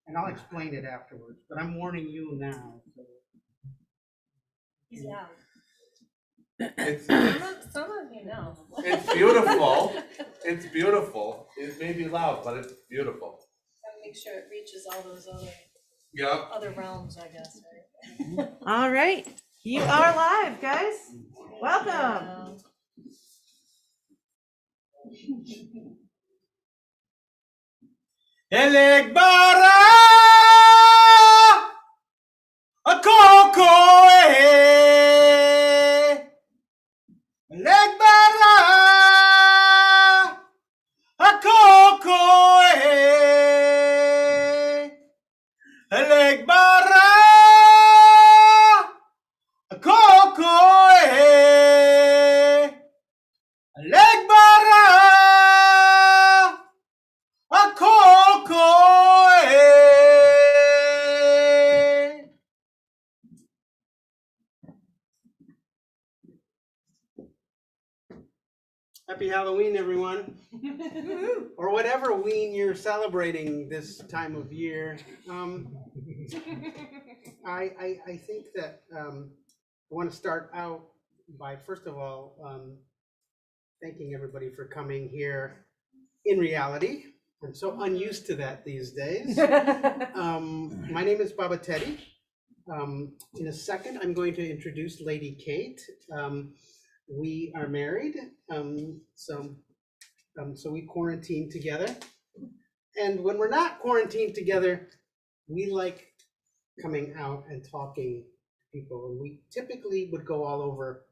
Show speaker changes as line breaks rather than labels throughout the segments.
and I'll explain it afterwards, but I'm warning you now. So.
He's loud.
Some of you know.
It's beautiful. It's beautiful. It may be loud, but it's beautiful.
Gotta make sure it reaches all those
Yep.
other realms, I guess, right?
All right, you are live, guys. Welcome.
Elegbara akoko Elegbara akoko Elegbara akoko Elegbara akoko Happy Halloween, everyone. Or whatever ween you're celebrating this time of year. I think that I want to start out by, first of all, thanking everybody for coming here in reality. I'm so unused to that these days. My name is Baba Teddy. In a second, I'm going to introduce Lady Kate. We are married, so we quarantine together. And when we're not quarantined together, we like coming out and talking to people. And we typically would go all over,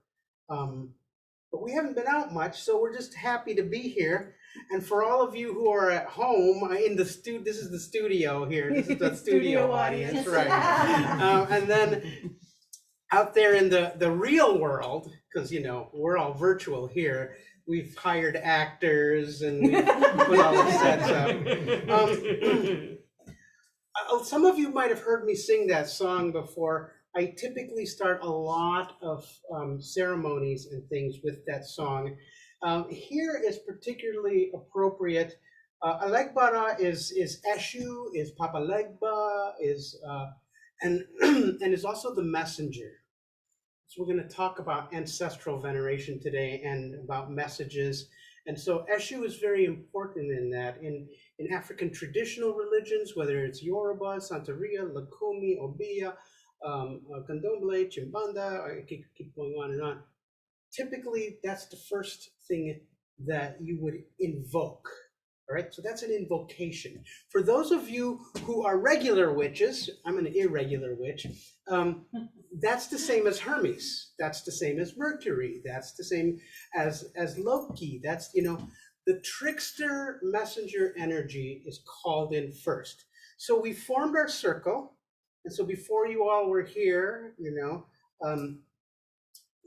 but we haven't been out much, so we're just happy to be here. And for all of you who are at home in the this is the studio here. This is the studio audience, right? And then out there in the real world, because we're all virtual here. We've hired actors and we've put all the sets up. Some of you might have heard me sing that song before. I typically start a lot of ceremonies and things with that song. Here is particularly appropriate. Alegbara is Eshu, is Papa Legba, and is also the messenger. So we're going to talk about ancestral veneration today and about messages. And so Eshu is very important in that. In African traditional religions, whether it's Yoruba, Santeria, Lakumi, Obiya, Candomblé, Chimbanda, I keep going on and on. Typically, that's the first thing that you would invoke. All right, so that's an invocation. For those of you who are regular witches, I'm an irregular witch, that's the same as Hermes. That's the same as Mercury. That's the same as Loki. That's, the trickster messenger energy is called in first. So we formed our circle. And so before you all were here,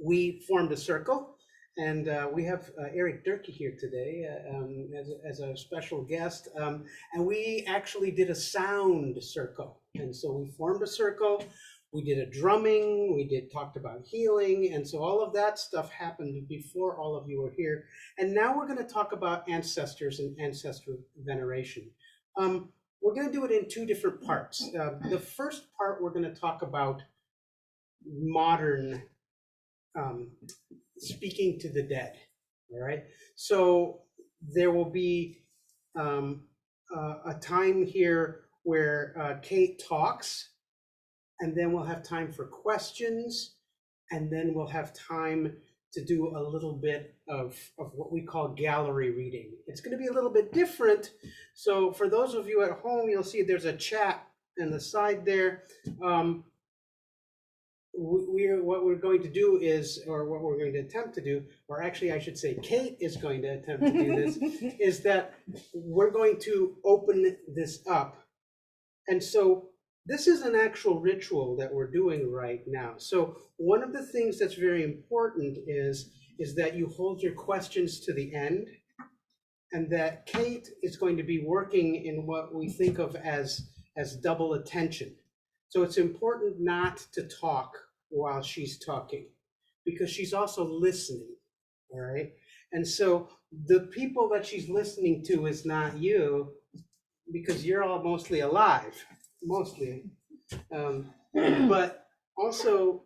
we formed a circle. And we have Eric Durkee here today as a special guest. And we actually did a sound circle. And so we formed a circle. We did a drumming. We talked about healing. And so all of that stuff happened before all of you were here. And now we're going to talk about ancestors and ancestor veneration. We're going to do it in two different parts. The first part, we're going to talk about modern speaking to the dead. All right. So there will be a time here where Kate talks, and then we'll have time for questions, and then we'll have time to do a little bit of what we call gallery reading. It's going to be a little bit different. So for those of you at home, you'll see there's a chat on the side there. What we're going to do is, or what we're going to attempt to do, or actually I should say Kate is going to attempt to do this, is that we're going to open this up. And so this is an actual ritual that we're doing right now. So one of the things that's very important is that you hold your questions to the end, and that Kate is going to be working in what we think of as double attention. So it's important not to talk while she's talking, because she's also listening, all right? And so the people that she's listening to is not you, because you're all mostly alive, mostly. But also,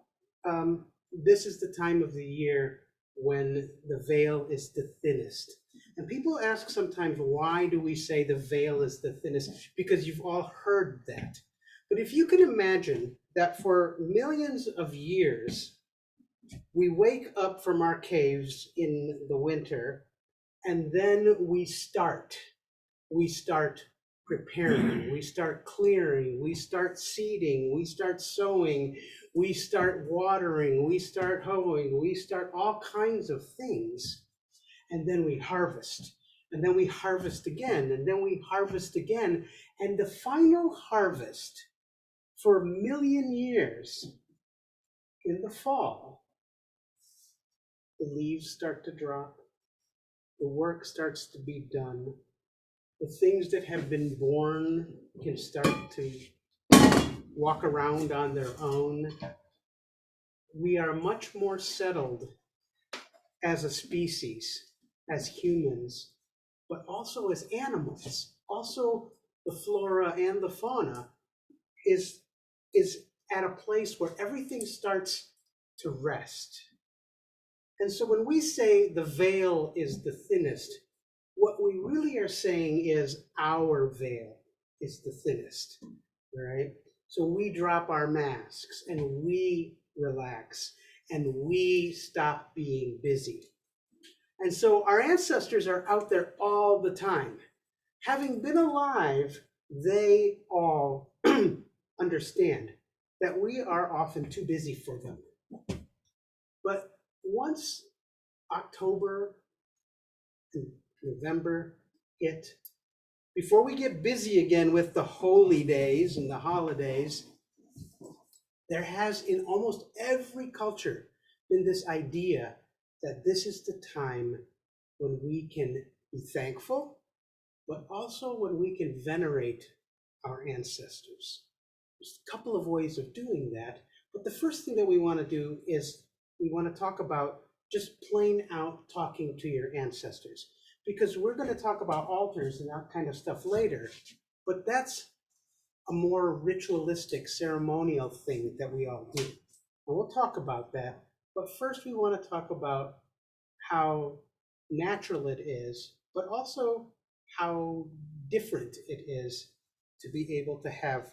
this is the time of the year when the veil is the thinnest. And people ask sometimes, why do we say the veil is the thinnest? Because you've all heard that. But if you can imagine that for millions of years, we wake up from our caves in the winter, and then we start preparing, we start clearing, we start seeding, we start sowing, we start watering, we start hoeing, we start all kinds of things. And then we harvest, and then we harvest again, and then we harvest again. And the final harvest for a million years, in the fall, the leaves start to drop, the work starts to be done. The things that have been born can start to walk around on their own. We are much more settled as a species, as humans, but also as animals. Also, the flora and the fauna is at a place where everything starts to rest. And so when we say the veil is the thinnest, what we really are saying is our veil is the thinnest, right? So we drop our masks and we relax and we stop being busy. And so our ancestors are out there all the time. Having been alive, they all understand that we are often too busy for them. But once October and November hit, before we get busy again with the holy days and the holidays, there has in almost every culture been this idea that this is the time when we can be thankful, but also when we can venerate our ancestors. There's a couple of ways of doing that, but the first thing that we want to do is we want to talk about just plain out talking to your ancestors, because we're going to talk about altars and that kind of stuff later, but that's a more ritualistic, ceremonial thing that we all do. And we'll talk about that, but first we want to talk about how natural it is, but also how different it is to be able to have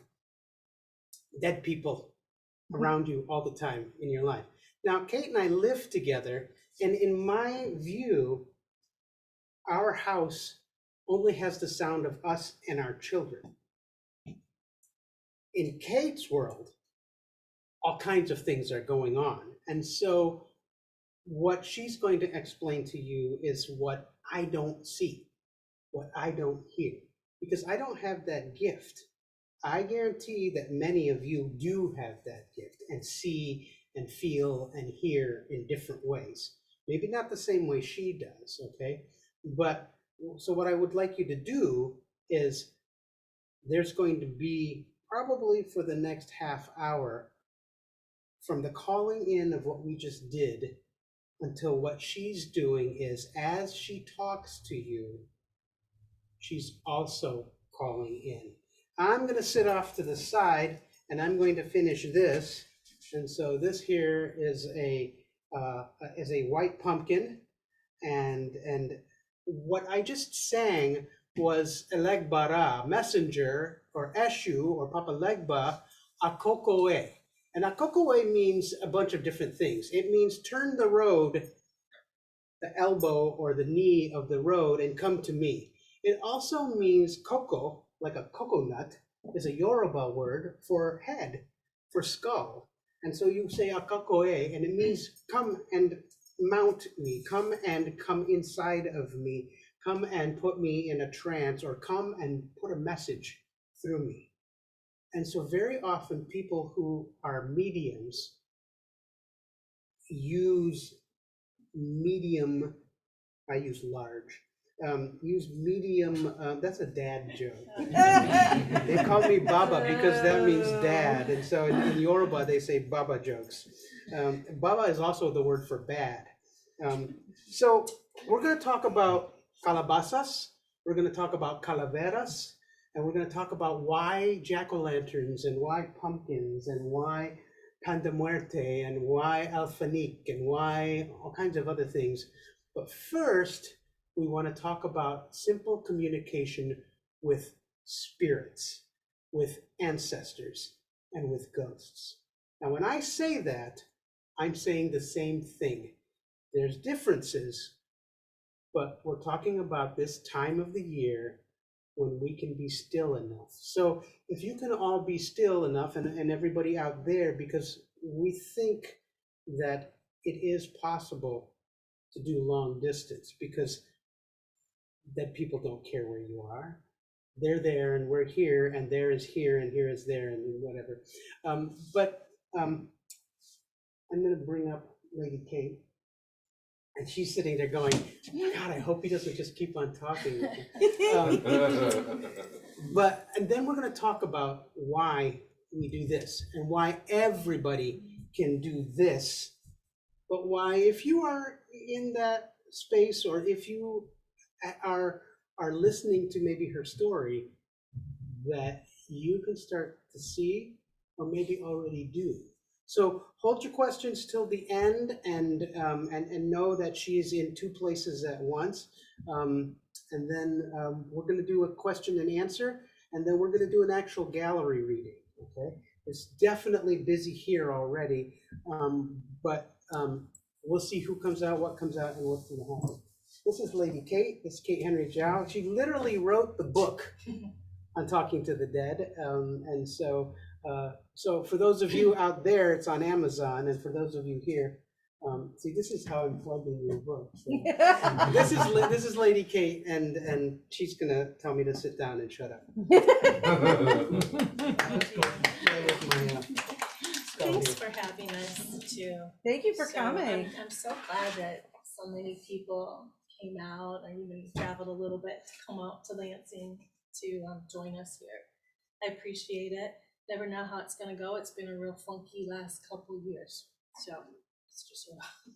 dead people around you all the time in your life. Now, Kate and I live together, and in my view, our house only has the sound of us and our children. In Kate's world, all kinds of things are going on. And so what she's going to explain to you is what I don't see, what I don't hear, because I don't have that gift. I guarantee that many of you do have that gift and see and feel and hear in different ways. Maybe not the same way she does, okay? But so what I would like you to do is there's going to be probably for the next half hour from the calling in of what we just did until what she's doing is as she talks to you, she's also calling in. I'm going to sit off to the side and I'm going to finish this. And so this here is a white pumpkin, and what I just sang was Elegbara, messenger, or Eshu, or Papa Legba, Akokoe. And Akokoe means a bunch of different things. It means turn the road, the elbow or the knee of the road, and come to me. It also means koko, like a coconut, is a Yoruba word for head, for skull. And so you say Akokoe, and it means come and mount me, come and come inside of me, come and put me in a trance, or come and put a message through me. And so very often people who are mediums use medium, I use large, use medium, that's a dad joke. They call me Baba because that means dad. And so in Yoruba, they say Baba jokes. Baba is also the word for bad. So we're going to talk about calabazas. We're going to talk about calaveras. And we're going to talk about why jack-o'-lanterns and why pumpkins and why Pan de Muerte and why Alfanique and why all kinds of other things. But first, we want to talk about simple communication with spirits, with ancestors, and with ghosts. Now, when I say that, I'm saying the same thing. There's differences, but we're talking about this time of the year when we can be still enough. So if you can all be still enough, and everybody out there, because we think that it is possible to do long distance, because that people don't care where you are. They're there and we're here, and there is here and here is there and whatever. I'm going to bring up Lady Kate. And she's sitting there going, God, I hope he doesn't just keep on talking. And then we're going to talk about why we do this and why everybody can do this. But why, if you are in that space, or if you are listening to maybe her story, that you can start to see, or maybe already do. So hold your questions till the end, and know that she's in two places at once. And then we're going to do a question and answer, and then we're going to do an actual gallery reading. Okay, it's definitely busy here already, but we'll see who comes out, what comes out, and what's going to happen. This is Lady Kate. This is Kate Henry Jauw. She literally wrote the book on talking to the dead, and so. So for those of you out there, it's on Amazon, and for those of you here, see, this is how I'm plugging your book. So, this is Lady Kate, and she's gonna tell me to sit down and shut up.
Thanks for having us too.
Thank you for
So,
coming.
I'm so glad that so many people came out and even traveled a little bit to come out to Lansing to join us here. I appreciate it. Never know how it's going to go. It's been a real funky last couple of years, so it's just rough.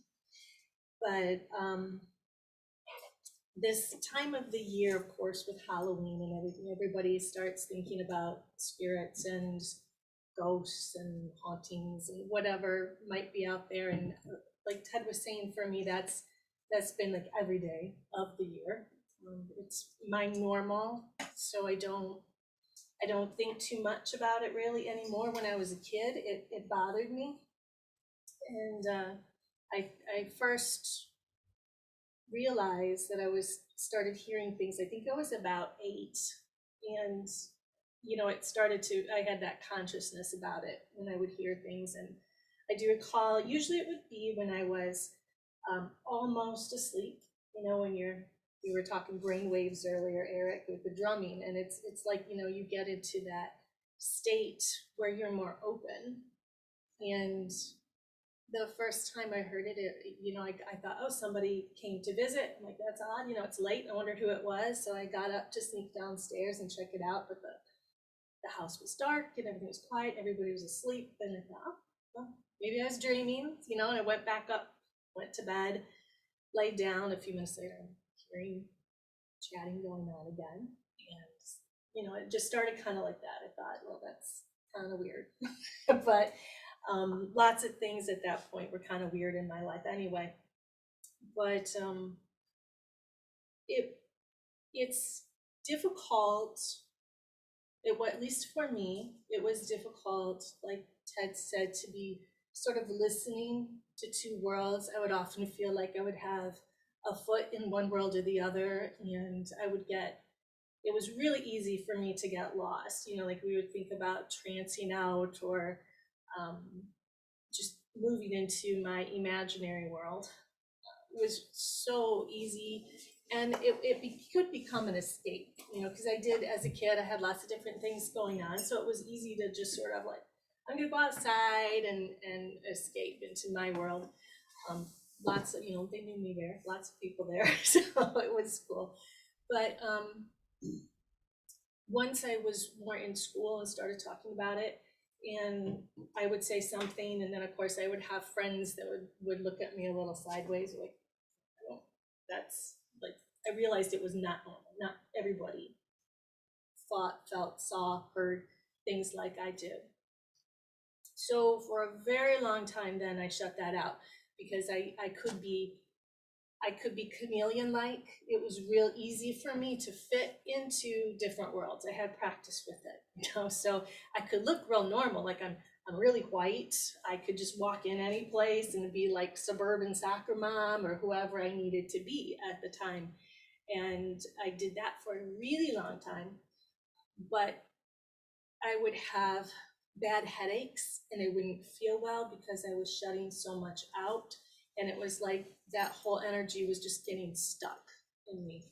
But this time of the year, of course, with Halloween and everything, everybody starts thinking about spirits and ghosts and hauntings and whatever might be out there. And like Ted was saying, for me, that's been like every day of the year. It's my normal, so I don't think too much about it really anymore. When I was a kid, it bothered me. And I first realized that I started hearing things. I think I was about 8. And, I had that consciousness about it when I would hear things. And I do recall, usually it would be when I was almost asleep, when we were talking brain waves earlier, Eric, with the drumming, and it's like, you get into that state where you're more open. And the first time I heard it, I thought, oh, somebody came to visit. I'm like, that's odd, it's late. I wondered who it was. So I got up to sneak downstairs and check it out, but the house was dark and everything was quiet. Everybody was asleep. And I thought, oh, well, maybe I was dreaming, and I went back up, went to bed, laid down. A few minutes later, hearing chatting going on again, and it just started kind of like that. I thought, well, that's kind of weird. But lots of things at that point were kind of weird in my life anyway. But it's difficult. At least for me, it was difficult, like Ted said, to be sort of listening to two worlds. I would often feel like I would have a foot in one world or the other, and it was really easy for me to get lost. Like we would think about trancing out, or just moving into my imaginary world. It was so easy, and it could become an escape, because I did, as a kid, I had lots of different things going on, so it was easy to just sort of like, I'm gonna go outside and escape into my world. Lots of, they knew me there, lots of people there, so it was cool. But once I was more in school and started talking about it, and I would say something, and then of course I would have friends that would look at me a little sideways, like, that's like, I realized it was not normal. Not everybody thought, felt, saw, heard things like I did. So for a very long time then I shut that out because I could be chameleon-like. It was real easy for me to fit into different worlds. I had practice with it, so I could look real normal, like I'm really white. I could just walk in any place and be like suburban soccer mom or whoever I needed to be at the time. And I did that for a really long time, but I would have bad headaches and I wouldn't feel well because I was shutting so much out. And it was like that whole energy was just getting stuck in me.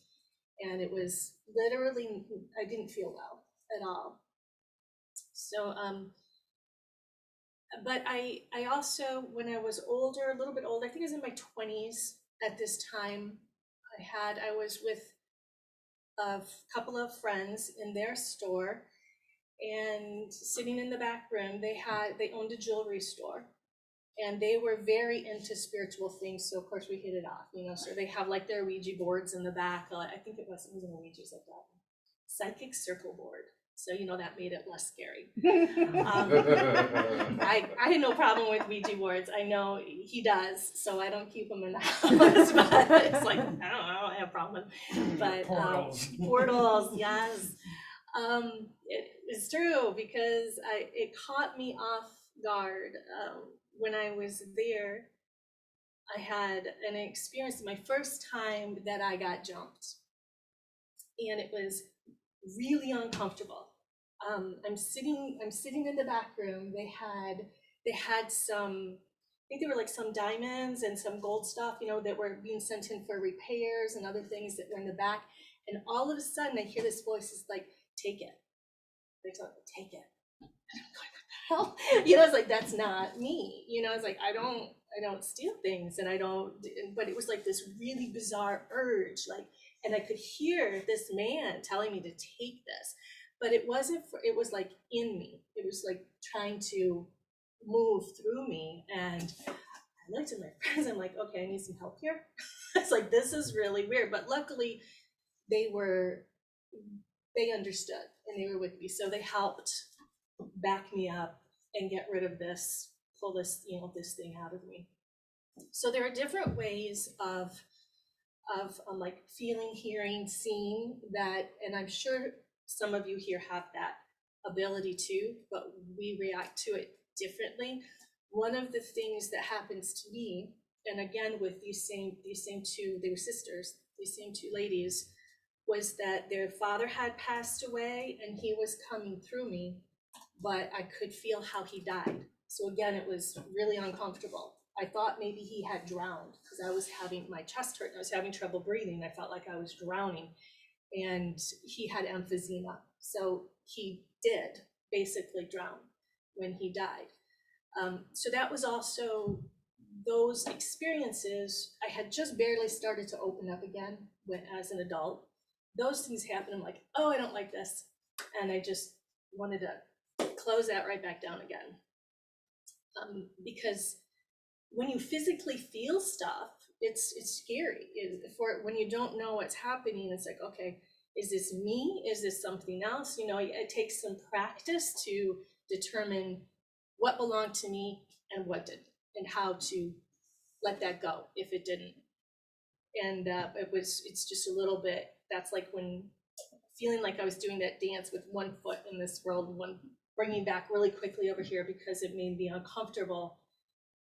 And it was literally, I didn't feel well at all. So, but I also, when I was older, a little bit older, I think I was in my 20s at this time, I was with a couple of friends in their store, and sitting in the back room, they owned a jewelry store, and they were very into spiritual things. So of course we hit it off, so they have like their Ouija boards in the back. I think it wasn't a Ouija, it was like that psychic circle board. So, that made it less scary. I had no problem with Ouija boards. I know he does, so I don't keep them in the house, but it's like, I don't have a problem with, but portals, yes. It is true because it caught me off guard. When I was there, I had an experience, my first time that I got jumped, and it was really uncomfortable. I'm sitting in the back room. They had some, I think there were like some diamonds and some gold stuff, that were being sent in for repairs and other things that were in the back. And all of a sudden I hear this voice is like, take it. They tell me, take it. And I'm going, what the hell? It's like, that's not me. It's like, I don't steal things, and I don't, but it was like this really bizarre urge, like, and I could hear this man telling me to take this, but it wasn't, it was like in me. It was like trying to move through me. And I looked at my friends, I'm like, okay, I need some help here. It's like, this is really weird. But luckily they understood and they were with me. So they helped back me up and get rid of this, pull this, this thing out of me. So there are different ways of like feeling, hearing, seeing that, and I'm sure some of you here have that ability too, but we react to it differently. One of the things that happens to me, and again with these same two, they were sisters, these same two ladies, was that their father had passed away and he was coming through me, but I could feel how he died. So again, it was really uncomfortable. I thought maybe he had drowned because I was having, my chest hurt and I was having trouble breathing. I felt like I was drowning, and he had emphysema. So he did basically drown when he died. So that was also, those experiences, I had just barely started to open up again as an adult. Those things happen, I'm like, oh, I don't like this. And I just wanted to close that right back down again. Because when you physically feel stuff, it's scary. When you don't know what's happening, it's like, okay, is this me? Is this something else? It takes some practice to determine what belonged to me and what didn't, and how to let that go if it didn't. And it's just a little bit, that's like when feeling like I was doing that dance with one foot in this world and one bringing back really quickly over here because it made me uncomfortable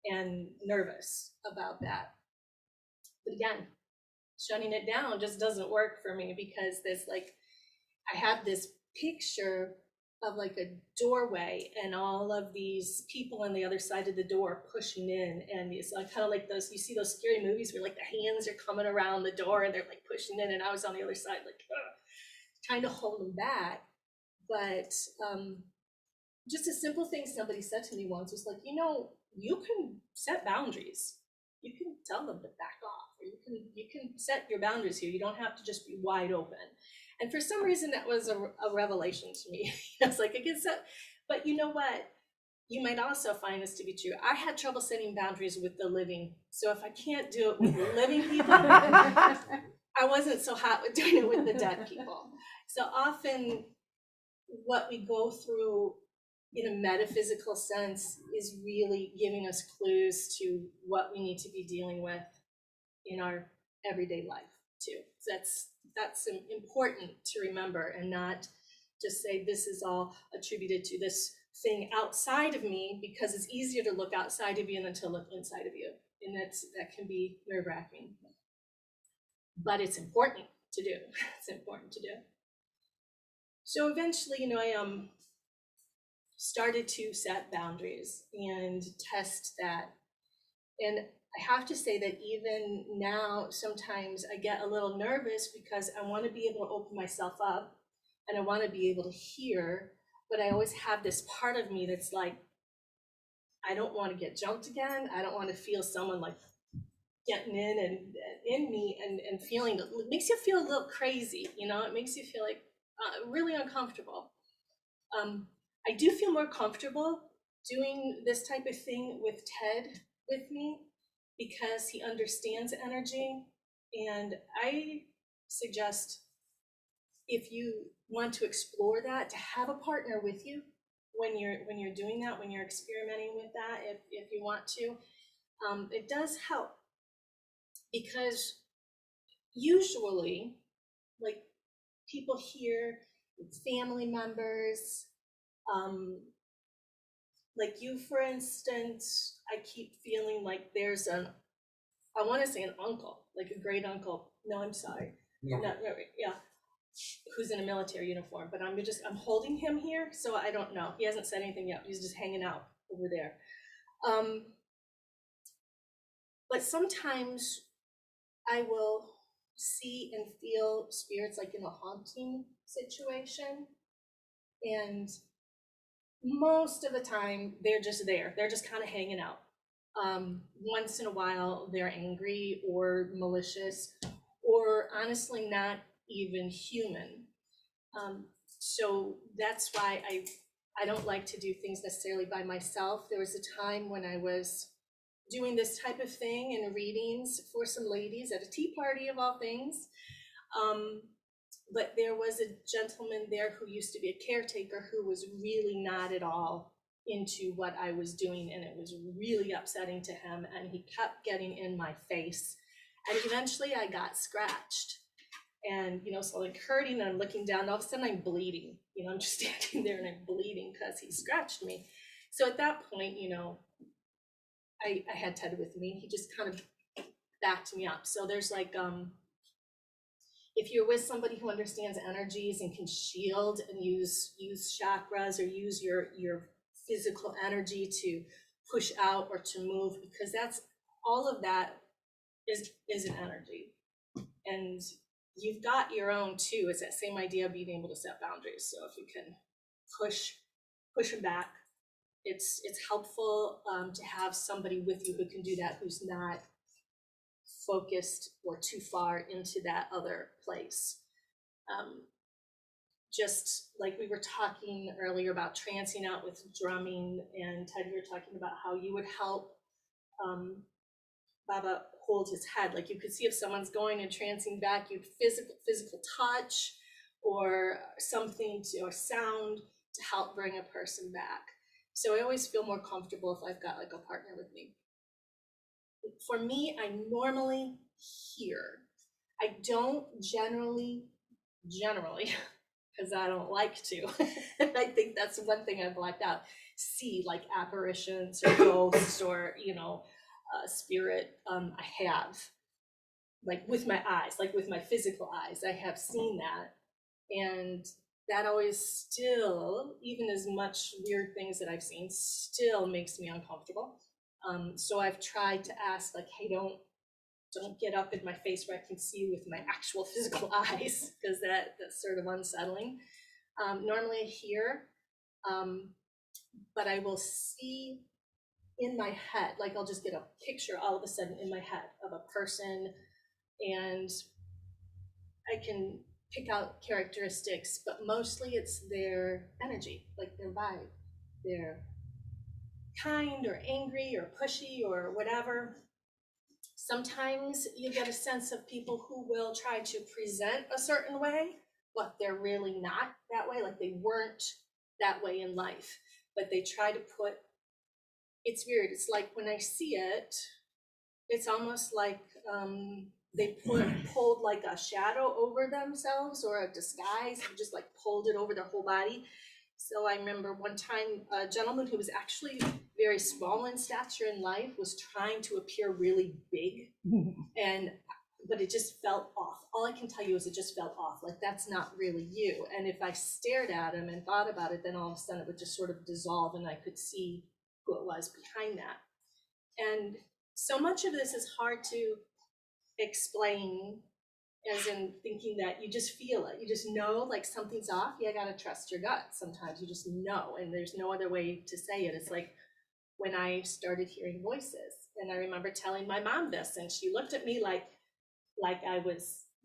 and nervous about that. But again, shutting it down just doesn't work for me because there's like, I have this picture of like a doorway and all of these people on the other side of the door pushing in, and it's like kind of like those, you see those scary movies where like the hands are coming around the door and they're like pushing in, and I was on the other side like trying to hold them back. But just a simple thing somebody said to me once was like, you can set boundaries. You can tell them to back off, or you can set your boundaries here. You don't have to just be wide open. And for some reason, that was a revelation to me. It's like, I guess, but you know what? You might also find this to be true. I had trouble setting boundaries with the living. So if I can't do it with the living people, I wasn't so hot with doing it with the dead people. So often what we go through in a metaphysical sense is really giving us clues to what we need to be dealing with in our everyday life too. That's important to remember, and not just say this is all attributed to this thing outside of me, because it's easier to look outside of you than to look inside of you, and that can be nerve-wracking. But it's important to do. It's important to do. So eventually, I started to set boundaries and test that. And I have to say that even now, sometimes I get a little nervous because I want to be able to open myself up and I want to be able to hear, but I always have this part of me that's like, I don't want to get jumped again. I don't want to feel someone like getting in me and feeling, it makes you feel a little crazy, it makes you feel like really uncomfortable. I do feel more comfortable doing this type of thing with Ted with me because he understands energy. And I suggest, if you want to explore that, to have a partner with you when you're doing that, when you're experimenting with that, if you want to. It does help, because usually, like, people hear family members, like you, for instance, I keep feeling like there's I want to say an uncle, like a great uncle. No, I'm sorry.
Yeah.
No, yeah. Who's in a military uniform, but I'm holding him here, so I don't know. He hasn't said anything yet. He's just hanging out over there. But sometimes I will see and feel spirits like in a haunting situation, and most of the time they're just there. They're just kind of hanging out. Once in a while they're angry or malicious, or honestly not even human. So that's why I don't like to do things necessarily by myself. There was a time when I was doing this type of thing in readings for some ladies at a tea party of all things. But there was a gentleman there who used to be a caretaker who was really not at all into what I was doing, and it was really upsetting to him, and he kept getting in my face, and eventually I got scratched. And so like hurting, and I'm looking down, and all of a sudden I'm bleeding. I'm just standing there and I'm bleeding because he scratched me. So at that point, I had Ted with me. He just kind of backed me up. So there's like, if you're with somebody who understands energies and can shield and use chakras, or use your physical energy to push out or to move, because that's all of that is an energy. And you've got your own too. It's that same idea of being able to set boundaries. So if you can push them back, it's helpful to have somebody with you who can do that, who's not focused or too far into that other place. Just like we were talking earlier about trancing out with drumming, and Ted, you were talking about how you would help Baba hold his head. Like you could see if someone's going and trancing back, you'd physical touch or something or sound to help bring a person back. So I always feel more comfortable if I've got like a partner with me. For me, I normally hear. I don't generally, because I don't like to. And I think that's one thing I've blacked out. See like apparitions or ghosts or spirit. I have, like with my eyes, like with my physical eyes, I have seen that, and that always still, even as much weird things that I've seen, still makes me uncomfortable. So I've tried to ask, like, hey, don't get up in my face where I can see you with my actual physical eyes, because that's sort of unsettling. Normally I hear, but I will see in my head, like I'll just get a picture all of a sudden in my head of a person, and I can pick out characteristics, but mostly it's their energy, like their vibe. They're kind or angry or pushy or whatever. Sometimes you get a sense of people who will try to present a certain way, but they're really not that way. Like they weren't that way in life, but they try to put, it's weird. It's like when I see it, it's almost like they pulled like a shadow over themselves or a disguise and just like pulled it over their whole body. So I remember one time a gentleman who was actually very small in stature in life was trying to appear really big, but it just felt off. All I can tell you is it just felt off. Like that's not really you. And if I stared at him and thought about it, then all of a sudden it would just sort of dissolve and I could see who it was behind that. And so much of this is hard to explain, as in thinking that you just feel it. You just know like something's off. You gotta trust your gut. Sometimes you just know, and there's no other way to say it. It's like when I started hearing voices, and I remember telling my mom this, and she looked at me like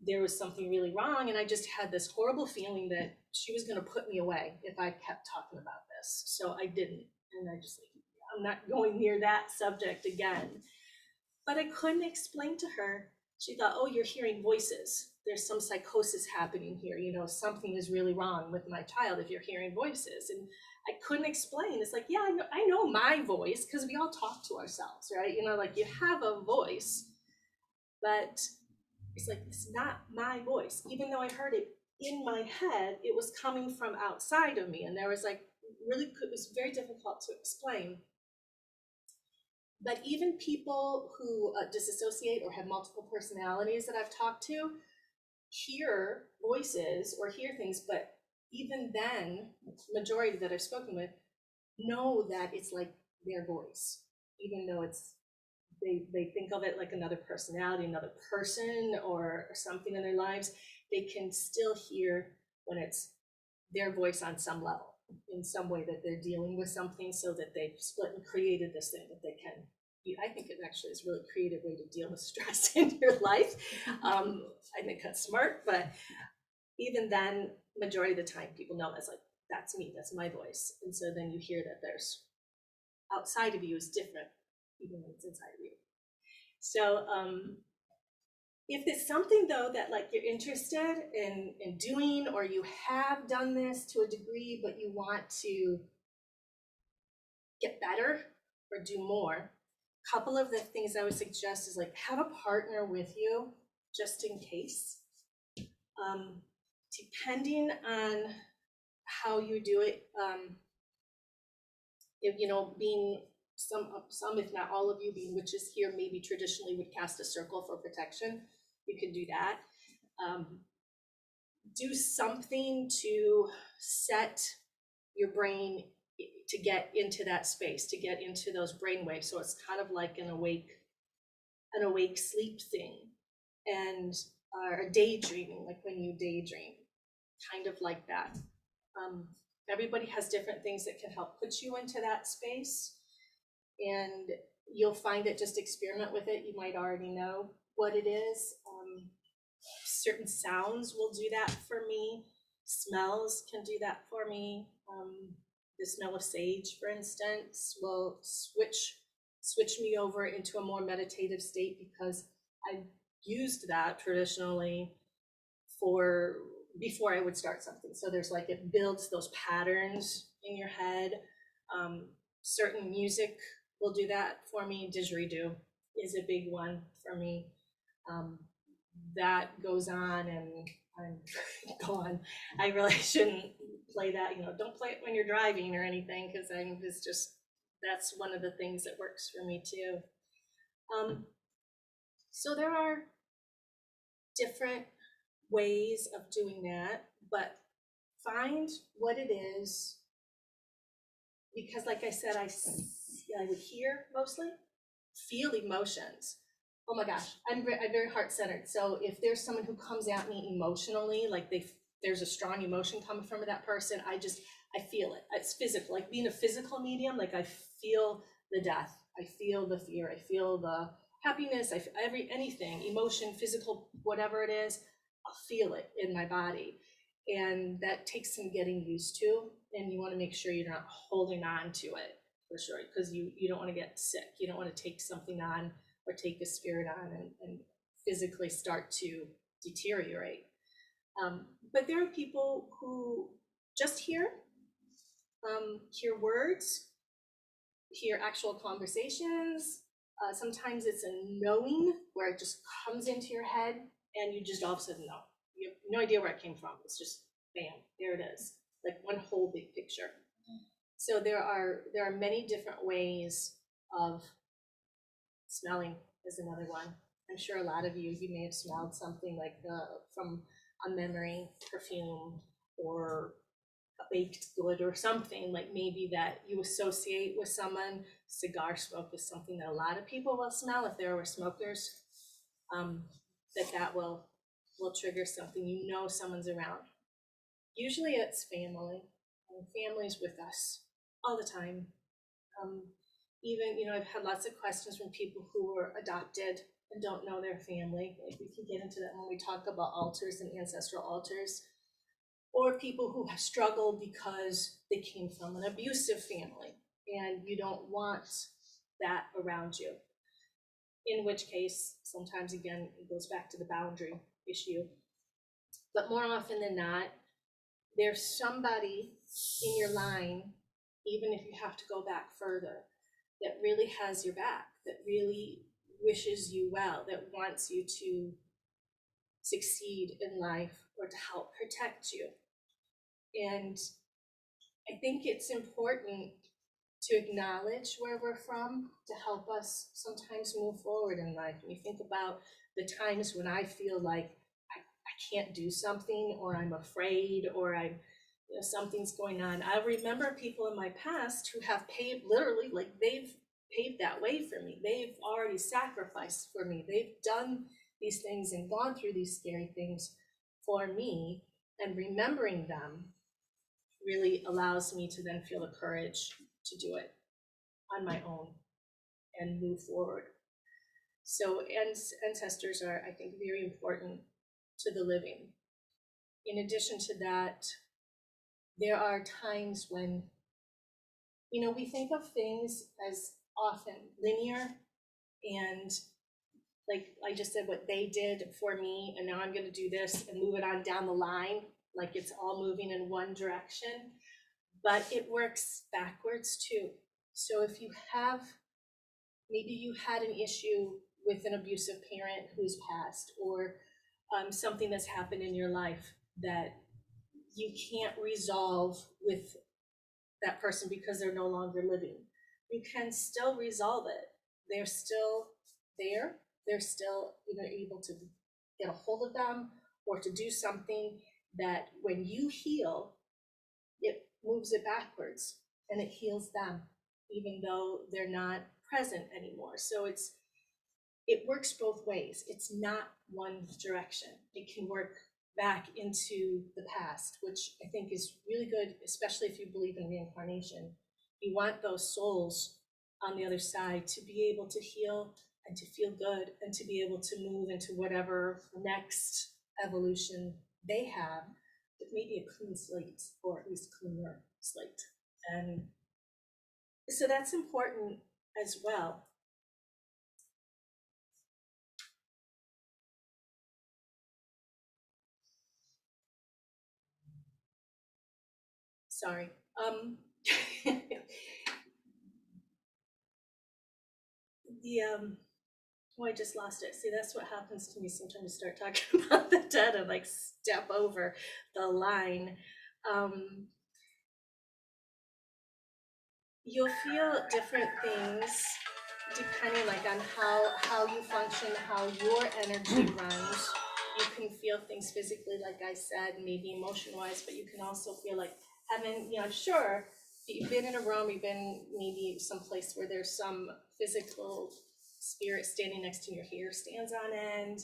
there was something really wrong, and I just had this horrible feeling that she was gonna put me away if I kept talking about this. So I didn't, and I just like, I'm not going near that subject again. But I couldn't explain to her. She thought, oh, you're hearing voices. There's some psychosis happening here. You know, something is really wrong with my child if you're hearing voices. And I couldn't explain. It's like, yeah, I know my voice because we all talk to ourselves, right? You know, like you have a voice, but it's like, it's not my voice. Even though I heard it in my head, it was coming from outside of me. And there was like, it was very difficult to explain. But even people who disassociate or have multiple personalities that I've talked to hear voices or hear things, but even then, majority that I've spoken with know that it's like their voice, even though it's they think of it like another personality, another person or something in their lives. They can still hear when it's their voice on some level, in some way that they're dealing with something, so that they've split and created this thing that they can. I think it actually is a really creative way to deal with stress in your life. I think that's smart, but even then, majority of the time, people know that's like, that's me, that's my voice. And so then you hear that there's outside of you is different, even when it's inside of you. So if it's something though that like you're interested in doing, or you have done this to a degree, but you want to get better or do more, couple of the things I would suggest is like have a partner with you just in case. Depending on how you do it, if you know, being some if not all of you being witches here maybe traditionally would cast a circle for protection, you can do that. Do something to set your brain to get into that space, to get into those brain waves. So it's kind of like an awake sleep thing, and or daydreaming, like when you daydream, kind of like that. Everybody has different things that can help put you into that space, and you'll find it. Just experiment with it. You might already know what it is. Certain sounds will do that for me. Smells can do that for me. The smell of sage, for instance, will switch me over into a more meditative state, because I used that traditionally for before I would start something. So there's like, it builds those patterns in your head. Certain music will do that for me. Didgeridoo is a big one for me. That goes on and I'm gone. I really shouldn't play that, you know, don't play it when you're driving or anything, because it's just, that's one of the things that works for me too. So there are different ways of doing that, but find what it is, because like I said, I would hear mostly, feel emotions. Oh my gosh, I'm very heart-centered. So if there's someone who comes at me emotionally, like there's a strong emotion coming from that person, I feel it. It's physical, like being a physical medium, like I feel the death, I feel the fear, I feel the happiness, anything, emotion, physical, whatever it is, I'll feel it in my body. And that takes some getting used to, and you want to make sure you're not holding on to it, for sure, because you don't want to get sick. You don't want to take something on or take a spirit on and physically start to deteriorate. But there are people who just hear words, hear actual conversations. Sometimes it's a knowing where it just comes into your head and you just all of a sudden know. You have no idea where it came from. It's just bam, there it is, like one whole big picture. So there are many different ways of smelling is another one. I'm sure a lot of you may have smelled something like from a memory, perfume, or a baked good or something, like maybe that you associate with someone. Cigar smoke is something that a lot of people will smell if there were smokers, that will trigger something. You know someone's around. Usually it's family. Family's with us all the time. Even, I've had lots of questions from people who were adopted and don't know their family. Like, we can get into that when we talk about altars and ancestral altars. Or people who have struggled because they came from an abusive family and you don't want that around you. In which case, sometimes again, it goes back to the boundary issue. But more often than not, there's somebody in your line, even if you have to go back further, that really has your back, that really wishes you well, that wants you to succeed in life or to help protect you. And I think it's important to acknowledge where we're from to help us sometimes move forward in life. When you think about the times when I feel like I can't do something, or I'm afraid, or something's going on, I remember people in my past who have paved, literally, like they've paved that way for me. They've already sacrificed for me. They've done these things and gone through these scary things for me, and remembering them really allows me to then feel the courage to do it on my own and move forward. So ancestors are, I think, very important to the living. In addition to that, there are times when, we think of things as often linear, and like I just said, what they did for me, and now I'm going to do this and move it on down the line, like it's all moving in one direction. But it works backwards too. So if maybe you had an issue with an abusive parent who's passed, or something that's happened in your life that you can't resolve with that person because they're no longer living, you can still resolve it. They're still there. They're still able to get a hold of them or to do something that when you heal, it moves it backwards and it heals them, even though they're not present anymore. So it works both ways. It's not one direction. It can work back into the past, which I think is really good, especially if you believe in reincarnation. You want those souls on the other side to be able to heal and to feel good and to be able to move into whatever next evolution they have, with maybe a clean slate, or at least cleaner slate. And so that's important as well. Sorry. I just lost it. See, that's what happens to me sometimes. I start talking about the dead and like step over the line. You'll feel different things depending like on how you function, how your energy runs. You can feel things physically, like I said, maybe emotion-wise, but you can also feel like having, sure, you've been in a room, you've been maybe someplace where there's some physical spirit standing next to your hair stands on end,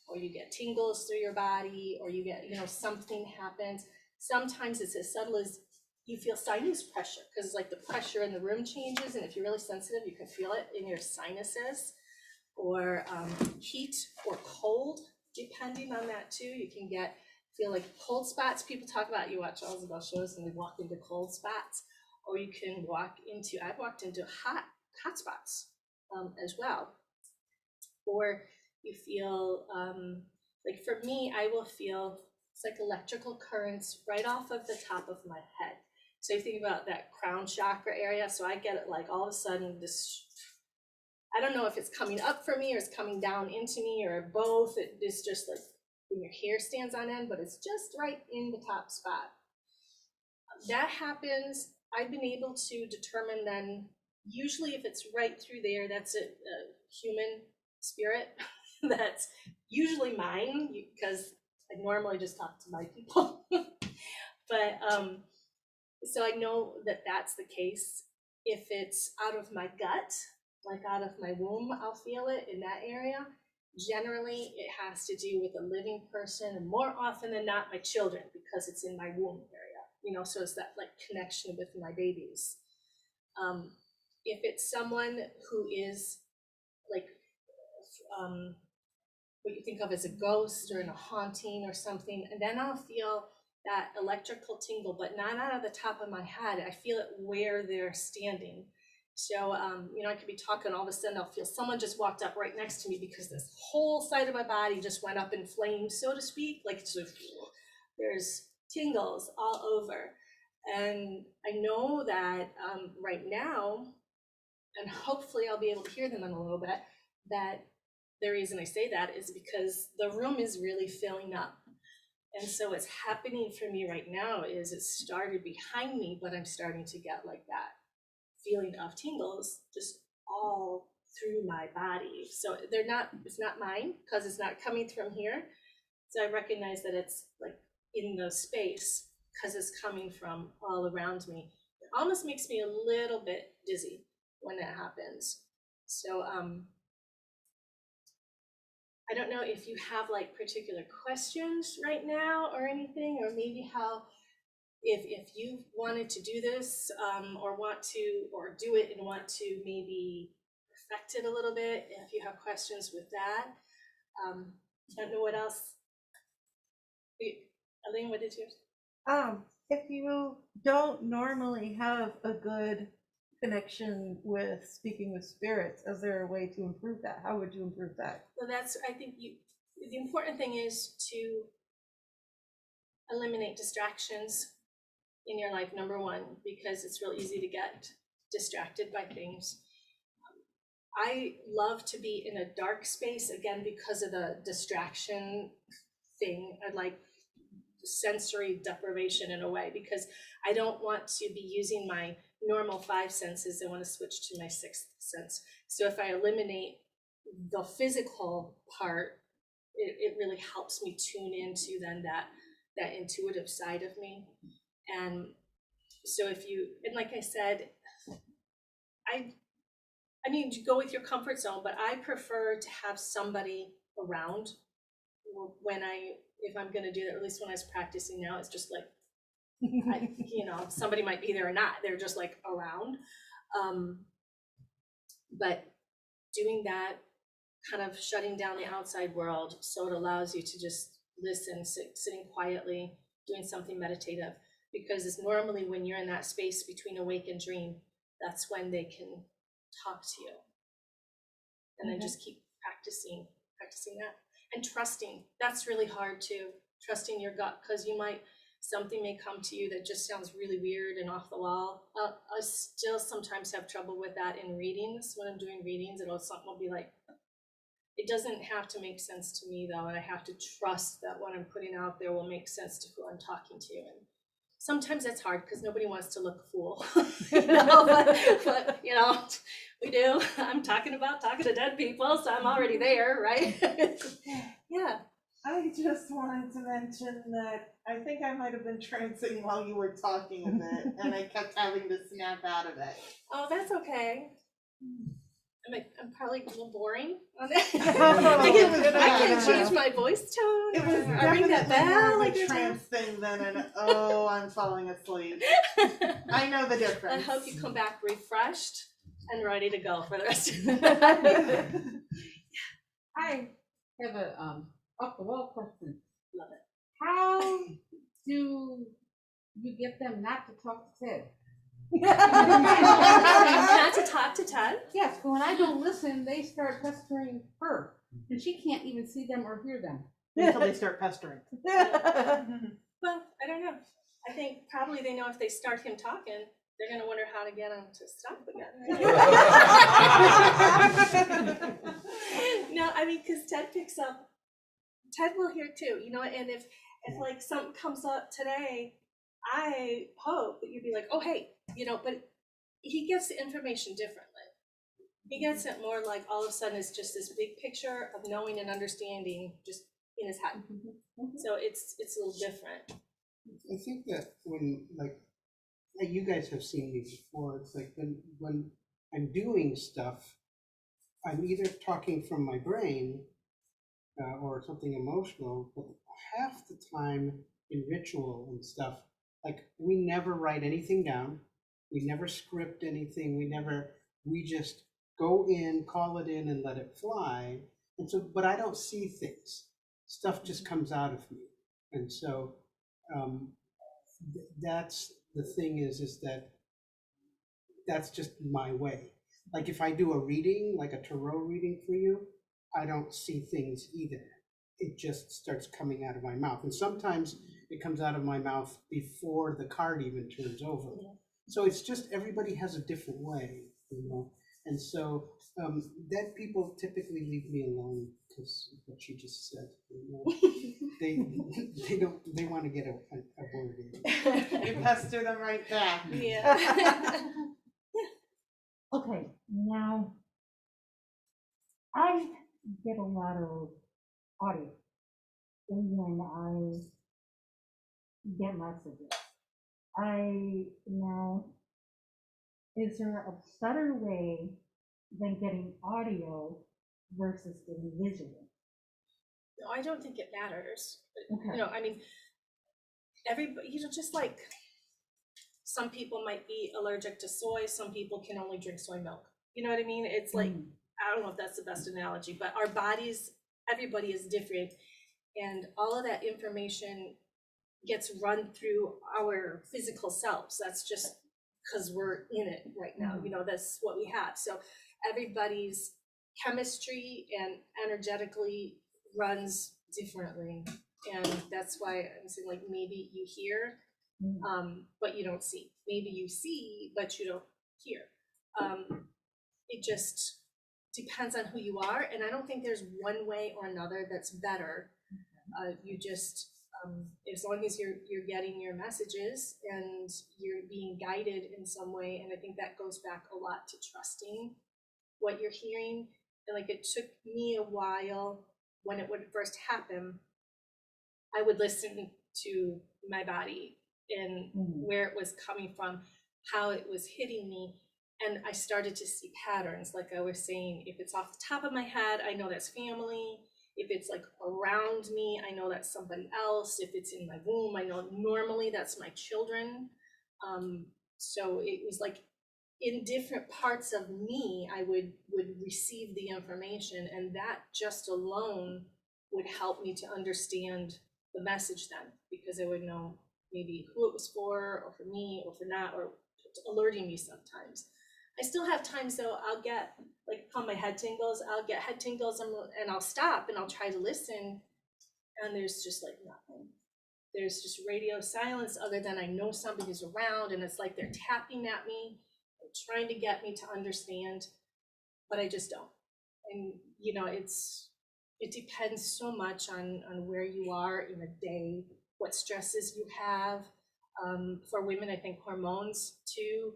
or you get tingles through your body, or you get, something happens. Sometimes it's as subtle as you feel sinus pressure, because it's like the pressure in the room changes, and if you're really sensitive, you can feel it in your sinuses, or heat or cold, depending on that too. You can feel like cold spots. People talk about, you watch all those shows and they walk into cold spots, or you can I've walked into hot spots as well. Or you feel, like for me, I will feel it's like electrical currents right off of the top of my head. So you think about that crown chakra area. So I get it like all of a sudden this, I don't know if it's coming up for me or it's coming down into me or both. It is just like when your hair stands on end, but it's just right in the top spot. That happens. I've been able to determine then, usually if it's right through there, that's a human spirit. That's usually mine, because I normally just talk to my people. But so I know that that's the case. If it's out of my gut, like out of my womb, I'll feel it in that area. Generally, it has to do with a living person, and more often than not, my children, because it's in my womb area, you know, so it's that like connection with my babies. If it's someone who is like, what you think of as a ghost or in a haunting or something, and then I'll feel that electrical tingle, but not out of the top of my head. I feel it where they're standing. So, you know, I could be talking, all of a sudden I'll feel someone just walked up right next to me because this whole side of my body just went up in flames, so to speak. Like it's just, there's tingles all over. And I know that right now, and hopefully I'll be able to hear them in a little bit, that the reason I say that is because the room is really filling up. And so what's happening for me right now is it started behind me, but I'm starting to get like that feeling of tingles just all through my body. So they're not, it's not mine because it's not coming from here. So I recognize that it's like in the space because it's coming from all around me. It almost makes me a little bit dizzy when that happens. So I don't know if you have like particular questions right now or anything, or maybe how, if you wanted to do this or want to, or do it and want to maybe perfect it a little bit, if you have questions with that. I don't know what else. Elaine, what did yours?
If you don't normally have a good connection with speaking with spirits, is there a way to improve that? How would you improve that?
Well, that's, I think the important thing is to eliminate distractions in your life, number one, because it's real easy to get distracted by things. I love to be in a dark space, again, because of the distraction thing. I like sensory deprivation in a way, because I don't want to be using my normal 5 senses. I want to switch to my 6th sense. So if I eliminate the physical part, it really helps me tune into then that intuitive side of me. And so if you, and like I said, I mean, to go with your comfort zone, but I prefer to have somebody around when if I'm going to do that, or at least when I was practicing now, it's just like, you know, somebody might be there or not, they're just like around. But doing that, kind of shutting down the outside world, so it allows you to just listen, sitting quietly, doing something meditative, because it's normally when you're in that space between awake and dream, that's when they can talk to you. And then just keep practicing that, and trusting. That's really hard too, trusting your gut, because something may come to you that just sounds really weird and off the wall. I still sometimes have trouble with that in readings. When I'm doing readings, something will be like, it doesn't have to make sense to me though, and I have to trust that what I'm putting out there will make sense to who I'm talking to. And sometimes that's hard because nobody wants to look a fool, you know, but you know, we do. I'm talking to dead people, so I'm already there, right? Yeah.
I just wanted to mention that I think I might have been trancing while you were talking a bit, and I kept having to snap out of it.
Oh, that's okay. I'm probably a little boring on that. I can change my voice tone.
It was definitely more of a trance thing than an, oh, I'm falling asleep. I know the difference.
I hope you come back refreshed and ready to go for the rest of the night.
I have a off the wall question.
Love it.
How do you get them not to talk to Ted?
Not to talk to Ted?
Yes, but when I don't listen, they start pestering her, and she can't even see them or hear them.
Until they start pestering.
Well, I don't know. I think probably they know if they start him talking, they're gonna wonder how to get him to stop again. No, I mean, because Ted will hear too, you know, and if like something comes up today, I hope that you'd be like, oh, hey, you know, but he gets the information differently. He gets it more like all of a sudden it's just this big picture of knowing and understanding just in his head. So it's a little different.
I think that when, like you guys have seen me before, it's like when I'm doing stuff, I'm either talking from my brain or something emotional, but half the time in ritual and stuff, like we never write anything down, we never script anything, we just go in, call it in, and let it fly. And so, but I don't see things. Stuff just comes out of me. And so that's the thing is that that's just my way. Like if I do a reading, like a tarot reading for you, I don't see things either. It just starts coming out of my mouth. And sometimes it comes out of my mouth before the card even turns over. So it's just everybody has a different way, you know. And so dead people typically leave me alone because of what you just said. You know? they want to get a word in.
You pester them right back.
Yeah.
Okay, now I get a lot of audio when I get messages. Is there a better way than getting audio versus getting visual?
No, I don't think it matters.
Okay.
You know, I mean, everybody, you know, just like some people might be allergic to soy, some people can only drink soy milk. You know what I mean? It's like, I don't know if that's the best analogy, but our bodies, everybody is different. And all of that information gets run through our physical selves. That's just because we're in it right now. You know, that's what we have. So everybody's chemistry and energetically runs differently. And that's why I'm saying, like, maybe you hear, but you don't see. Maybe you see, but you don't hear. It just depends on who you are. And I don't think there's one way or another that's better. You just, as long as you're getting your messages and you're being guided in some way, and I think that goes back a lot to trusting what you're hearing. And like, it took me a while when it would first happen. I would listen to my body and where it was coming from, how it was hitting me. And I started to see patterns, like I was saying. If it's off the top of my head, I know that's family. If it's like around me, I know that's somebody else. If it's in my womb, I know normally that's my children. So it was like in different parts of me, I would receive the information, and that just alone would help me to understand the message then, because I would know maybe who it was for, or for me, or for not, or alerting me sometimes. I still have times though, I'll get, like, call my head tingles, I'll get head tingles and I'll stop and I'll try to listen, and there's just like nothing. There's just radio silence, other than I know somebody's around, and it's like they're tapping at me and trying to get me to understand, but I just don't. And you know, it depends so much on where you are in a day, what stresses you have. For women, I think hormones too,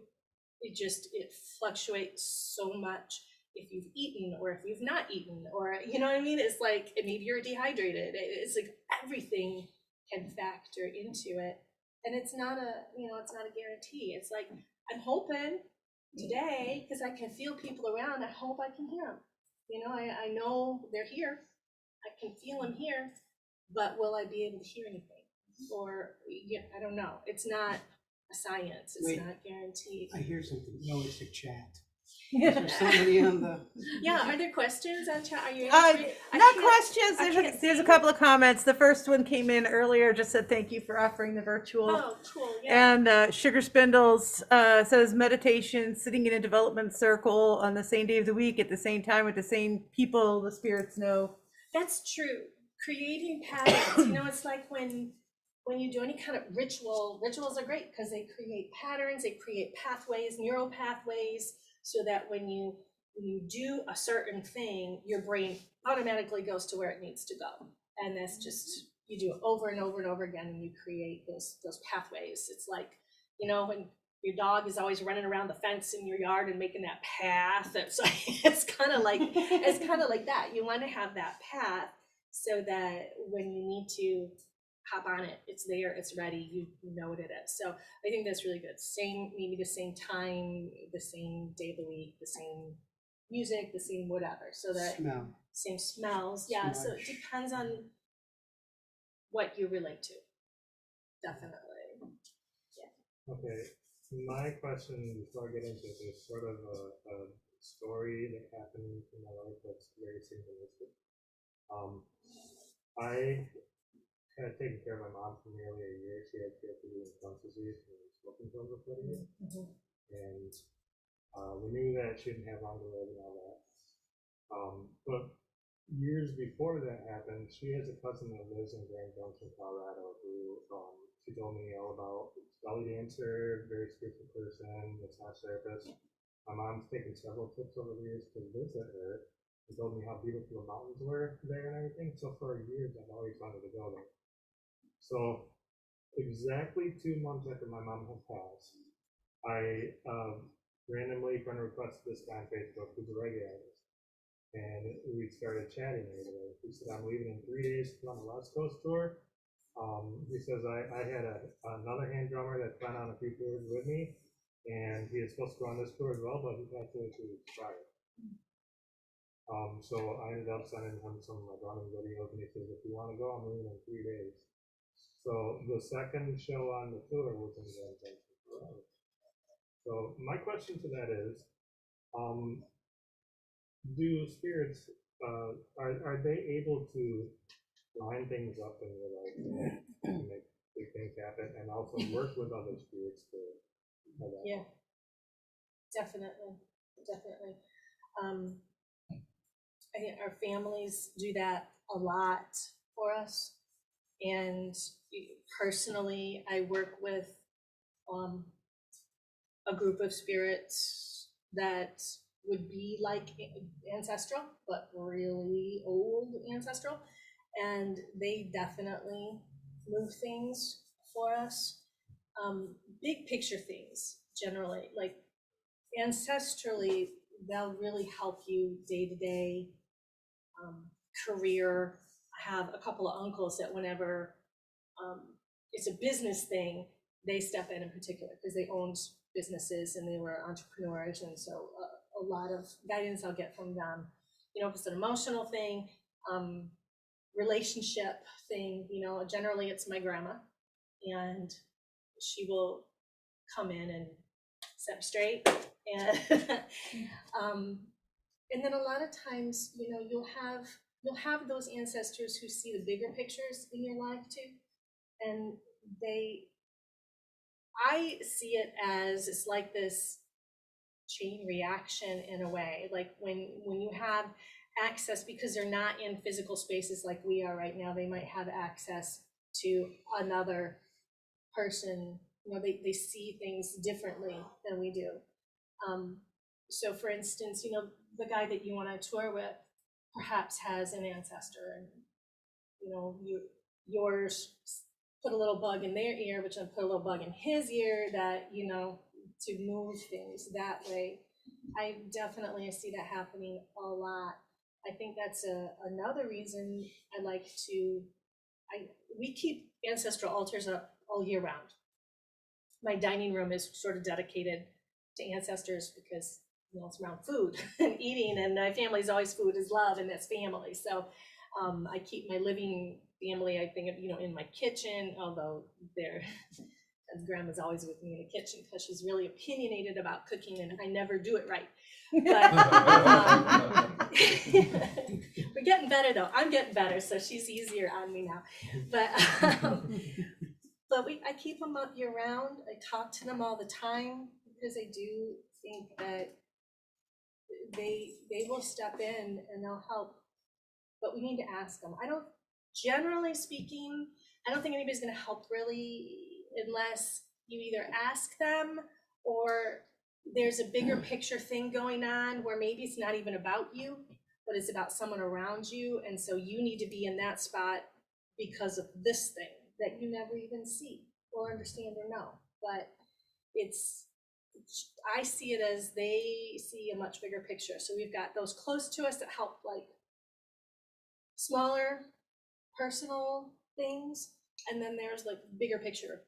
it fluctuates so much. If you've eaten or if you've not eaten, or you know what I mean? It's like, maybe you're dehydrated. It's like everything can factor into it. And it's not a guarantee. It's like, I'm hoping today, because I can feel people around, I hope I can hear them. You know, I know they're here. I can feel them here, but will I be able to hear anything? Or, yeah, I don't know. It's not a science. It's
Wait,
not guaranteed.
I hear something. No, it's a chat. Is there somebody on the?
Yeah, are there questions on chat? Are you
Not
answering? I can't-
questions.
I can't
There's a
see.
couple of comments. The first one came in earlier, just said thank you for offering the virtual.
Oh, cool. Yeah.
And Sugar Spindles says meditation, sitting in a development circle on the same day of the week at the same time with the same people the spirits know.
That's true. creating patterns, you know, it's like when you do any kind of rituals are great because they create patterns, they create pathways, neural pathways, so that when you do a certain thing, your brain automatically goes to where it needs to go. And that's just, you do it over and over and over again, and you create those pathways. It's like, you know, when your dog is always running around the fence in your yard and making that path. It's kind of like that. You want to have that path so that when you need to hop on it, it's there, it's ready, you know what it is. So I think that's really good. Maybe the same time, the same day of the week, the same music, the same whatever, so that
Smell.
same smells. Yeah, so it
Smudge.
depends on what you relate to. Definitely.
Okay, my question before I get into it is sort of a story that happened in my life that's very synchronistic. I had taken care of my mom for nearly a year. She had COPD and Crohn's disease and was smoking for over 40 years. And we knew that she didn't have long to live and all that. But years before that happened, she has a cousin that lives in Grand Junction, Colorado, who she told me all about belly dancer, very spiritual person, massage therapist. My mom's taken several trips over the years to visit her and told me how beautiful the mountains were there and everything. So for years, I've always wanted to go there. So exactly 2 months after my mom had passed, I randomly friend requested this guy on Facebook who's a reggae artist. And we started chatting right away. He said, I'm leaving in 3 days to go on the West Coast tour. He says, I had another hand drummer that went on a few tours with me, and he is supposed to go on this tour as well, but he's actually 2 weeks prior. So I ended up sending him some of my drumming videos, and he says, if you want to go, I'm leaving in 3 days. So the second show on the tour was in Grand Junction. So my question to that is, do spirits, are they able to line things up in your life to make big things happen, and also work with other spirits to have that?
Yeah, definitely. I think our families do that a lot for us. And personally, I work with a group of spirits that would be like ancestral, but really old ancestral. And they definitely move things for us. Big picture things, generally, like ancestrally, they'll really help you day to day career. I have a couple of uncles that whenever it's a business thing, they step in particular because they owned businesses and they were entrepreneurs, and so a lot of guidance I'll get from them. You know, if it's an emotional thing, relationship thing, you know, generally it's my grandma, and she will come in and set straight, and and then a lot of times, you know, you'll have those ancestors who see the bigger pictures in your life too, and I see it as it's like this chain reaction in a way, like when you have access, because they're not in physical spaces like we are right now, they might have access to another person. You know, they see things differently than we do. So for instance, you know, the guy that you want to tour with perhaps has an ancestor, and you know, yours put a little bug in their ear, which then put a little bug in his ear, that, you know, to move things that way. I definitely see that happening a lot. I think that's another reason I like to, we keep ancestral altars up all year round. My dining room is sort of dedicated to ancestors because, you know, it's around food and eating, and my family's always food is love, and that's family. So I keep my living family, I think, you know, in my kitchen, although grandma's always with me in the kitchen because she's really opinionated about cooking, and I never do it right. But we're getting better though. I'm getting better, so she's easier on me now. But I keep them up year round. I talk to them all the time because I do think that they will step in and they'll help. But we need to ask them. I don't generally speaking, I don't think anybody's gonna help really unless you either ask them or there's a bigger picture thing going on where maybe it's not even about you, but it's about someone around you. And so you need to be in that spot because of this thing that you never even see or understand or know. But I see it as they see a much bigger picture. So we've got those close to us that help like smaller personal things. And then there's like bigger picture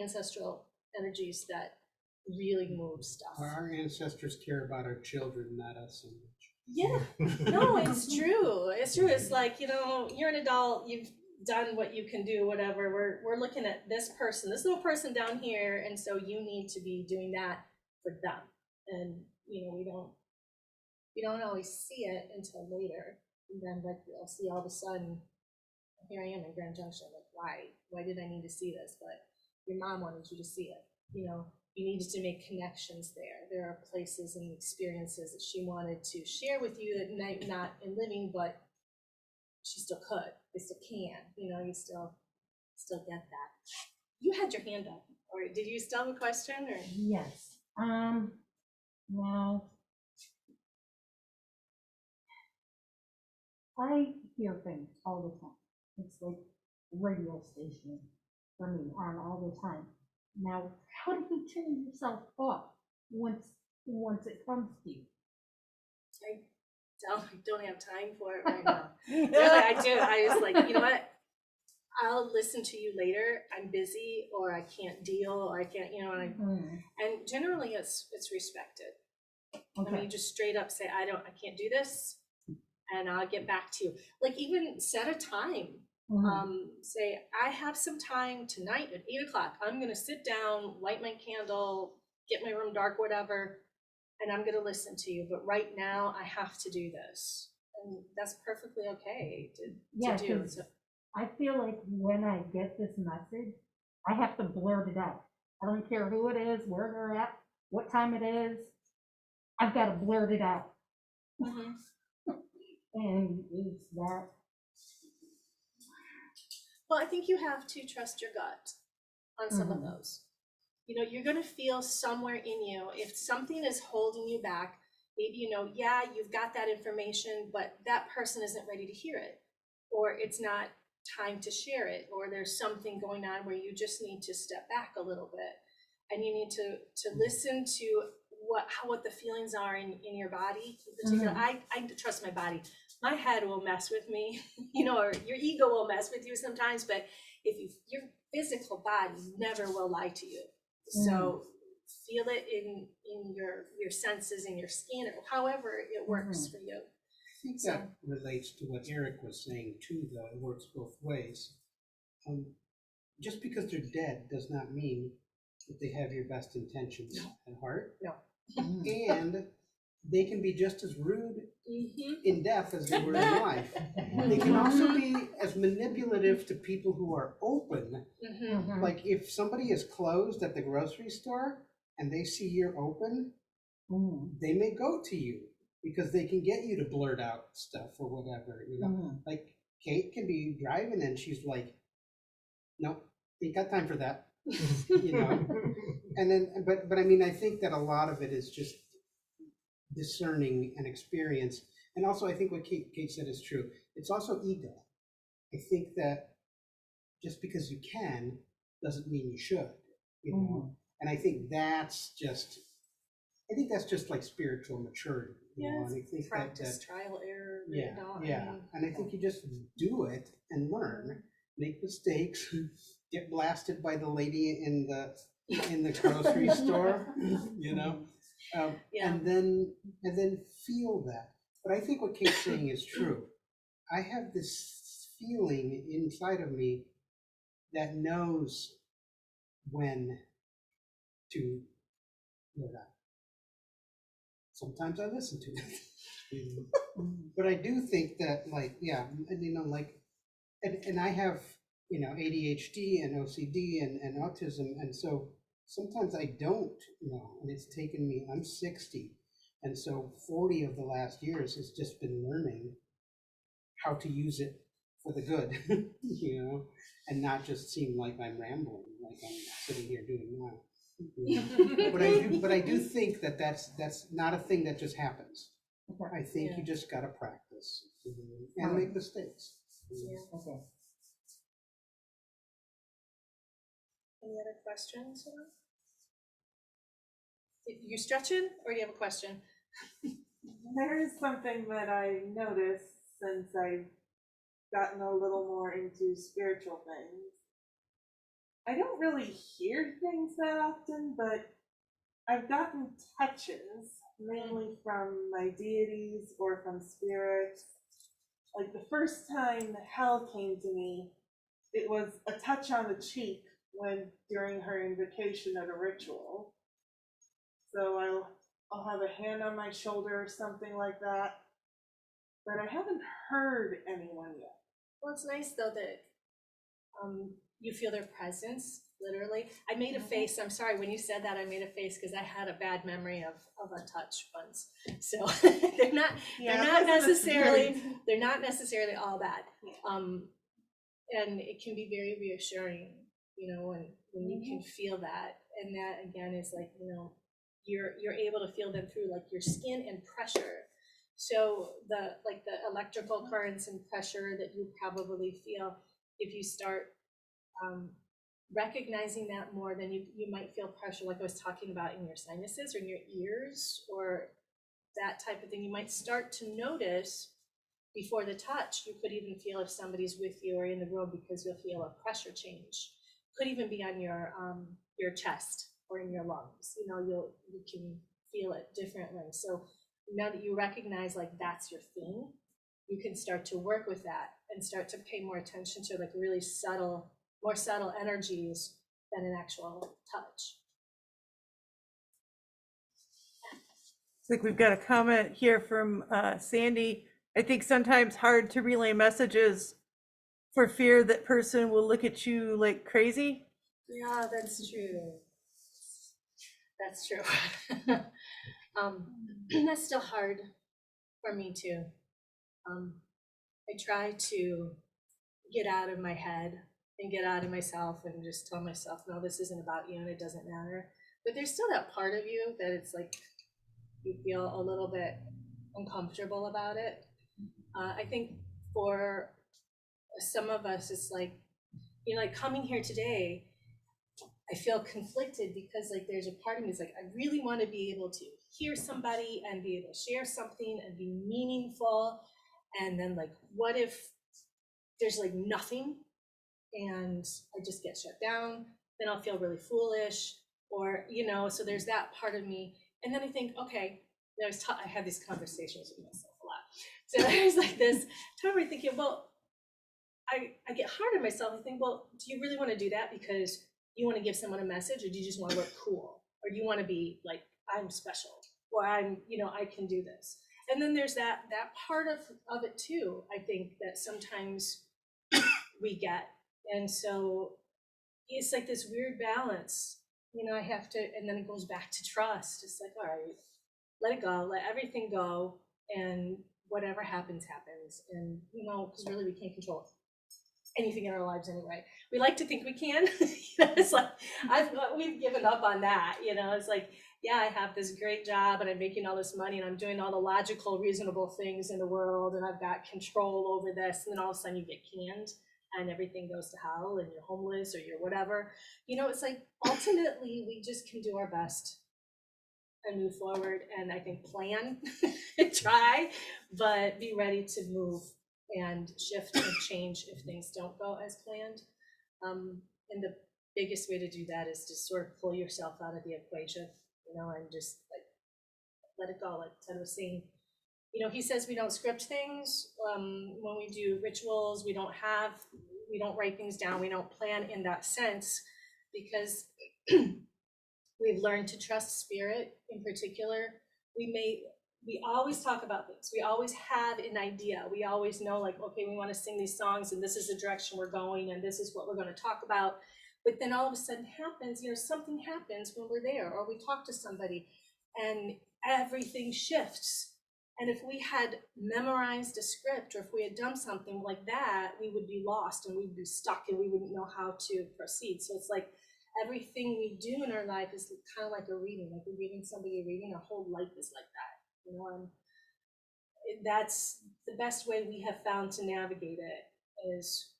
ancestral energies that really move stuff.
Our ancestors care about our children, not us so much.
Yeah, no, it's true. It's true. It's like, you know, you're an adult, you've done what you can do, whatever. We're looking at this person, this little person down here, and so you need to be doing that for them. And you know, we don't always see it until later. And then like I'll see all of a sudden, here I am in Grand Junction, like why did I need to see this? But your mom wanted you to see it, you know. You needed to make connections there. There are places and experiences that she wanted to share with you that might not in living, but she still could. They still can. You know, you still get that. You had your hand up, or did you still have a question? Or
Yes. Now, I hear things all the time. It's like a radio station for me on all the time. Now, how do you turn yourself off once it comes to you?
I don't have time for it right now. Really, I do. I was like, you know what? I'll listen to you later. I'm busy, or I can't deal, or I can't, you know. And generally, it's respected. I mean, you just straight up say, I can't do this, and I'll get back to you. Like even set a time. Say, I have some time tonight at 8 o'clock. I'm gonna sit down, light my candle, get my room dark, whatever, and I'm gonna listen to you. But right now, I have to do this, and that's perfectly okay to do. So,
I feel like when I get this message, I have to blurt it out. I don't care who it is, where they're at, what time it is. I've got to blurt it out. And it's that.
well, I think you have to trust your gut on some of those. You know, you're going to feel somewhere in you, if something is holding you back, maybe, you know, yeah, you've got that information, but that person isn't ready to hear it, or it's not time to share it, or there's something going on where you just need to step back a little bit, and you need to listen to what the feelings are in your body in particular. I trust my body. My head will mess with me, you know, or your ego will mess with you sometimes, but your physical body never will lie to you. So feel it in your senses, in your skin, or however it works for you.
I think that relates to what Eric was saying too, though. It works both ways. Just because they're dead does not mean that they have your best intentions at heart.
No.
And they can be just as rude in death as they were in life. They can also be as manipulative to people who are open. Like if somebody is closed at the grocery store and they see you're open, they may go to you because they can get you to blurt out stuff or whatever, you know. Like Kate can be driving and she's like, no, ain't got time for that. You know. And then but I mean, I think that a lot of it is just discerning and experience. And also I think what Kate said is true. It's also ego. I think that just because you can doesn't mean you should, you know. And I think that's just like spiritual maturity. You know? And I think
practice, trial, error.
And I think you just do it and learn, make mistakes, get blasted by the lady in the grocery store, you know, and then feel that. But I think what Kate's saying is true. I have this feeling inside of me that knows when to let out. Sometimes I listen to it. But I do think that, like, you know, like, and I have, you know, ADHD and OCD and autism, and so sometimes I don't know, and it's taken me, I'm 60, and so 40 of the last years has just been learning how to use it for the good, you know, and not just seem like I'm rambling, like I'm sitting here doing now. You know? But I do think that that's not a thing that just happens. I think you just gotta practice and make mistakes.
Okay.
Any other questions? You stretching, or do you have a question?
There is something that I noticed since I've gotten a little more into spiritual things. I don't really hear things that often, but I've gotten touches, mainly from my deities or from spirits. Like the first time Hel came to me, it was a touch on the cheek when during her invocation at a ritual. So I'll have a hand on my shoulder or something like that. But I haven't heard anyone yet.
Well, it's nice though that you feel their presence, literally. I made a face, I'm sorry, when you said that, I made a face because I had a bad memory of a touch once. So they're not necessarily all bad. And it can be very reassuring, you know, when you can feel that. And that again is like, you know, you're able to feel them through like your skin and pressure. So the electrical currents and pressure that you probably feel, if you start recognizing that more, then you might feel pressure, like I was talking about, in your sinuses or in your ears or that type of thing. You might start to notice before the touch. You could even feel if somebody's with you or in the room, because you'll feel a pressure change. Could even be on your chest or in your lungs. You know, you can feel it differently. So now that you recognize like that's your thing, you can start to work with that and start to pay more attention to like really more subtle energies than an actual touch.
It's like we've got a comment here from Sandy. I think sometimes hard to relay messages for fear that person will look at you like crazy.
Yeah, that's true. That's true. That's still hard for me too. I try to get out of my head and get out of myself and just tell myself, no, this isn't about you and it doesn't matter. But there's still that part of you that it's like you feel a little bit uncomfortable about it. I think for some of us, it's like, you know, like coming here today, I feel conflicted because like there's a part of me that's like, I really want to be able to hear somebody and be able to share something and be meaningful. And then like, what if there's like nothing and I just get shut down? Then I'll feel really foolish, or, you know, so there's that part of me. And then I think, okay, I had these conversations with myself a lot. So there's like this time where I'm thinking, well, I get hard on myself and think, well, do you really want to do that because you want to give someone a message, or do you just want to look cool? Or do you want to be like, I'm special, or I'm, you know, I can do this. And then there's that part of it too, I think, that sometimes we get. And so it's like this weird balance, you know, I have to, and then it goes back to trust. It's like, all right, let it go, let everything go, and whatever happens, happens. And, you know, because really we can't control anything in our lives anyway. We like to think we can. It's like, we've given up on that, you know. It's like, yeah, I have this great job and I'm making all this money and I'm doing all the logical, reasonable things in the world and I've got control over this. And then all of a sudden you get canned and everything goes to hell and you're homeless or you're whatever. You know, it's like, ultimately, we just can do our best and move forward. And I think plan, try, but be ready to move and shift and change if things don't go as planned. And the biggest way to do that is to sort of pull yourself out of the equation, you know, and just like let it go. Like Ted was saying, you know, he says we don't script things. When we do rituals, we don't write things down. We don't plan in that sense because we've learned to trust spirit in particular. We always talk about things. We always have an idea. We always know, like, okay, we want to sing these songs and this is the direction we're going and this is what we're going to talk about. But then all of a sudden happens, you know, something happens when we're there, or we talk to somebody and everything shifts. And if we had memorized a script, or if we had done something like that, we would be lost and we'd be stuck and we wouldn't know how to proceed. So it's like everything we do in our life is kind of like a reading, like we're reading somebody, reading. Our whole life is like that, you know. And that's the best way we have found to navigate it, is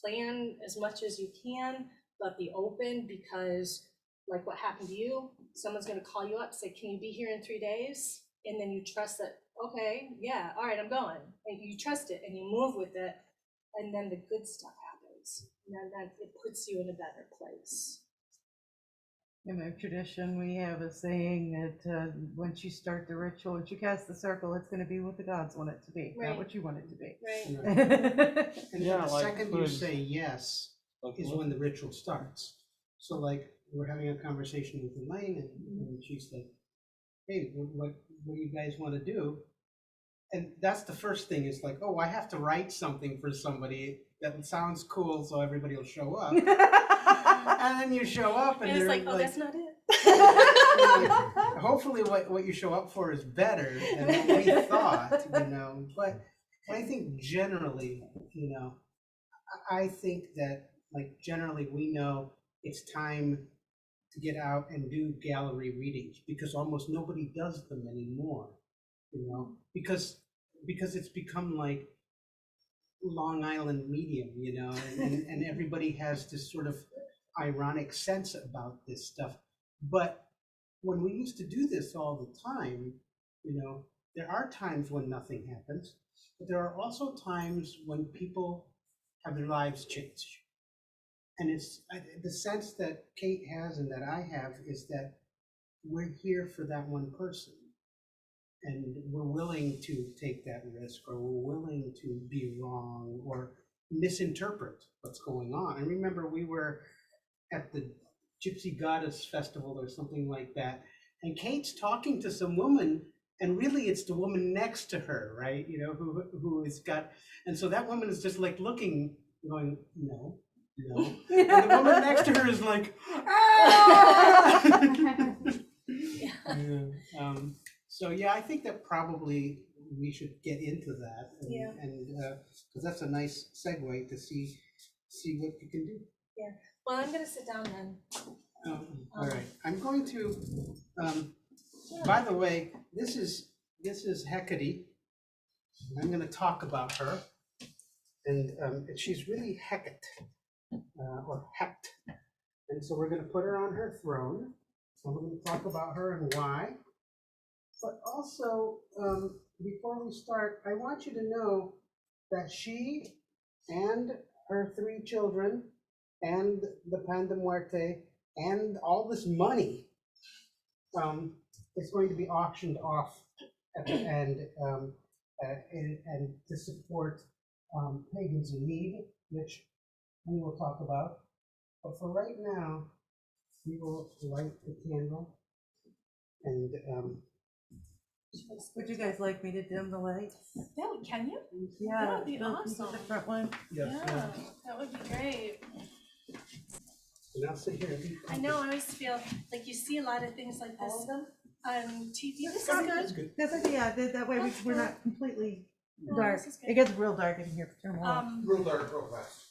plan as much as you can, but be open, because like what happened to you, someone's going to call you up, say, can you be here in 3 days? And then you trust that, okay, yeah, all right, I'm going. And you trust it and you move with it, and then the good stuff happens. And then it puts you in a better place.
In our tradition, we have a saying that once you start the ritual, once you cast the circle, it's going to be what the gods want it to be,
Right.
not what you want it to be.
Right.
And
Yeah,
the
like
second you
could-
say yes is when the ritual starts. So like, we're having a conversation with Elaine, and she's like, hey, what do you guys want to do? And that's the first thing, is like, oh, I have to write something for somebody that sounds cool so everybody will show up. And then you show up and
And it's
they're
like, oh, that's not it.
hopefully what you show up for is better than what we thought, you know. But I think generally, you know, I think that, like, generally we know it's time to get out and do gallery readings, because almost nobody does them anymore, you know, because it's become like Long Island medium, you know, and everybody has this sort of ironic sense about this stuff. But when we used to do this all the time, you know, there are times when nothing happens, but there are also times when people have their lives changed. And it's the sense that Kate has and that I have is that we're here for that one person. And we're willing to take that risk, or we're willing to be wrong or misinterpret what's going on. I remember we were at the Gypsy Goddess Festival or something like that, and Kate's talking to some woman, and really it's the woman next to her, right? You know, who has got, and so that woman is just like looking, going, no. And the woman next to her is like, ah! Yeah. So yeah, I think that probably we should get into that, and because that's a nice segue to see what you can do.
Yeah. Well, I'm gonna sit down then.
All right, I'm going to. By the way, this is Hecate. I'm going to talk about her, and she's really Hecate, or Hecht, and so we're going to put her on her throne. So we're going to talk about her and why. But also, before we start, I want you to know that she and her 3 children and the Pan de Muerte and all this money is going to be auctioned off at the end, and to support pagans in need, which we will talk about. But for right now, we will light the candle, and
Would you guys like me to dim the lights?
Can you?
Yeah.
That would be
the-
awesome.
The front one.
yes,
Yeah, that would be great.
and I'll sit here.
I know, I always feel like you see a lot of things like this on TV. This is
That's
good.
good.
That's okay, yeah, that way
That's
we're
good.
not completely
No,
dark.
this is good.
It gets real dark in here. Turn them off.
Real dark, real fast.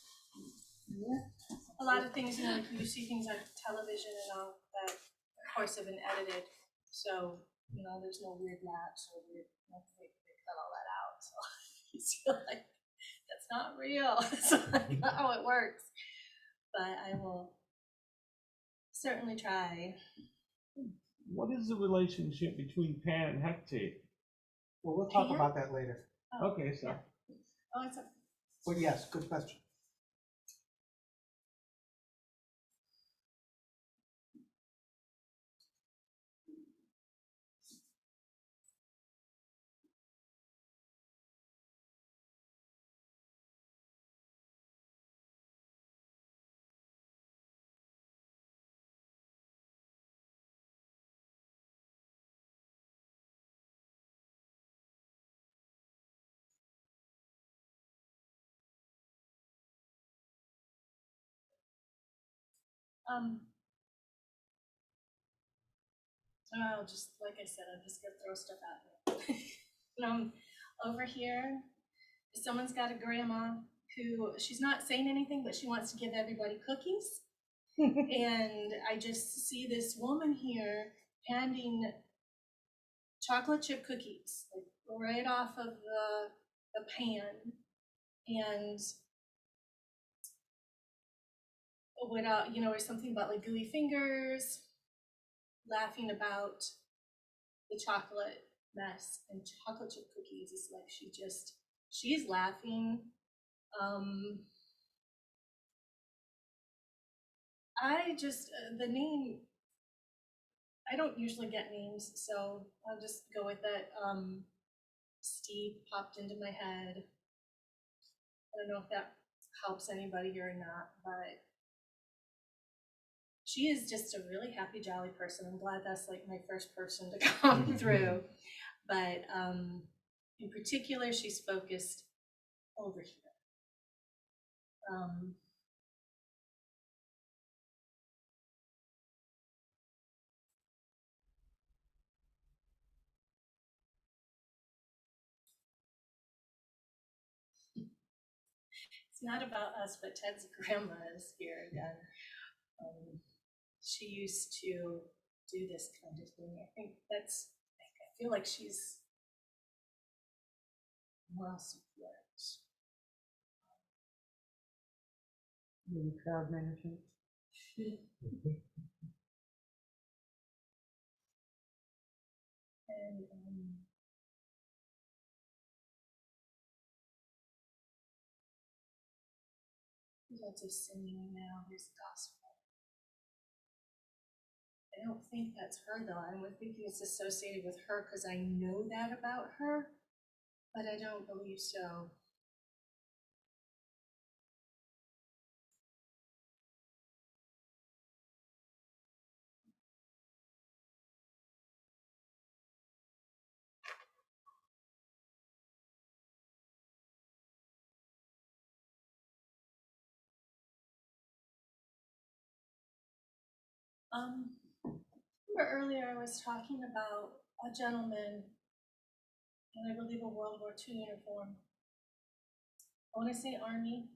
A lot of things, you know, like you see things on television and all that, of course, have been edited. So, you know, there's no weird laps or weird, they cut all that out. So you feel like that's not real. That's not how it works. But I will certainly try.
What is the relationship between Pan and Hecate?
Well, we'll talk
Pan?
about that later.
Oh,
Okay, so
oh, it's a,
But yes, good question.
I'll just, like I said, I'm just gonna throw stuff out here. Over here, someone's got a grandma who, she's not saying anything, but she wants to give everybody cookies. And I just see this woman here handing chocolate chip cookies, like right off of the pan. And without, or something about like gooey fingers, laughing about the chocolate mess and chocolate chip cookies. It's like she's laughing. The name, I don't usually get names, so I'll just go with it. Steve popped into my head. I don't know if that helps anybody or not, but she is just a really happy, jolly person. I'm glad that's like my first person to come through. But in particular, she's focused over here. It's not about us, but Ted's grandma is here again. She used to do this kind of thing. I feel like she's well support.
Maybe crowd management.
And lots of singing now. There's gospel. I don't think that's her though. I'm thinking it's associated with her because I know that about her, but I don't believe so. Remember earlier I was talking about a gentleman in, I believe, a World War II uniform. I want to say Army.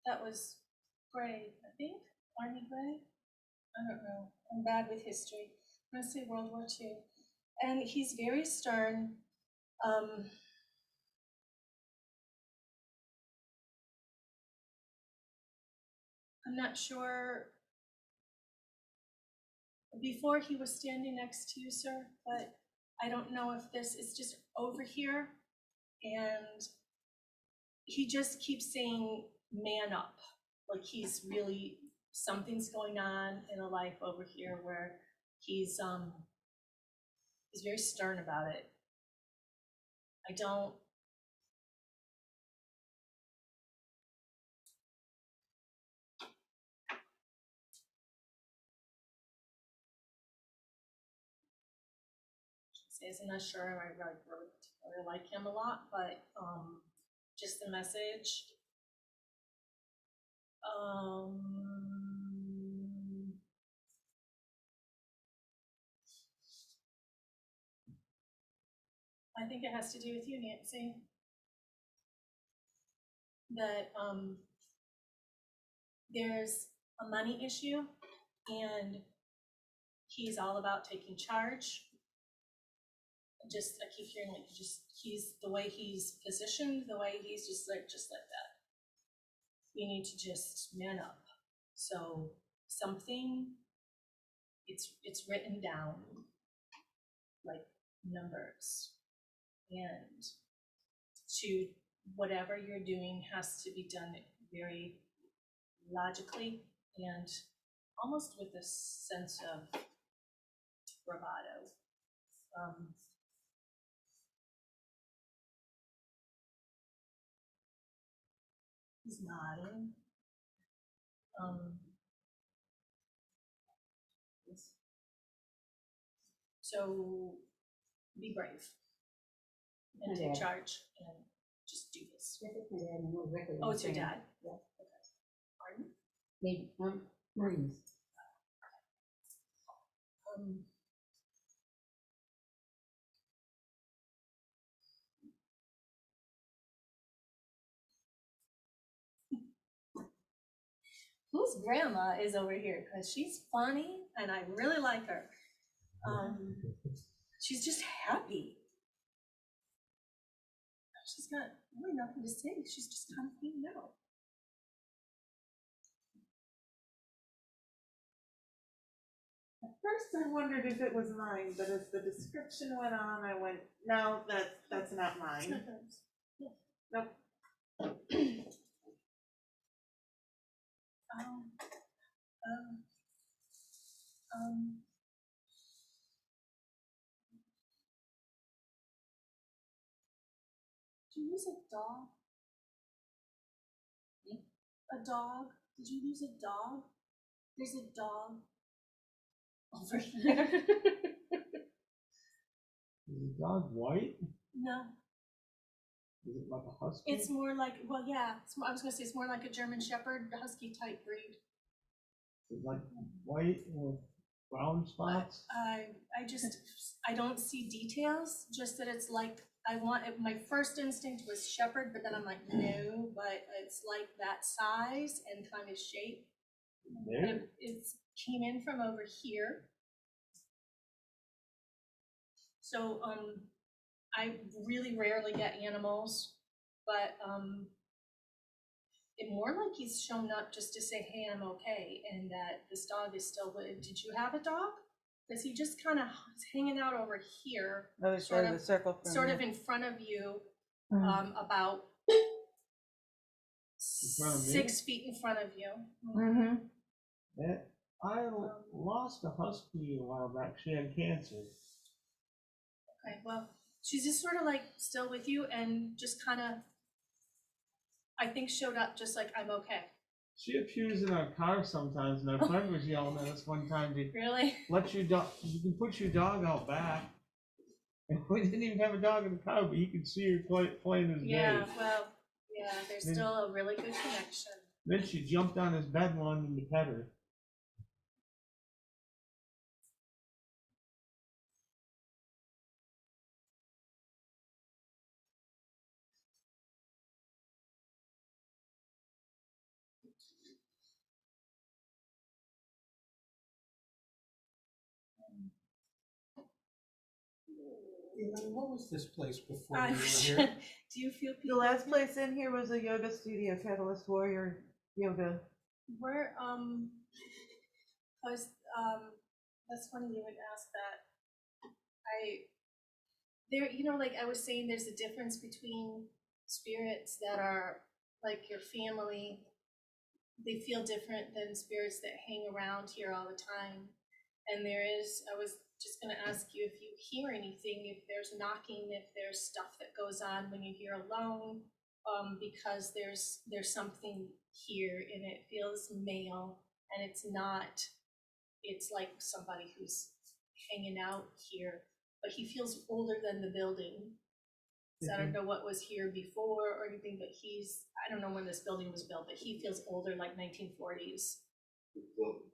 That was gray, I think. Army gray? I don't know. I'm bad with history. I'm going to say World War II. And he's very stern. I'm not sure. Before he was standing next to you, sir, but I don't know if this is just over here. And he just keeps saying, man up. Like he's really, something's going on in a life over here where he's very stern about it. I don't. I'm not sure I really like him a lot, but just the message. I think it has to do with you, Nancy. That there's a money issue, and he's all about taking charge. I keep hearing like he's the way he's positioned, the way he's just like that. You need to just man up. So something, it's written down like numbers, and to whatever you're doing has to be done very logically and almost with a sense of bravado. He's nodding. So be brave and take charge and just do this. Oh, it's your dad?
Yeah.
Okay. Pardon?
Maybe, Marines.
whose grandma is over here? Because she's funny and I really like her. She's just happy. She's got really nothing to say. She's just kind of hanging out.
At first I wondered if it was mine, but as the description went on, I went, no, that's not
It's
mine.
not hers.
Nope.
Did you lose a dog? A dog? Did you lose a dog? There's a dog over here.
Is the dog white?
No,
Is it like a husky?
it's more like, well, yeah, I was gonna say it's more like a German Shepherd, husky type breed.
Is it like white with brown spots?
I don't see details, just that it's like, my first instinct was shepherd, but then I'm like, no, but it's like that size and kind of shape.
There?
It's came in from over here. So, I really rarely get animals, but, it more like he's shown up just to say, hey, I'm okay, and that this dog is still with. Did you have a dog? Because he just kind of is hanging out over here,
Other side of the circle. from
sort
you.
of in front of you,
Mhm.
about
front of me?
6 feet in front of you.
Mhm.
Yeah, I lost a husky a while back. She had cancer.
Okay, well, she's just sort of like still with you and just kind of, I think, showed up just like, I'm okay.
She appears in our car sometimes, and our friend was yelling at us one time to
Really?
let your dog. You can put your dog out back. And we didn't even have a dog in the car, but you could see her playing his
Yeah,
days.
well, yeah, there's
Then-
still a really good connection.
Then she jumped on his bed and wanted him to pet her.
Elaine, what was this place before
I
you were
was-
here?
Do you feel
The
people?
last place in here was a yoga studio, Catalyst Warrior Yoga.
Where, was, that's funny you would ask that. Like I was saying, there's a difference between spirits that are like your family. They feel different than spirits that hang around here all the time. And I was just gonna ask you if you hear anything, if there's knocking, if there's stuff that goes on when you're here alone, because there's something here and it feels male and it's not, it's like somebody who's hanging out here, but he feels older than the building. So I don't know what was here before or anything, but I don't know when this building was built, but he feels older, like 1940s.
The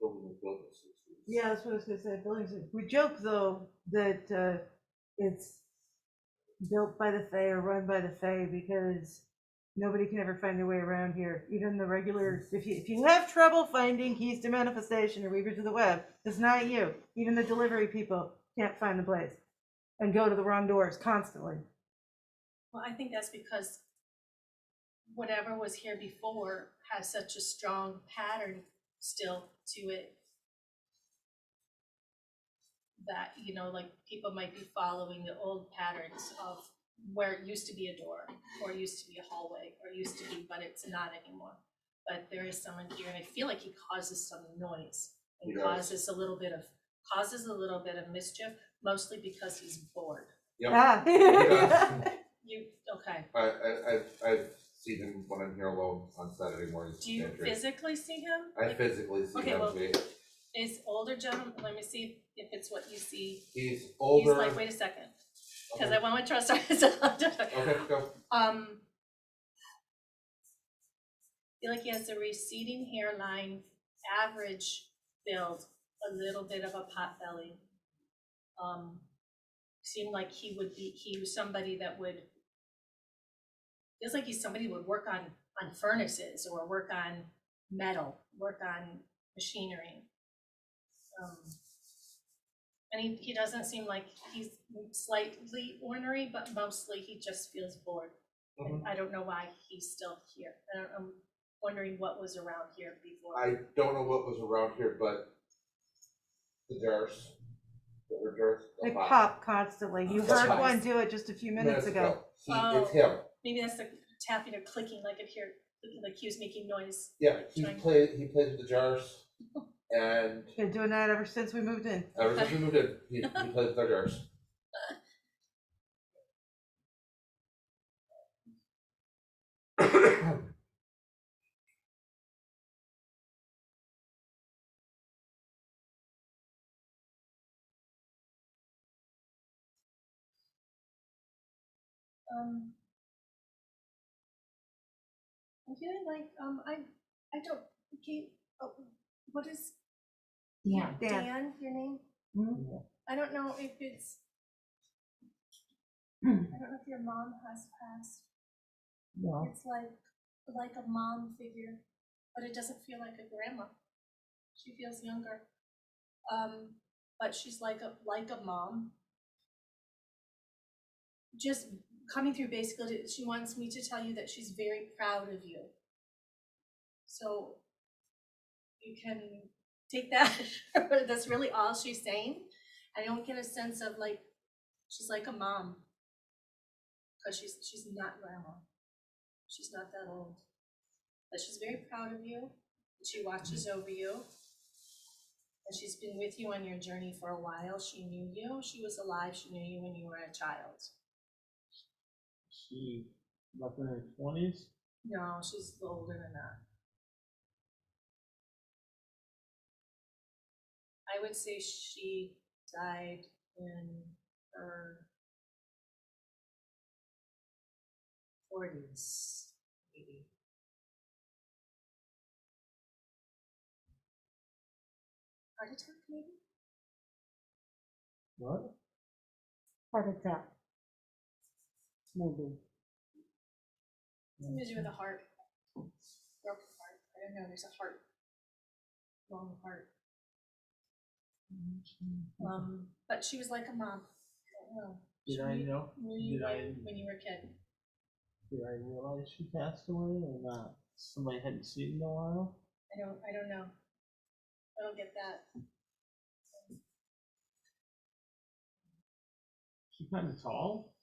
building was built in the 60s.
Yeah, that's what I was gonna say. Buildings. We joke though that it's built by the Fae or run by the Fae because nobody can ever find their way around here. Even the regular, if you have trouble finding keys to manifestation or weavers of the web, it's not you. Even the delivery people can't find the place and go to the wrong doors constantly.
Well, I think that's because whatever was here before has such a strong pattern still to it that, like people might be following the old patterns of where it used to be a door or used to be a hallway or used to be, but it's not anymore. But there is someone here and I feel like he causes some noise and
He does.
causes a little bit of mischief, mostly because he's bored.
Yep.
Ah.
Okay.
I've seen him when I'm here alone on Saturday mornings.
Do you
Pantry.
physically see him?
I physically see
Okay,
him.
well,
See.
Is older gentleman, let me see if it's what you see.
He's older.
He's like, wait a second, because
Okay.
I want to trust our.
Okay, go.
Feel like he has a receding hairline, average build, a little bit of a pot belly. Seemed like he was somebody that would, feels like he's somebody who would work on furnaces or work on metal, work on machinery. And he doesn't seem like he's slightly ornery, but mostly he just feels bored. And I don't know why he's still here. I'm wondering what was around here before.
I don't know what was around here, but the jars, the herb jars.
They
they'll
pop constantly. You
That's
heard
fine.
one do it just a few minutes ago.
It's him.
Maybe that's the tapping or clicking, like it here, like he was making noise.
Yeah, he plays with the jars, and
Been doing that ever since we moved in.
ever since we moved in, he plays with the jars.
I'm feeling like I don't okay. Oh, what is
Yeah.
Dan? Your name?
Mhm.
I don't know if it's. I don't know if your mom has passed.
No.
It's like a mom figure, but it doesn't feel like a grandma. She feels younger. But she's like a mom. Just coming through basically, she wants me to tell you that she's very proud of you. So you can take that, that's really all she's saying. I don't get a sense of like, she's like a mom. Because she's not grandma. She's not that old. But she's very proud of you. And she watches over you. And she's been with you on your journey for a while. She knew you. She was alive. She knew you when you were a child.
She up in her 20s.
No, she's older than that. I would say she died in her 40s, maybe. Heart attack, maybe?
What?
Heart attack. Maybe.
Something to do with a heart. Broken heart. I don't know, there's a heart. Long heart. But she was like a mom. I don't know.
Did I know?
Knew you
Did I-
when you were a kid.
Did I realize she passed away or not? Somebody hadn't seen in a while?
I don't know. I don't get that.
She kind of tall?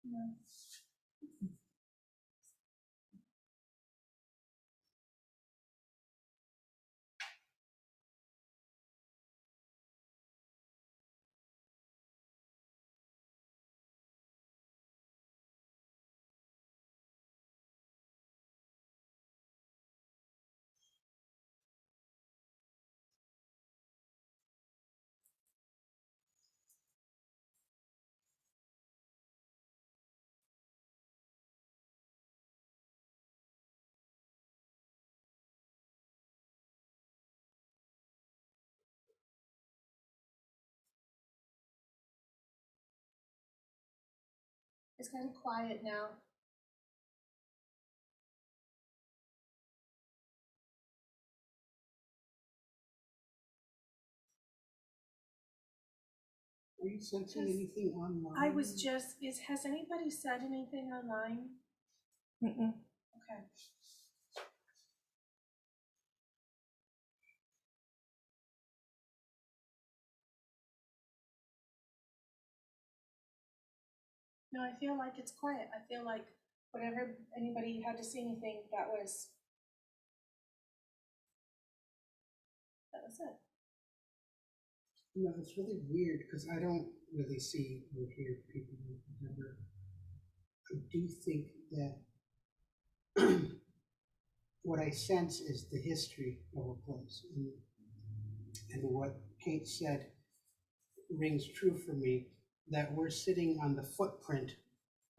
No. It's kind of quiet now.
Are you sensing
Just-
anything online?
I was just, has anybody said anything online?
Mm-mm.
Okay. No, I feel like it's quiet. I feel like whatever anybody had to say anything, that was it.
No, it's really weird because I don't really see or hear people ever. I do think that what I sense is the history of a place, and what Kate said rings true for me, that we're sitting on the footprint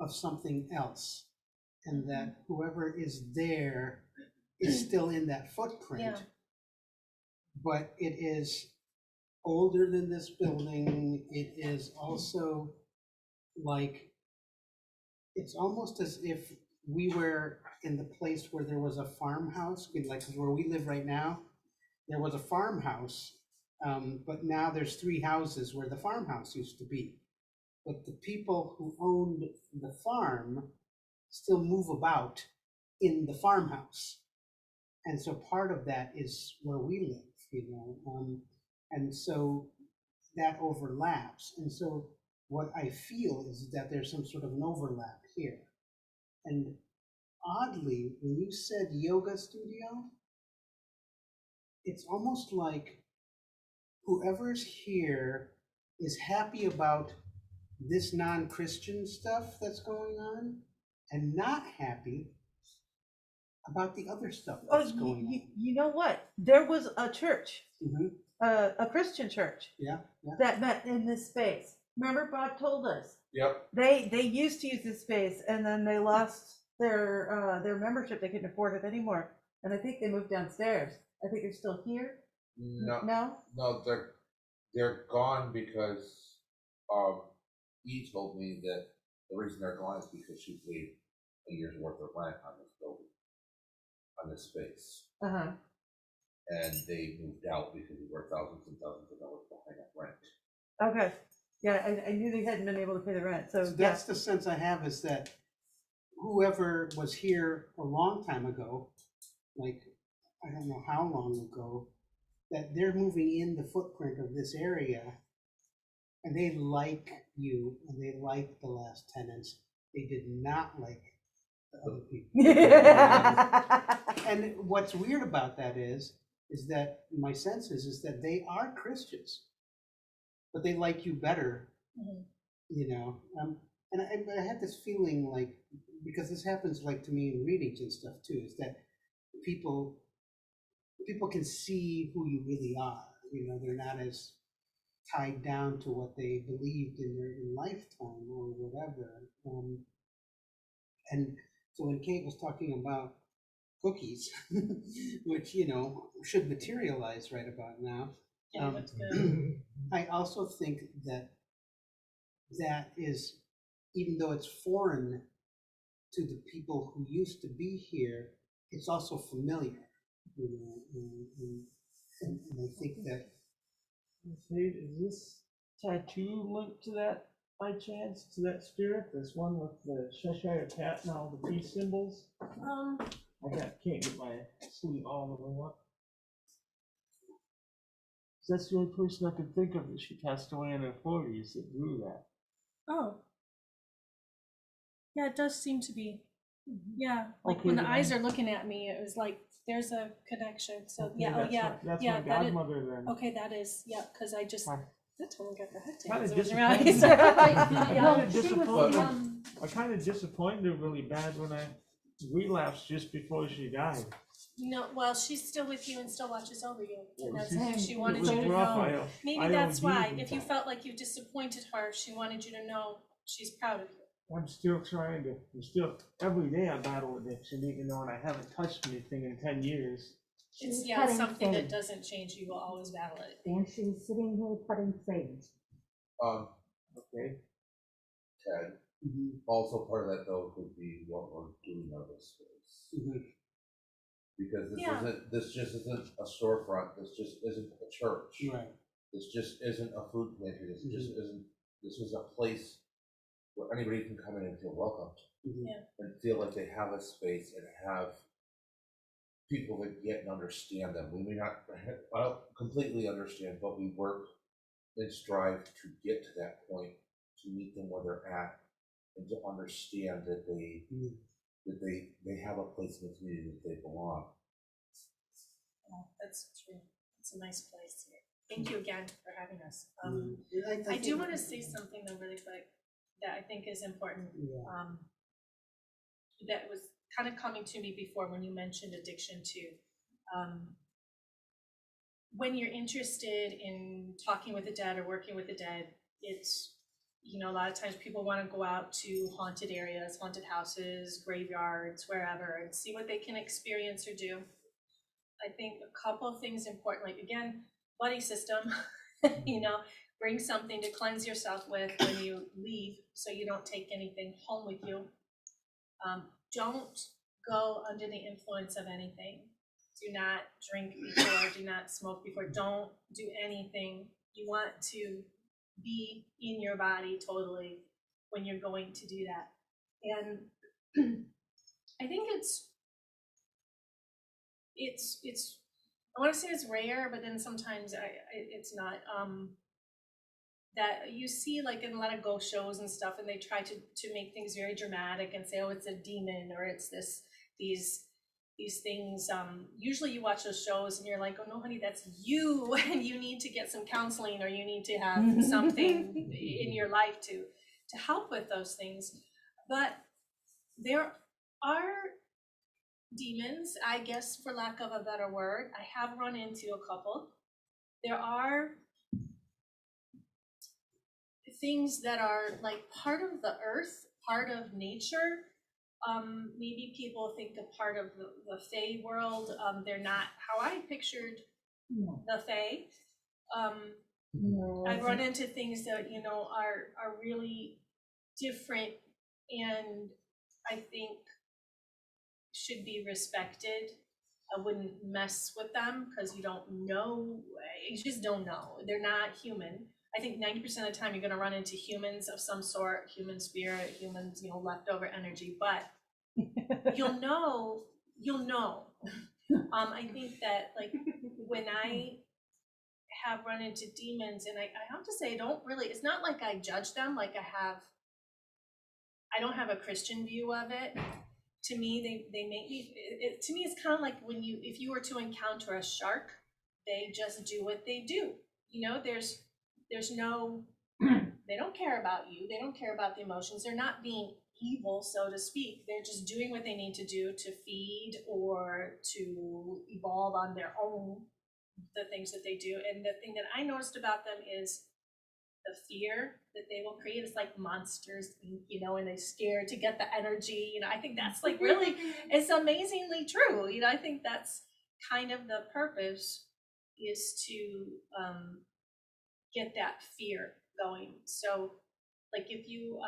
of something else, and that whoever is there is still in that footprint.
Yeah.
But it is older than this building. It is also like, it's almost as if we were in the place where there was a farmhouse, like where we live right now. There was a farmhouse, but now there's 3 houses where the farmhouse used to be. But the people who owned the farm still move about in the farmhouse. And so part of that is where we live, you know, and so that overlaps. And so what I feel is that there's some sort of an overlap here. And oddly, when you said yoga studio, it's almost like whoever's here is happy about this non-Christian stuff that's going on and not happy about the other stuff
Oh,
that's going on.
you know what? There was a church,
Mhm.
a Christian church
Yeah, yeah.
that met in this space. Remember Bob told us?
Yep.
They used to use this space and then they lost their membership. They couldn't afford it anymore. And I think they moved downstairs. I think they're still here.
No,
No?
no, they're gone because he told me that the reason they're gone is because she paid a year's worth of rent on this building, on this space,
Uh-huh.
and they moved out because we were thousands and thousands of dollars behind on rent.
Okay. Yeah, I knew they hadn't been able to pay the rent. So
So
yeah.
that's the sense I have, is that whoever was here a long time ago, like, I don't know how long ago, that they're moving in the footprint of this area, and they like you, and they like the last tenants. They did not like the other people. And what's weird about that is that my sense is that they are Christians, but they like you better,
Mhm.
you know. And I had this feeling like, because this happens like to me in readings and stuff too, is that people can see who you really are. You know, they're not as tied down to what they believed in their lifetime or whatever. And so when Kate was talking about cookies, which, you know, should materialize right about now,
Yeah, that's good.
I also think that that is, even though it's foreign to the people who used to be here, it's also familiar, you know, and I think that,
Is this tattoo linked to that by chance, to that spirit? This one with the Cheshire cat and all the peace symbols? Can't get my sleeve all the way up. That's the only person I can think of that she passed away in her 40s that drew that.
Oh. Yeah, it does seem to be. Yeah, like
Okay,
when the
then
eyes are looking at me, it was like, there's a connection. So,
Okay,
yeah, oh,
that's
yeah,
my- That's
yeah,
my
that is,
godmother then.
okay, that is, yeah, because I just,
Hi.
that totally got the head
Kinda
tails. It was around.
disappointed.
Yeah.
Kinda disappointed.
um,
I kind of disappointed her really bad when I relapsed just before she died.
No, well, she's still with you and still watches over you. And
Well,
that's, she wanted
It was
you to
rough.
know. Maybe
I
that's
OD'd
why,
and
if you
stuff.
felt like you disappointed her, she wanted you to know she's proud of you.
I'm still trying to, every day I battle addiction, even though I haven't touched anything in 10 years.
It's,
she's
yeah,
cutting
something that
sage,
doesn't change. You will always battle it.
and she's sitting here cutting sage.
Okay.
Ted, also part of that though could be what we're doing on this space. Because this just isn't a storefront, this just isn't a church.
right.
This just isn't a food pantry, this just isn't, this is a place where anybody can come in and feel welcomed. And feel like they have a space and have people that get and understand them. We may not completely understand, but we work and strive to get to that point, to meet them where they're at, and to understand that they have a place in the community that they belong.
Yeah, that's true. It's a nice place here. Thank you again for having us.
I
I do want to say something though really quick that I think is important.
Yeah.
That was kind of coming to me before when you mentioned addiction too. When you're interested in talking with the dead or working with the dead, it's, you know, a lot of times people want to go out to haunted areas, haunted houses, graveyards, wherever, and see what they can experience or do. I think a couple of things important, like again, buddy system, you know, bring something to cleanse yourself with when you leave so you don't take anything home with you. don't go under the influence of anything. Do not drink before, do not smoke before, don't do anything. You want to be in your body totally when you're going to do that. And I think it's I want to say it's rare, but then sometimes it's not. That you see like in a lot of ghost shows and stuff, and they try to make things very dramatic and say, oh, it's a demon or it's these things. Usually you watch those shows and you're like, oh no, honey, that's you, and you need to get some counseling or you need to have something in your life to help with those things. But there are demons, I guess, for lack of a better word. I have run into a couple. There are things that are like part of the earth, part of nature. Maybe people think a part of the Fae world. They're not how I pictured the Fae. I've run into things that, you know, are really different and I think should be respected. I wouldn't mess with them because you don't know, you just don't know. They're not human. I think 90% of the time you're going to run into humans of some sort, human spirit, humans, you know, leftover energy, but you'll know. I think that like when I have run into demons, and I have to say, I don't really, it's not like I judge them, like I don't have a Christian view of it. To me, they make me, to me, it's kind of like if you were to encounter a shark, they just do what they do. You know, there's no, they don't care about you. They don't care about the emotions. They're not being evil, so to speak. They're just doing what they need to do to feed or to evolve on their own, the things that they do. And the thing that I noticed about them is the fear that they will create. Is like monsters, you know, and they're scared to get the energy. You know, I think that's like really, it's amazingly true. You know, I think that's kind of the purpose, is to get that fear going. So like if you,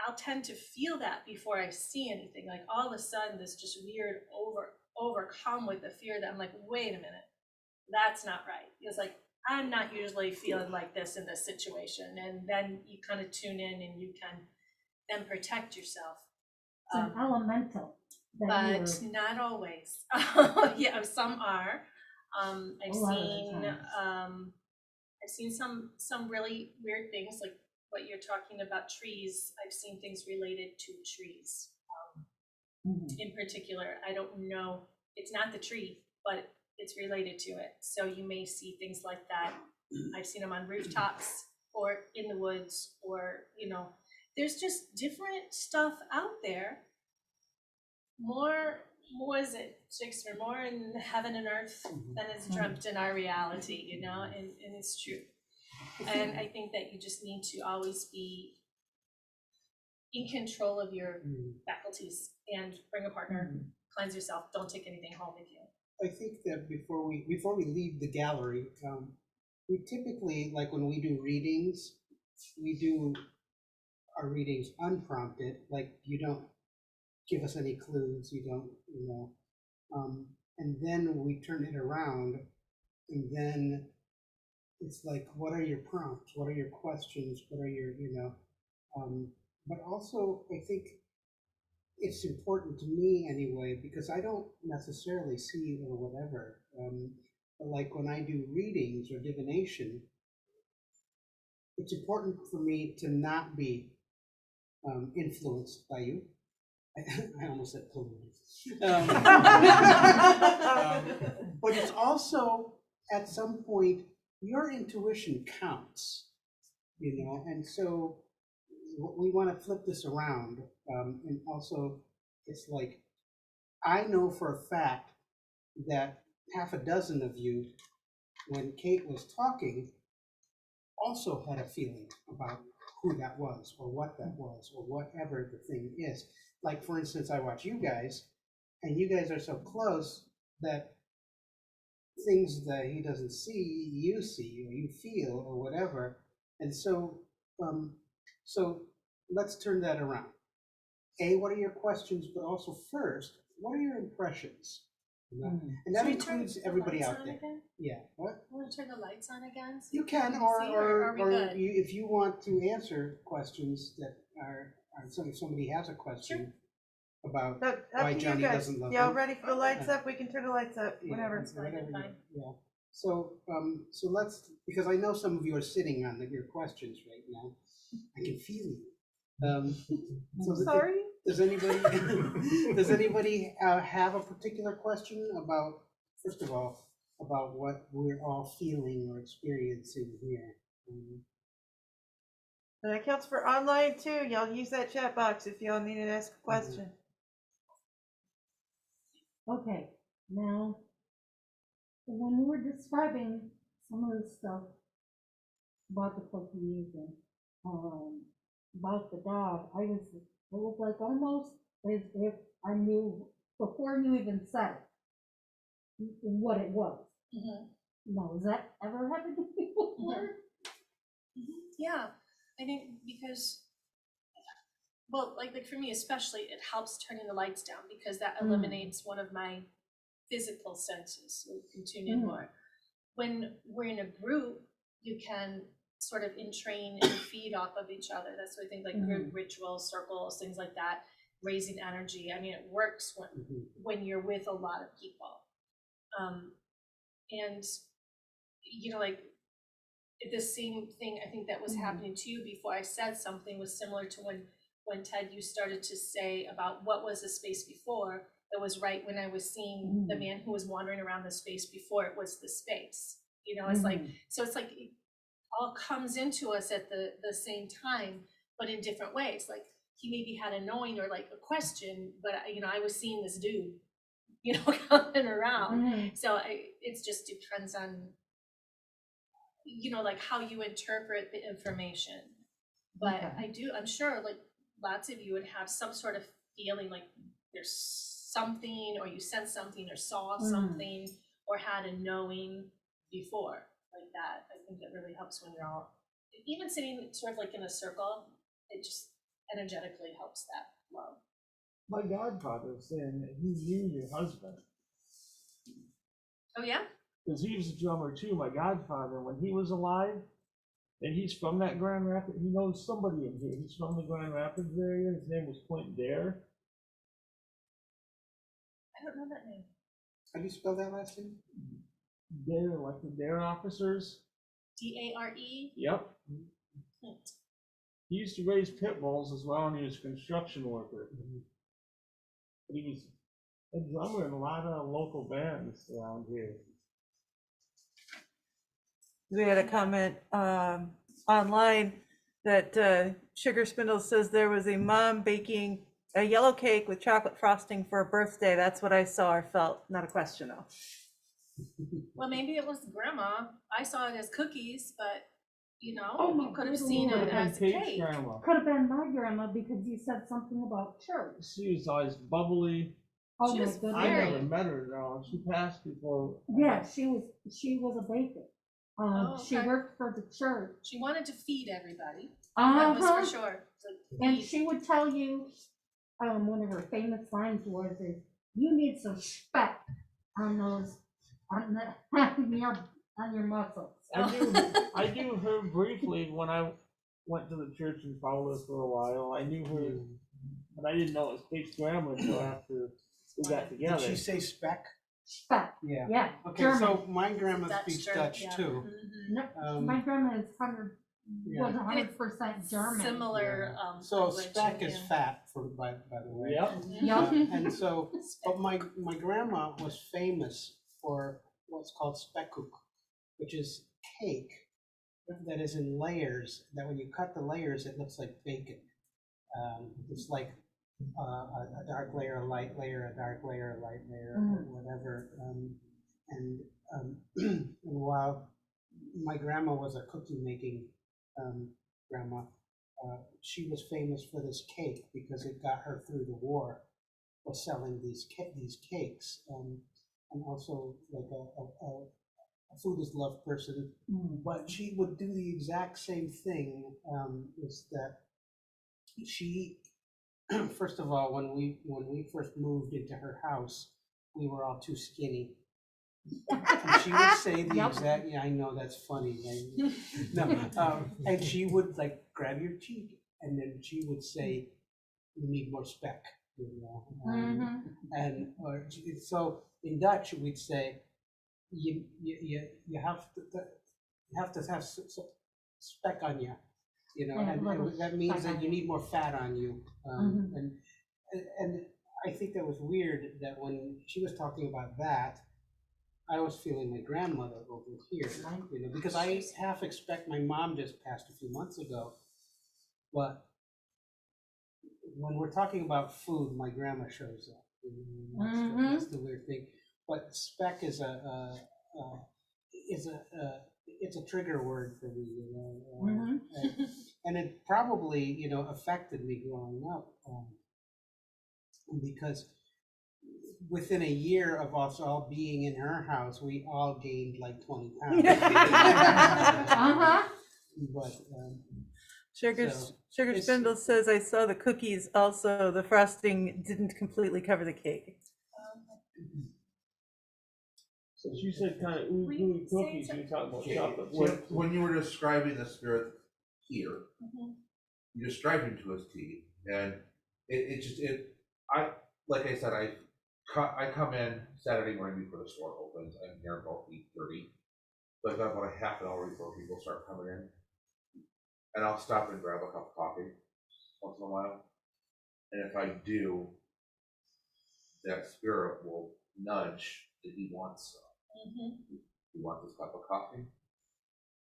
I'll tend to feel that before I see anything, like all of a sudden this just weird overcome with the fear that I'm like, wait a minute, that's not right. It's like, I'm not usually feeling like this in this situation. And then you kind of tune in and you can then protect yourself.
It's an elemental.
But not always. Yeah, some are. I've seen some really weird things, like what you're talking about, trees. I've seen things related to trees. In particular, I don't know, it's not the tree, but it's related to it. So you may see things like that. I've seen them on rooftops or in the woods, or, you know, there's just different stuff out there. More is it, Shakespeare, more in heaven and earth than is dreamt in our reality, you know, and it's true. And I think that you just need to always be in control of your faculties and bring a partner, cleanse yourself, don't take anything home with you.
I think that before we leave the gallery, we typically, like when we do readings, we do our readings unprompted, like you don't give us any clues, you don't, you know, and then we turn it around, and then it's like, what are your prompts? What are your questions? What are your, you know, but also I think it's important to me anyway, because I don't necessarily see or whatever. Like when I do readings or divination, it's important for me to not be influenced by you. I almost said polluted. But it's also, at some point, your intuition counts, you know, and so we want to flip this around. And also, it's like, I know for a fact that half a dozen of you, when Kate was talking, also had a feeling about who that was or what that was or whatever the thing is. Like, for instance, I watch you guys, and you guys are so close that things that he doesn't see, you see, or you feel, or whatever. And so, so let's turn that around. what are your questions, but also first, what are your impressions? You know? And that
Should we turn
includes
the
everybody
lights
out
on
there.
again?
Yeah, what?
Want to turn the lights on again? So
You can,
see,
or
are we good?
if you want to answer questions that are if somebody has a question about
Up
why
to you
Johnny
guys.
doesn't love
Y'all
them.
ready for the lights up? We can turn the lights up
Yeah,
whenever.
fine,
whatever you-
fine.
Yeah. So, so let's, because I know some of you are sitting on your questions right now. I can feel you. So
Sorry?
does anybody have a particular question about, first of all, about what we're all feeling or experiencing here?
And that counts for online too. Y'all use that chat box if y'all need to ask a question.
Okay, now, when you were describing some of the stuff about the cookies and, about the dog, it was like almost as if I knew before you even said it, what it was.
Mhm.
No, has that ever happened to you before?
Yeah, I think because, well, like for me especially, it helps turning the lights down because that eliminates one of my physical senses, so we can tune in more. When we're in a group, you can sort of entrain and feed off of each other. That's what I think, like group rituals, circles, things like that, raising energy. I mean, it works when you're with a lot of people. And, you know, like the same thing I think that was happening to you before I said something was similar to when Ted, you started to say about what was the space before. It was right when I was seeing the man who was wandering around the space before it was the space. You know, it's like, so it's like it all comes into us at the same time, but in different ways. Like he maybe had a knowing or like a question, but you know, I was seeing this dude, you know, coming around. So it just depends on, you know, like how you interpret the information. But I'm sure like lots of you would have some sort of feeling like there's something, or you sensed something, or saw something, or had a knowing before, like that. I think it really helps when you're all, even sitting sort of like in a circle, it just energetically helps that flow.
My godfather was saying that he knew your husband,
Oh yeah?
because he was a drummer too, my godfather, when he was alive. And he's from that Grand Rapids, he knows somebody in here, he's from the Grand Rapids area, his name was Quentin Dare.
I don't know that name.
How do you spell that last name?
Dare, like the Dare officers.
Dare?
Yep. He used to raise pit bulls as well, and he was a construction worker. But he was a drummer in a lot of local bands around here.
We had a comment online that Sugar Spindle says there was a mom baking a yellow cake with chocolate frosting for a birthday. That's what I saw or felt. Not a question though.
Well, maybe it was grandma. I saw it as cookies, but you know,
Oh, my
you could have
goodness.
seen
Could
it
have
as a
been Kate's
cake.
grandma.
Could have been my grandma because you said something about church.
She was always bubbly.
Oh
She
my
was
goodness.
I
Very.
never met her though. She passed before.
Yeah, she was a baker.
Oh,
She
okay.
worked for the church.
She wanted to feed everybody. That was for sure. So
And
feed.
she would tell you, one of her famous lines was, is, you need some spec on those, on your muscles.
I knew her briefly when I went to the church and followed her for a while. I knew her, but I didn't know it was Kate's grandma until after we got
Did
together.
she say spec?
Spec,
Yeah.
yeah.
Okay,
German.
so my grandma
Dutch
speaks
German,
Dutch
yeah.
too.
Mhm.
My grandma is
Yeah.
was 100% German.
Similar.
So
language,
spec is
yeah.
fat, by the way.
Yep.
Yup.
And so, but my grandma was famous for what's called spekkoek, which is cake that is in layers, that when you cut the layers, it looks like bacon. It's like a dark layer, a light layer, a dark layer, a light layer, or whatever. And while my grandma was a cookie making grandma, she was famous for this cake because it got her through the war, was selling these cakes, and also like a food is love person. But she would do the exact same thing. Is that she first of all, when we first moved into her house, we were all too skinny. And she would say the
Yep.
exact, yeah, I know, that's funny. Right? No, and she would like grab your cheek, and then she would say, "You need more speck," you know. And or so in Dutch we'd say, "You have to have speck on you," you know,
Yeah,
and
little
that means
speck
that
on
you
you.
need more fat on you. And I think that was weird that when she was talking about that, I was feeling my grandmother over here, you know, because I half expect my mom just passed a few months ago, but when we're talking about food, my grandma shows up. You know, that's the weird thing. But speck is it's a trigger word for me, you know, and it probably, you know, affected me growing up, because within a year of us all being in her house, we all gained like 20 pounds. But
Sugar,
So,
Sugar
it's-
Spindle says, I saw the cookies also, the frosting didn't completely cover the cake.
So you said kind of ooey
Were
gooey
you saying
cookies, you
something?
talking about
Okay,
chocolate
when,
chip?
when you were describing the spirit here, you described him to us, T, and like I said, I come in Saturday morning before the store opens. I'm here about 8:30, so I've got about a half an hour before people start coming in, and I'll stop and grab a cup of coffee once in a while, and if I do, that spirit will nudge that he wants some. He wants this cup of coffee,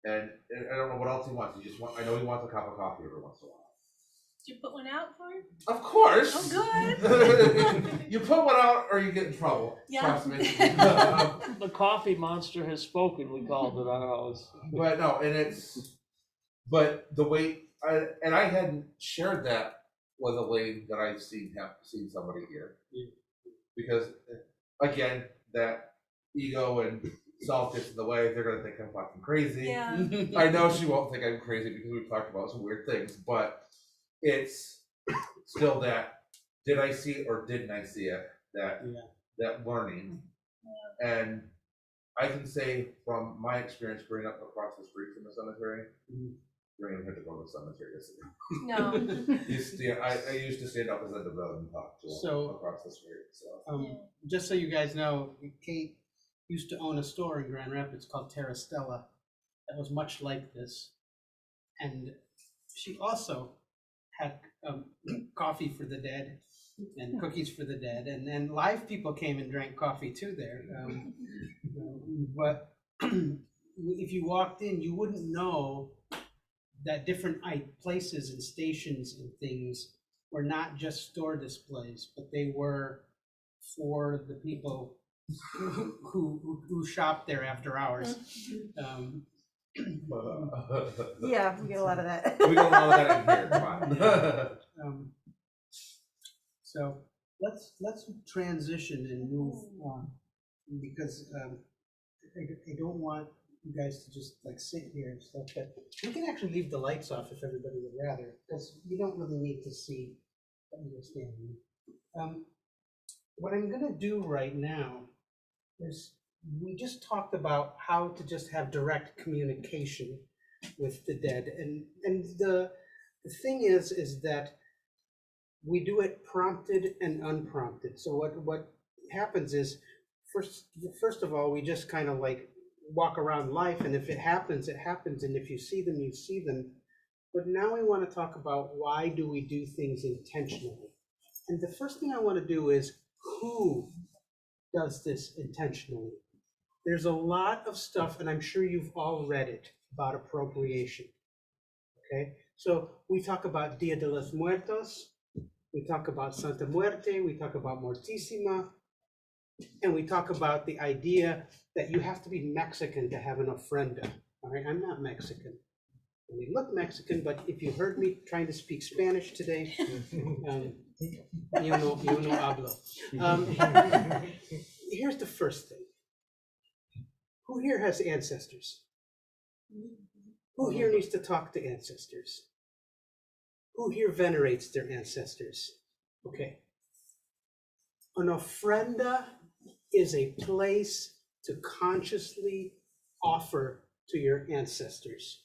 and I don't know what else he wants. I know he wants a cup of coffee every once in a while.
Did you put one out for him?
Of course.
Oh, good.
You put one out or you get in trouble.
Yeah.
Trust me.
The coffee monster has spoken, we called it on ours.
But no, but the way I hadn't shared that with a lady that I've seen somebody here, because again, that ego and self gets in the way. They're gonna think I'm fucking crazy.
Yeah.
I know she won't think I'm crazy because we've talked about some weird things, but it's still that, did I see it or didn't I see it? That learning. And I can say from my experience growing up across the street from the cemetery, you don't even have to go to the cemetery to see it.
No.
I used to stand up as a development and talk to them across the street. So
just so you guys know, Kate used to own a store in Grand Rapids called Terra Stella that was much like this, and she also had coffee for the dead and cookies for the dead, and then live people came and drank coffee too there. But if you walked in, you wouldn't know that different places and stations and things were not just store displays, but they were for the people who shop there after hours.
Yeah, we get a lot of that.
we don't know that in here. Come on.
So let's transition and move on, because I don't want you guys to just like sit here and stuff. But we can actually leave the lights off if everybody would rather, because you don't really need to see, understand me. What I'm gonna do right now is, we just talked about how to just have direct communication with the dead, and the thing is that we do it prompted and unprompted. So what happens is, first of all, we just kind of like walk around life, and if it happens, it happens, and if you see them, you see them. But now we want to talk about, why do we do things intentionally? And the first thing I want to do is, who does this intentionally? There's a lot of stuff, and I'm sure you've all read it, about appropriation. Okay, so we talk about Dia de los Muertos, we talk about Santa Muerte, we talk about Mortissima, and we talk about the idea that you have to be Mexican to have an ofrenda. All right, I'm not Mexican. I may look Mexican, but if you heard me trying to speak Spanish today, yo no hablo. Here's the first thing. Who here has ancestors? Who here needs to talk to ancestors? Who here venerates their ancestors? Okay. An ofrenda is a place to consciously offer to your ancestors.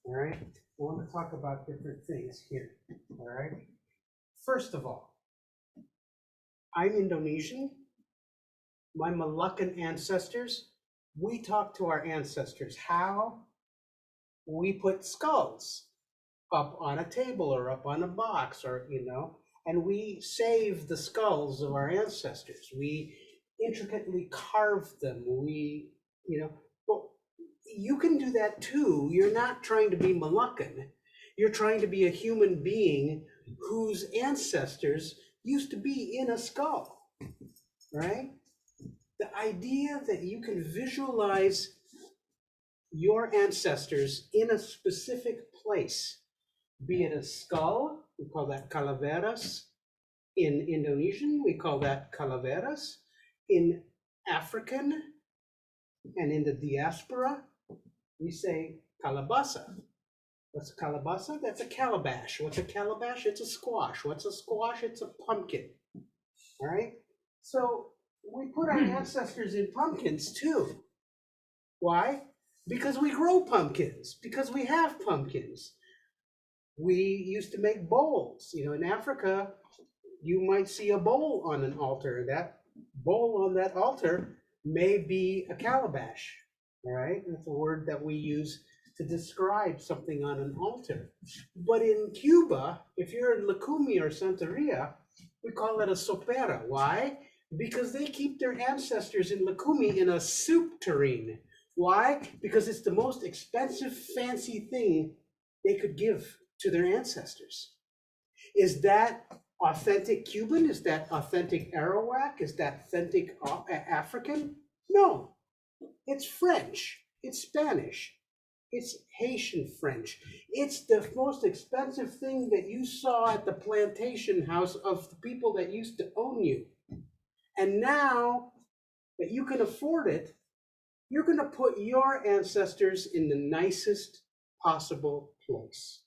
All right. I want to talk about different things here. All right. First of all, I'm Indonesian. My Moluccan ancestors, we talk to our ancestors. How? We put skulls up on a table or up on a box, or, and we save the skulls of our ancestors. We intricately carve them. Well, you can do that too. You're not trying to be Moluccan. You're trying to be a human being whose ancestors used to be in a skull, right? The idea that you can visualize your ancestors in a specific place, be it a skull, we call that calaveras. In Indonesian, we call that calaveras. In African and in the diaspora, we say calabasa. What's a calabasa? That's a calabash. What's a calabash? It's a squash. What's a squash? It's a pumpkin. All right? So we put our ancestors in pumpkins too. Why? Because we grow pumpkins, because we have pumpkins. We used to make bowls. In Africa, you might see a bowl on an altar. That bowl on that altar may be a calabash. All right? That's a word that we use to describe something on an altar. But in Cuba, if you're in Lucumi or Santeria, we call it a sopera. Why? Because they keep their ancestors in Lucumi in a soup tureen. Why? Because it's the most expensive, fancy thing they could give to their ancestors. Is that authentic Cuban? Is that authentic Arawak? Is that authentic African? No, it's French, it's Spanish, it's Haitian French. It's the most expensive thing that you saw at the plantation house of the people that used to own you. And now that you can afford it, you're going to put your ancestors in the nicest possible place,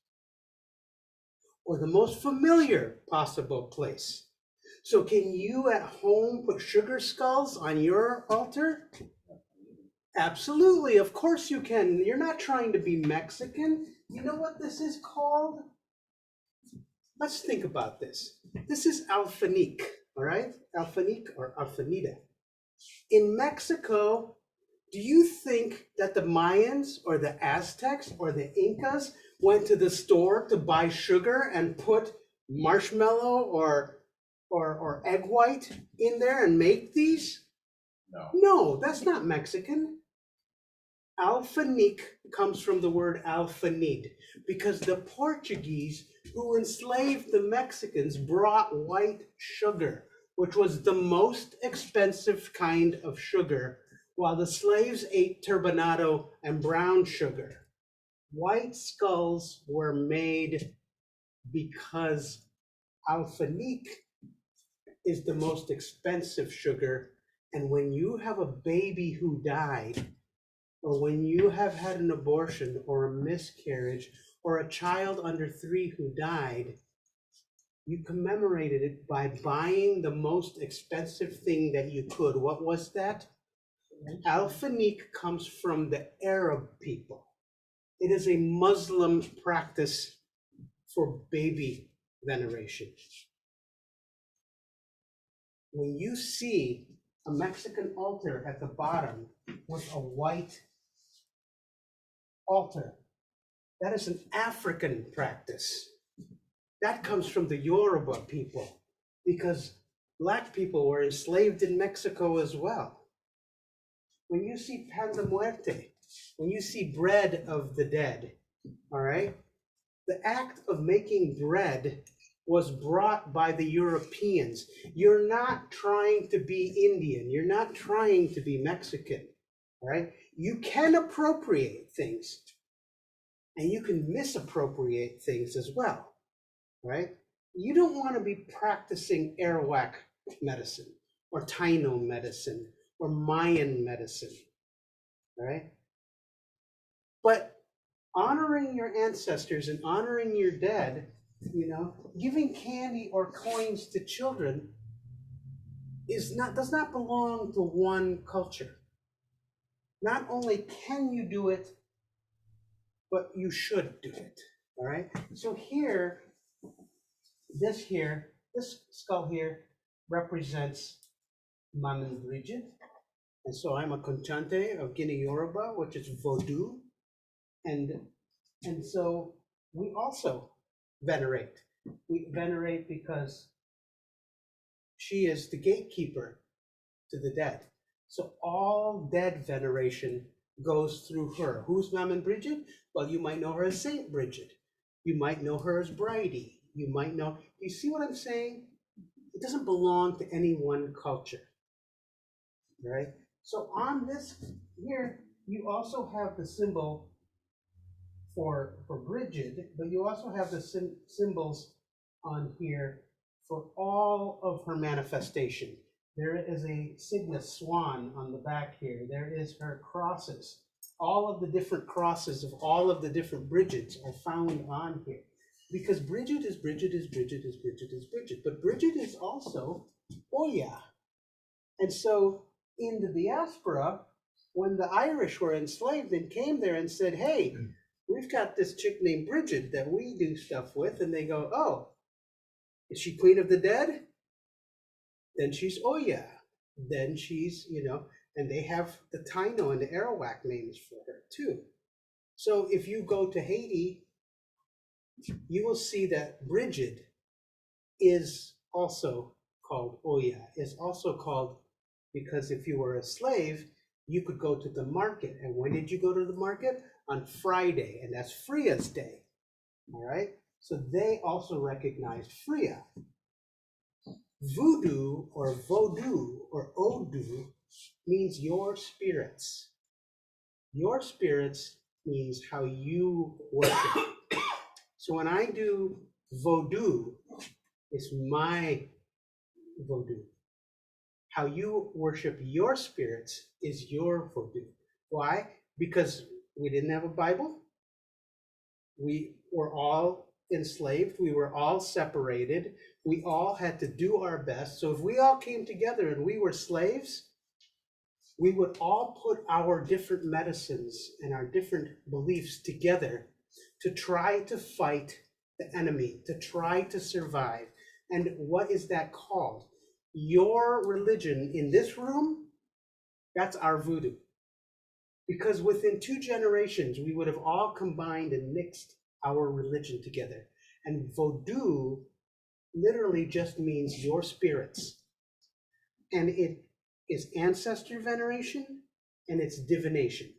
or the most familiar possible place. So can you at home put sugar skulls on your altar? Absolutely, of course you can. You're not trying to be Mexican. You know what this is called? Let's think about this. This is alfanique, all right? Alfanique or alfanida. In Mexico, do you think that the Mayans or the Aztecs or the Incas went to the store to buy sugar and put marshmallow or egg white in there and make these?
No.
No, that's not Mexican. Alfanique comes from the word alfanid, because the Portuguese who enslaved the Mexicans brought white sugar, which was the most expensive kind of sugar, while the slaves ate turbinado and brown sugar. White skulls were made because alfanique is the most expensive sugar. And when you have a baby who died, or when you have had an abortion or a miscarriage, or a child under 3 who died, you commemorated it by buying the most expensive thing that you could. What was that? Alfanique comes from the Arab people. It is a Muslim practice for baby veneration. When you see a Mexican altar at the bottom with a white altar, that is an African practice. That comes from the Yoruba people, because Black people were enslaved in Mexico as well. When you see pan de muerte, when you see bread of the dead, all right, the act of making bread was brought by the Europeans. You're not trying to be Indian. You're not trying to be Mexican, all right? You can appropriate things, and you can misappropriate things as well, right? You don't want to be practicing Arawak medicine or Taino medicine or Mayan medicine, right? But honoring your ancestors and honoring your dead You know, giving candy or coins to children does not belong to one culture. Not only can you do it, but you should do it. All right. So here, this skull here represents Maman Bridget. And so I'm a Conchante of Guinea Yoruba, which is Vodou. And so we also venerate. We venerate because she is the gatekeeper to the dead. So all dead veneration goes through her. Who's Maman Bridget? Well, you might know her as Saint Bridget. You might know her as Bridie. You might know, you see what I'm saying? It doesn't belong to any one culture, right? So on this here, you also have the symbol for Bridget, but you also have the symbols on here for all of her manifestation. There is a Cygnus swan on the back here. There is her crosses. All of the different crosses of all of the different Bridgets are found on here. Because Bridget is Bridget is Bridget is Bridget is Bridget. But Bridget is also Oya. And so in the diaspora, when the Irish were enslaved and came there and said, hey, we've got this chick named Bridget that we do stuff with, and they go, oh, is she queen of the dead? Then she's Oya. Then she's, you know, and they have the Taino and the Arawak names for her too. So if you go to Haiti, you will see that Bridget is also called Oya, is also called, because if you were a slave, you could go to the market. And when did you go to the market? On Friday, and that's Fria's day. All right. So they also recognized Fria. Voodoo or Vodou or Odu means your spirits. Your spirits means how you worship. So when I do Vodou, it's my Vodou. How you worship your spirits is your Vodou. Why? Because we didn't have a Bible. We were all enslaved. We were all separated. We all had to do our best. So if we all came together and we were slaves, we would all put our different medicines and our different beliefs together to try to fight the enemy, to try to survive. And what is that called? Your religion in this room, that's our voodoo. Because within 2 generations, we would have all combined and mixed our religion together. And Vodou literally just means your spirits. And it is ancestor veneration and it's divination.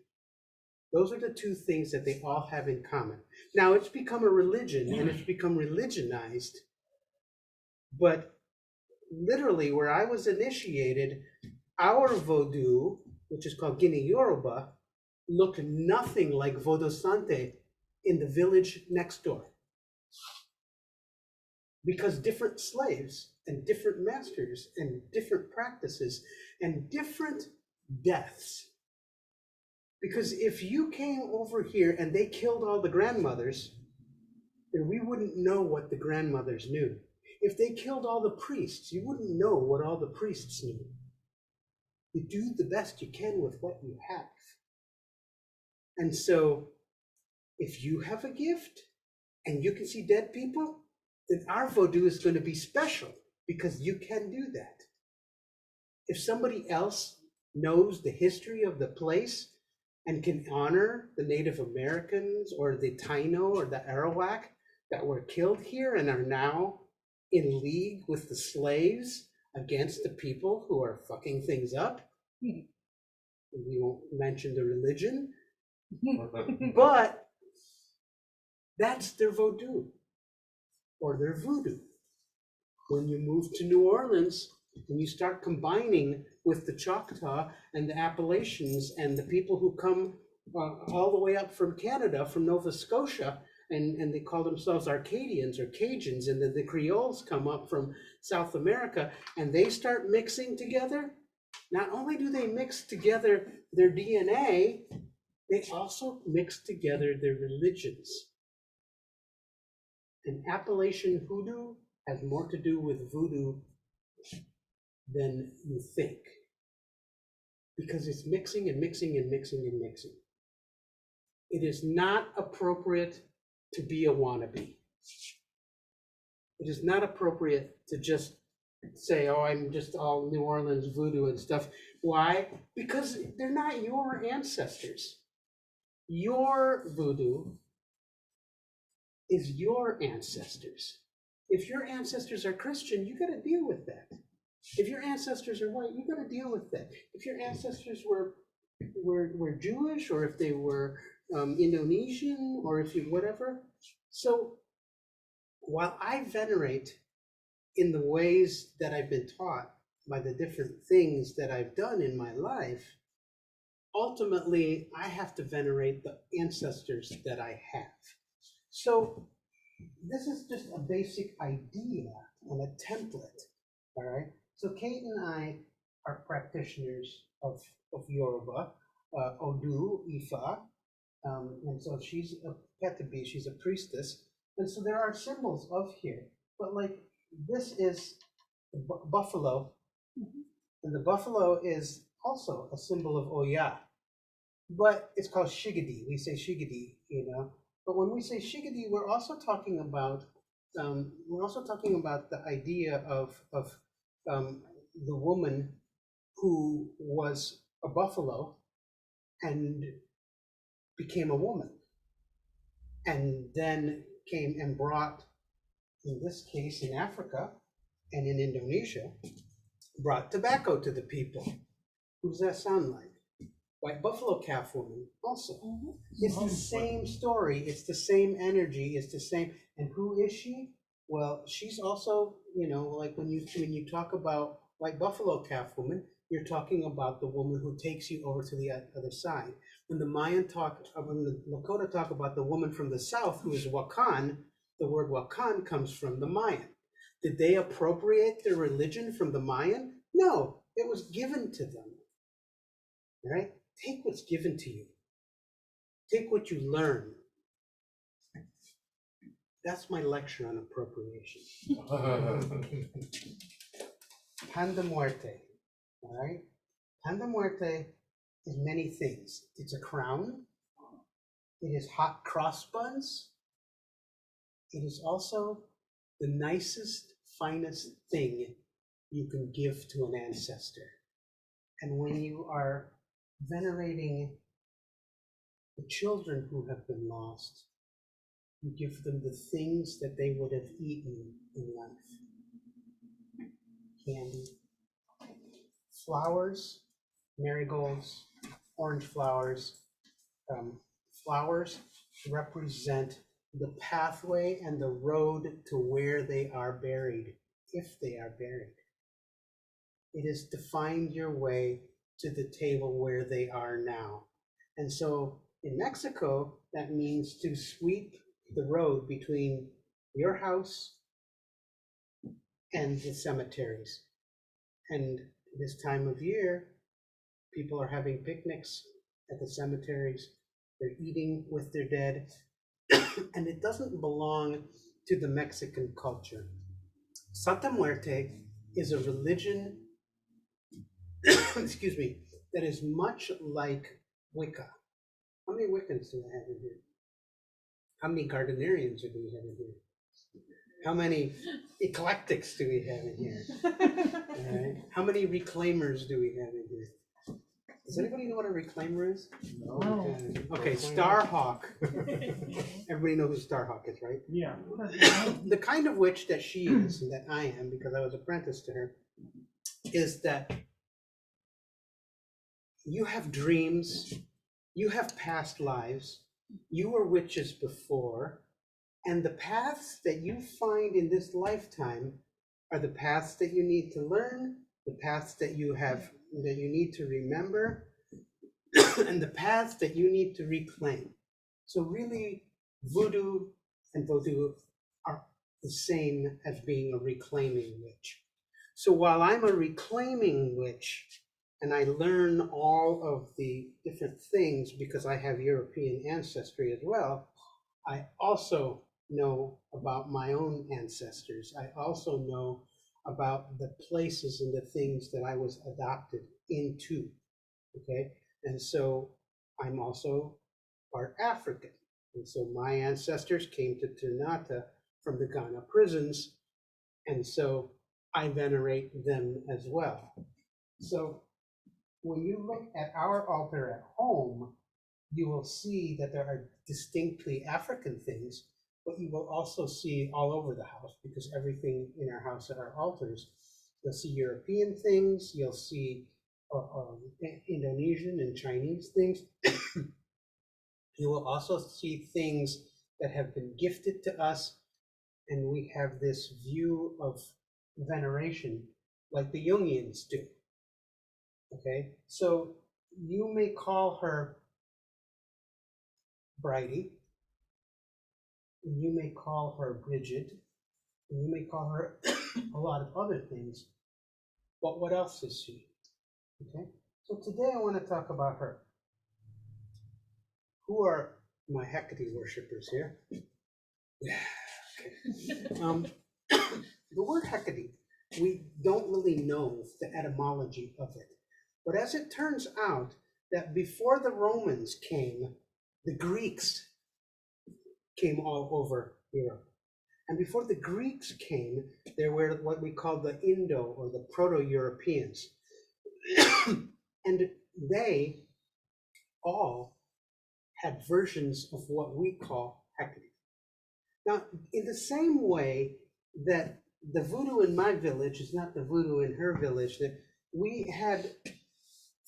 Those are the 2 things that they all have in common. Now it's become a religion and it's become religionized, but literally where I was initiated, our Vodou, which is called Guinea Yoruba, looked nothing like Vodosante in the village next door. Because different slaves and different masters and different practices and different deaths. Because if you came over here and they killed all the grandmothers, then we wouldn't know what the grandmothers knew. If they killed all the priests, you wouldn't know what all the priests knew. You do the best you can with what you have. And so, if you have a gift and you can see dead people, then our Vodou is going to be special because you can do that. If somebody else knows the history of the place and can honor the Native Americans or the Taino or the Arawak that were killed here and are now in league with the slaves against the people who are fucking things up, we won't mention the religion, but that's their Vodou or their voodoo. When you move to New Orleans and you start combining with the Choctaw and the Appalachians and the people who come all the way up from Canada, from Nova Scotia, and they call themselves Arcadians or Cajuns, and then the Creoles come up from South America and they start mixing together. Not only do they mix together their DNA, they also mix together their religions. And Appalachian hoodoo has more to do with voodoo than you think, because it's mixing and mixing and mixing and mixing. It is not appropriate to be a wannabe. It is not appropriate to just say, oh, I'm just all New Orleans voodoo and stuff. Why? Because they're not your ancestors. Your voodoo is your ancestors. If your ancestors are Christian, you got to deal with that. If your ancestors are white, you got to deal with that. If your ancestors were Jewish, or if they were Indonesian, or if you whatever. So while I venerate in the ways that I've been taught by the different things that I've done in my life, ultimately I have to venerate the ancestors that I have. So this is just a basic idea and a template, all right? So Kate and I are practitioners of Yoruba, Odu, Ifa, and so she's a Petabi, she's a priestess, and so there are symbols of here, but like this is buffalo, and the buffalo is also a symbol of Oya, but it's called Shigadi. We say Shigadi, you know. But when we say Shigadi, we're also talking about the idea of the woman who was a buffalo and became a woman, and then came and brought, in this case in Africa and in Indonesia, brought tobacco to the people. Who does that sound like? White buffalo calf woman also. It's the same story, it's the same energy, it's the same. And who is she? Well, she's also, you know, like when you talk about white buffalo calf woman, you're talking about the woman who takes you over to the other side. When the when the Lakota talk about the woman from the south who is Wakan, the word Wakan comes from the Mayan. Did they appropriate their religion from the Mayan? No, it was given to them. All right? Take what's given to you. Take what you learn. That's my lecture on appropriation. Pan de muerte. All right? Pan de muerte is many things. It's a crown. It is hot cross buns. It is also the nicest, finest thing you can give to an ancestor. And when you are venerating the children who have been lost, you give them the things that they would have eaten in life. Candy, flowers, marigolds, orange flowers. Flowers represent the pathway and the road to where they are buried, if they are buried. It is to find your way to the table where they are now. And so in Mexico, that means to sweep the road between your house and the cemeteries. And this time of year, people are having picnics at the cemeteries. They're eating with their dead. And it doesn't belong to the Mexican culture. Santa Muerte is a religion, excuse me, that is much like Wicca. How many Wiccans do I have in here? How many Gardnerians do we have in here? How many eclectics do we have in here? All right. How many reclaimers do we have in here? Does anybody know what a reclaimer is?
No.
Okay, Starhawk. Everybody knows who Starhawk is, right?
Yeah.
The kind of witch that she is, and that I am, because I was apprenticed to her, is that you have dreams, you have past lives, you were witches before, and the paths that you find in this lifetime are the paths that you need to learn, the paths that you need to remember, and the paths that you need to reclaim. So really, voodoo and vodou are the same as being a reclaiming witch. So while I'm a reclaiming witch, and I learn all of the different things because I have European ancestry as well, I also know about my own ancestors. I also know about the places and the things that I was adopted into. Okay, and so I'm also part African. And so my ancestors came to Tunata from the Ghana prisons, and so I venerate them as well. So when you look at our altar at home, you will see that there are distinctly African things, but you will also see all over the house, because everything in our house at our altars, you'll see European things, you'll see Indonesian and Chinese things. You will also see things that have been gifted to us, and we have this view of veneration like the Jungians do. Okay, so you may call her Bridie, and you may call her Bridget, and you may call her a lot of other things, but what else is she? Okay, so today I want to talk about her. Who are my Hecate worshippers here? Okay. The word Hecate, we don't really know the etymology of it. But as it turns out, that before the Romans came, the Greeks came all over Europe. And before the Greeks came, there were what we call the Indo or the Proto-Europeans. And they all had versions of what we call Hecate. Now, in the same way that the voodoo in my village is not the voodoo in her village, that we had,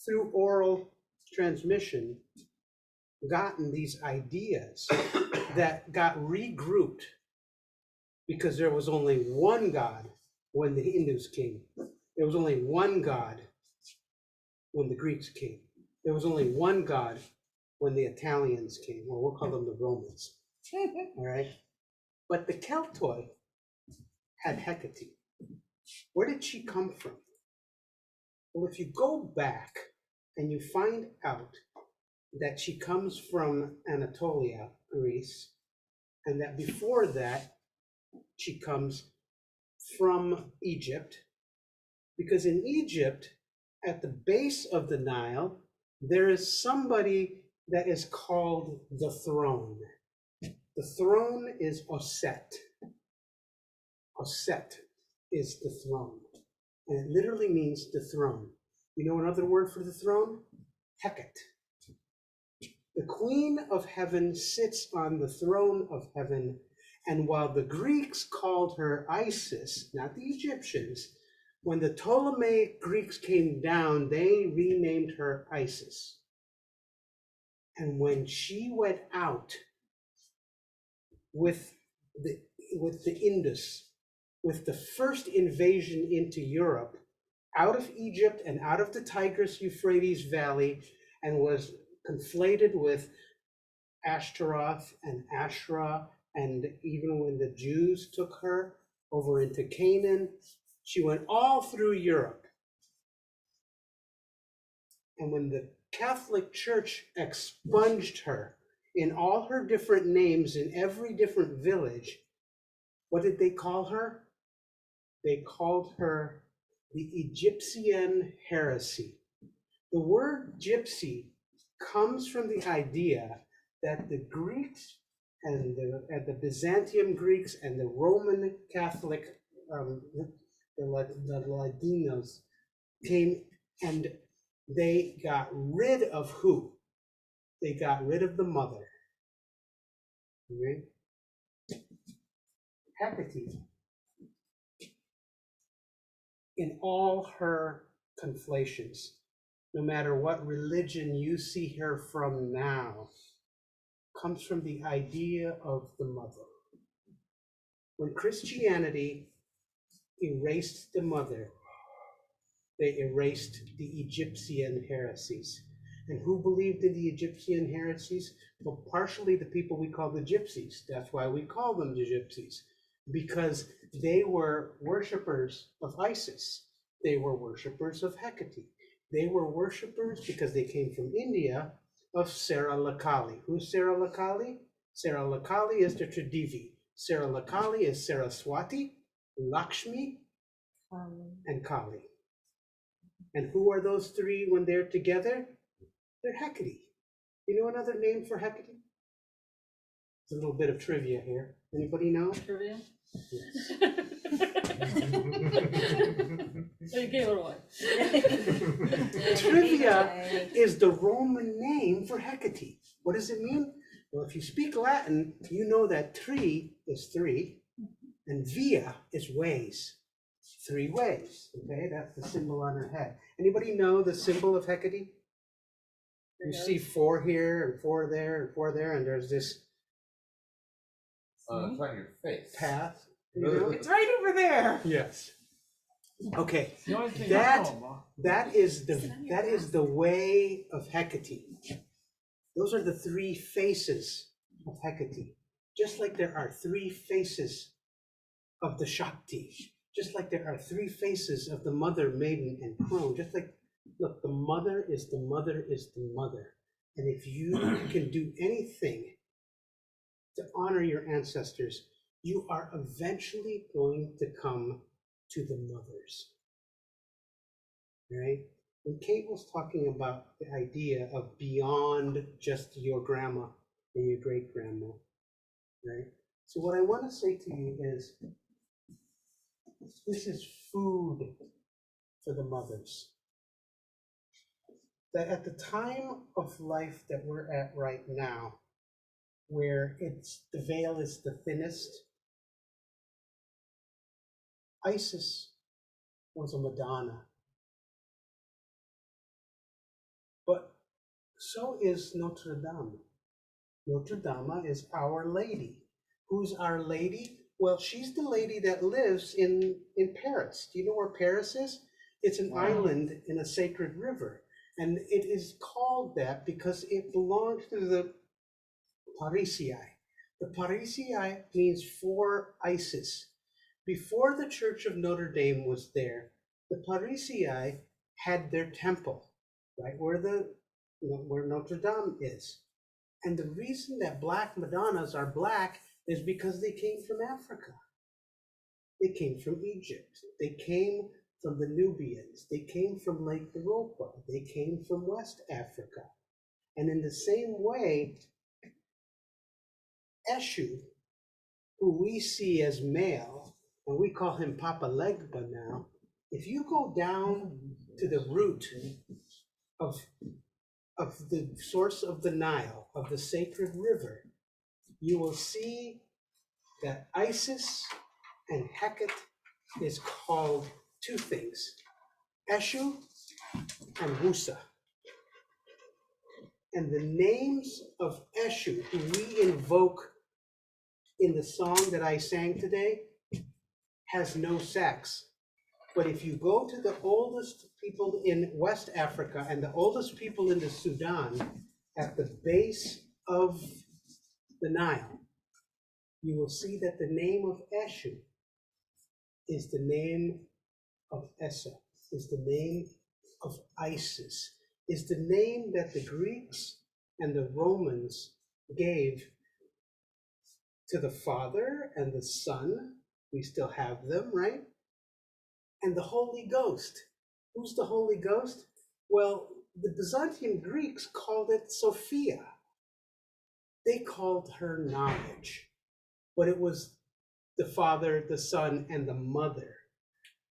through oral transmission, gotten these ideas that got regrouped because there was only one God when the Hindus came. There was only one God when the Greeks came. There was only one God when the Italians came, or we'll call them the Romans. All right? But the Keltoi had Hecate. Where did she come from? Well, if you go back and you find out that she comes from Anatolia, Greece, and that before that she comes from Egypt, because in Egypt, at the base of the Nile, there is somebody that is called the throne. The throne is Oset. Oset is the throne, and it literally means the throne. You know another word for the throne? Hecate. The Queen of Heaven sits on the throne of heaven, and while the Greeks called her Isis, not the Egyptians, when the Ptolemaic Greeks came down, they renamed her Isis. And when she went out with the Indus, with the first invasion into Europe, out of Egypt and out of the Tigris-Euphrates Valley, and was conflated with Ashtaroth and Asherah, and even when the Jews took her over into Canaan, she went all through Europe. And when the Catholic Church expunged her in all her different names in every different village, what did they call her? They called her the Egyptian heresy. The word gypsy comes from the idea that the Greeks and the Byzantium Greeks and the Roman Catholic, the Ladinos, came and they got rid of who? They got rid of the mother. Okay? Hecate, in all her conflations, no matter what religion you see her from now, comes from the idea of the mother. When Christianity erased the mother, they erased the Egyptian heresies. And who believed in the Egyptian heresies? Well, partially the people we call the gypsies. That's why we call them the gypsies, because they were worshipers of Isis. They were worshipers of Hecate. They were worshipers, because they came from India, of Sarah Lakali. Who's Sarah Lakali? Sarah Lakali is the Tridevi. Lakali is Saraswati, Lakshmi, and Kali. And who are those three when they're together? They're Hecate. You know another name for Hecate? It's a little bit of trivia here. Anybody know?
Trivia?
Yes.
So you gave it away.
Trivia is the Roman name for Hecate. What does it mean? Well, if you speak Latin, you know that tri is three, and via is ways. 3 ways. Okay, that's the symbol on her head. Anybody know the symbol of Hecate? You see 4 here and 4 there and 4 there, and there's this
It's on your face.
path. You know?
It's right over there.
Yes. Okay.
The only thing
That-
I know about.
That is the way of Hecate. Those are the 3 faces of Hecate. Just like there are 3 faces of the Shakti. Just like there are 3 faces of the mother, maiden, and crone. Just like, look, the mother is the mother is the mother. And if you can do anything to honor your ancestors, you are eventually going to come to the mothers. Right? When Kate was talking about the idea of beyond just your grandma and your great grandma, right? So what I want to say to you is, this is food for the mothers. That at the time of life that we're at right now, where the veil is the thinnest, Isis was a Madonna. But so is Notre Dame. Notre Dame is Our Lady. Who's Our Lady? Well, she's the lady that lives in Paris. Do you know where Paris is? It's an island in a sacred river. And it is called that because it belongs to the Parisii. The Parisii means for Isis. Before the Church of Notre Dame was there, the Parisii had their temple, right where Notre Dame is. And the reason that black Madonnas are black is because they came from Africa. They came from Egypt. They came from the Nubians. They came from Lake Europa. They came from West Africa. And in the same way, Eshu, who we see as male, and we call him Papa Legba now, if you go down to the root of the source of the Nile, of the sacred river, you will see that Isis and Hecate is called 2 things, Eshu and Wusa. And the names of Eshu, who we invoke in the song that I sang today, has no sex. But if you go to the oldest people in West Africa and the oldest people in the Sudan, at the base of the Nile, you will see that the name of Eshu is the name of Essa, is the name of Isis, is the name that the Greeks and the Romans gave to the Father and the Son. We still have them, right? And the Holy Ghost. Who's the Holy Ghost? Well, the Byzantine Greeks called it Sophia. They called her knowledge, but it was the Father, the Son, and the Mother.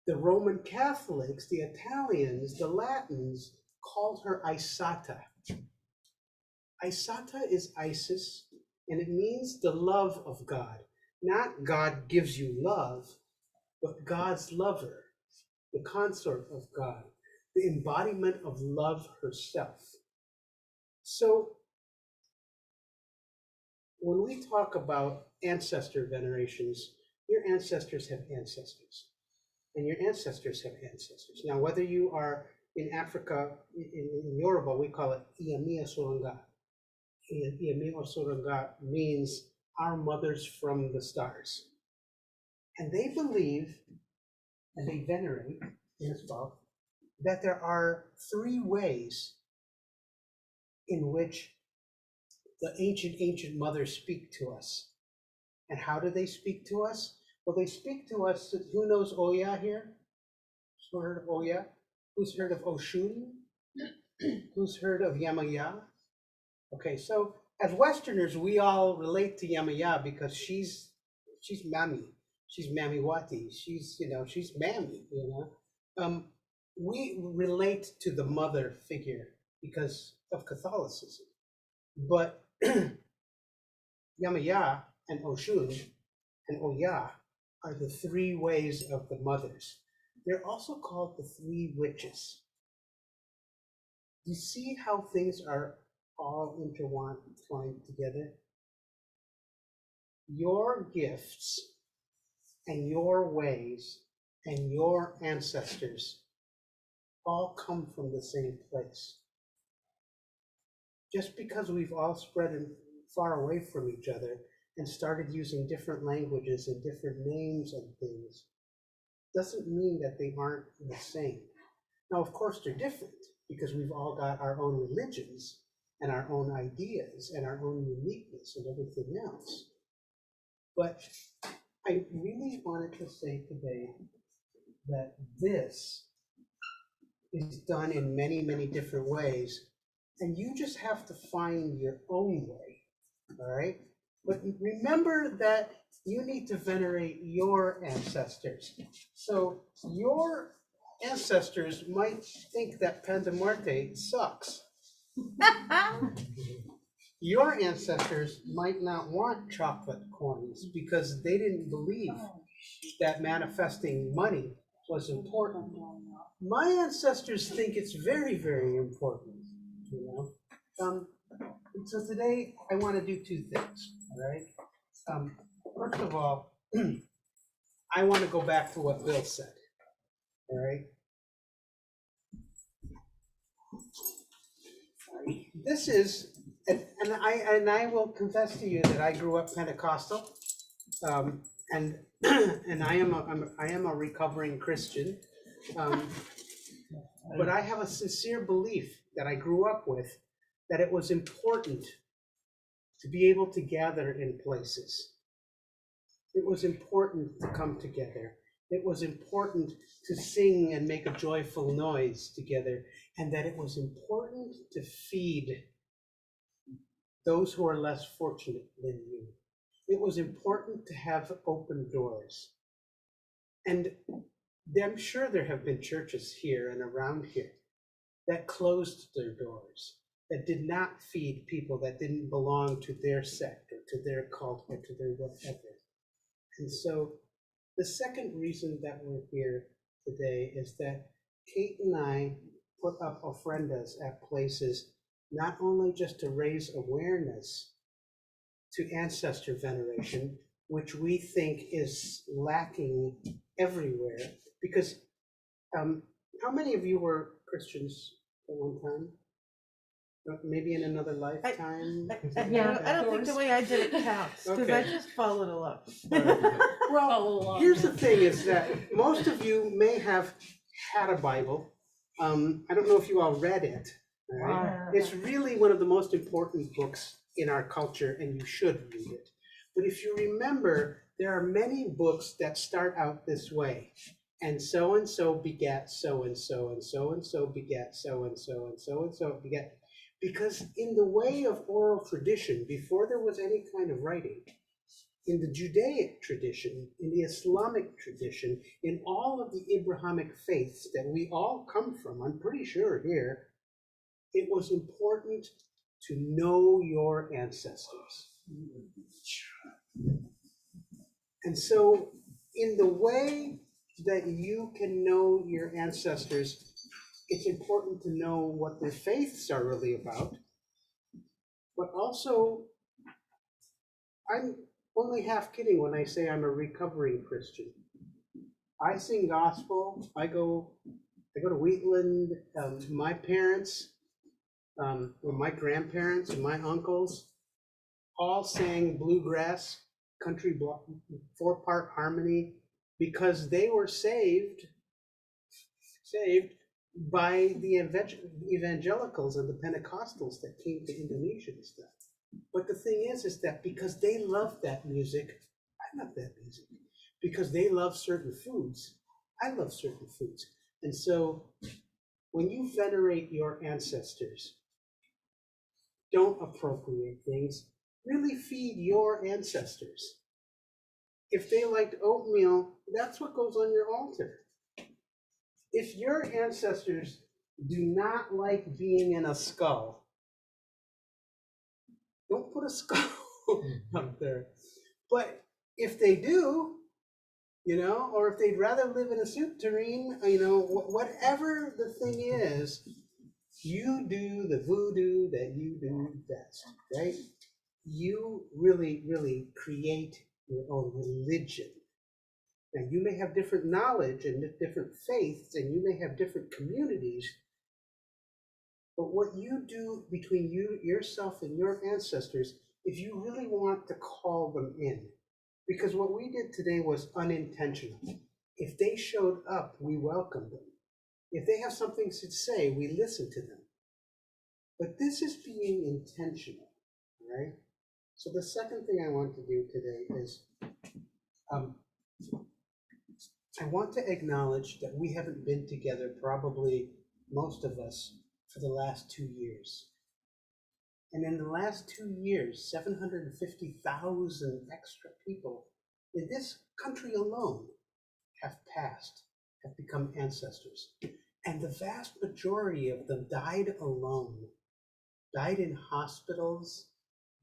The Roman Catholics, the Italians, the Latins called her Isata. Isata is Isis, and it means the love of God. Not God gives you love, but God's lover, the consort of God, the embodiment of love herself. So when we talk about ancestor venerations, your ancestors have ancestors, and your ancestors have ancestors. Now, whether you are in Africa, in Yoruba, we call it Iyamiya Soranga. Iyamiya Soranga means our mothers from the stars. And they believe, and they venerate as well, that there are 3 ways in which the ancient mothers speak to us. And how do they speak to us? Well, they speak to us. Who knows Oya here? Who's heard of Oya? Who's heard of Oshun? Who's heard of Yamaya? Okay, so as Westerners, we all relate to Yamaya because she's Mammy. She's Mamiwati. She's Mammy, we relate to the mother figure because of Catholicism. But Yamaya and Oshun and Oya are the three ways of the mothers. They're also called the three witches. You see how things are all intertwined together? Your gifts and your ways and your ancestors all come from the same place. Just because we've all spread far away from each other and started using different languages and different names and things doesn't mean that they aren't the same. Now, of course, they're different because we've all got our own religions and our own ideas and our own uniqueness and everything else. But I really wanted to say today that this is done in many, many different ways, and you just have to find your own way, all right? But remember that you need to venerate your ancestors. So your ancestors might think that Pan de Muerte sucks. Your ancestors might not want chocolate coins because they didn't believe that manifesting money was important. My ancestors think it's very, very important, So today I want to do two things, all right? First of all, I want to go back to what Bill said, all right? This is, and I will confess to you that I grew up Pentecostal, and I am a recovering Christian, but I have a sincere belief that I grew up with that it was important to be able to gather in places. It was important to come together. It was important to sing and make a joyful noise together, and that it was important to feed those who are less fortunate than you. It was important to have open doors. And I'm sure there have been churches here and around here that closed their doors, that did not feed people that didn't belong to their sect or to their cult or to their whatever. And so the second reason that we're here today is that Kate and I put up ofrendas at places not only just to raise awareness to ancestor veneration, which we think is lacking everywhere, because how many of you were Christians at one time? Maybe in another lifetime?
I don't think the way I did it counts, because I
Okay.
just followed along.
Well, here's the thing is that most of you may have had a Bible. I don't know if you all read it. All right? It's really one of the most important books in our culture, and you should read it. But if you remember, there are many books that start out this way. And so begat so and so, and so begat so and so, and so begat. Because in the way of oral tradition, before there was any kind of writing, in the Judaic tradition, in the Islamic tradition, in all of the Abrahamic faiths that we all come from, I'm pretty sure here, it was important to know your ancestors. And so in the way that you can know your ancestors, it's important to know what their faiths are really about, but also, I'm only half kidding when I say I'm a recovering Christian. I sing gospel. I go to Wheatland. My parents, or my grandparents, and my uncles all sang bluegrass, country block, 4-part harmony, because they were saved by the evangelicals and the Pentecostals that came to Indonesia and stuff. But the thing is that because they loved that music, I'm not that busy. Because they love certain foods. I love certain foods. And so when you venerate your ancestors, don't appropriate things. Really feed your ancestors. If they liked oatmeal, that's what goes on your altar. If your ancestors do not like being in a skull, don't put a skull up there. But if they do, or if they'd rather live in a soup tureen, whatever the thing is, you do the voodoo that you do best, right? You really, really create your own religion. Now, you may have different knowledge and different faiths, and you may have different communities, but what you do between yourself and your ancestors, if you really want to call them in, because what we did today was unintentional. If they showed up, we welcomed them. If they have something to say, we listen to them. But this is being intentional, right? So the second thing I want to do today is I want to acknowledge that we haven't been together, probably most of us, for the last 2 years. And in the last 2 years, 750,000 extra people in this country alone have passed, have become ancestors. And the vast majority of them died alone, died in hospitals,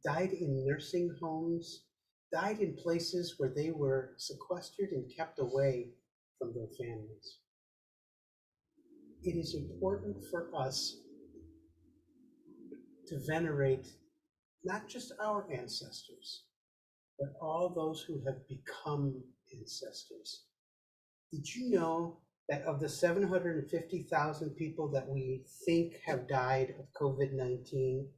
died in nursing homes, died in places where they were sequestered and kept away from their families. It is important for us to venerate not just our ancestors, but all those who have become ancestors. Did you know that of the 750,000 people that we think have died of COVID-19,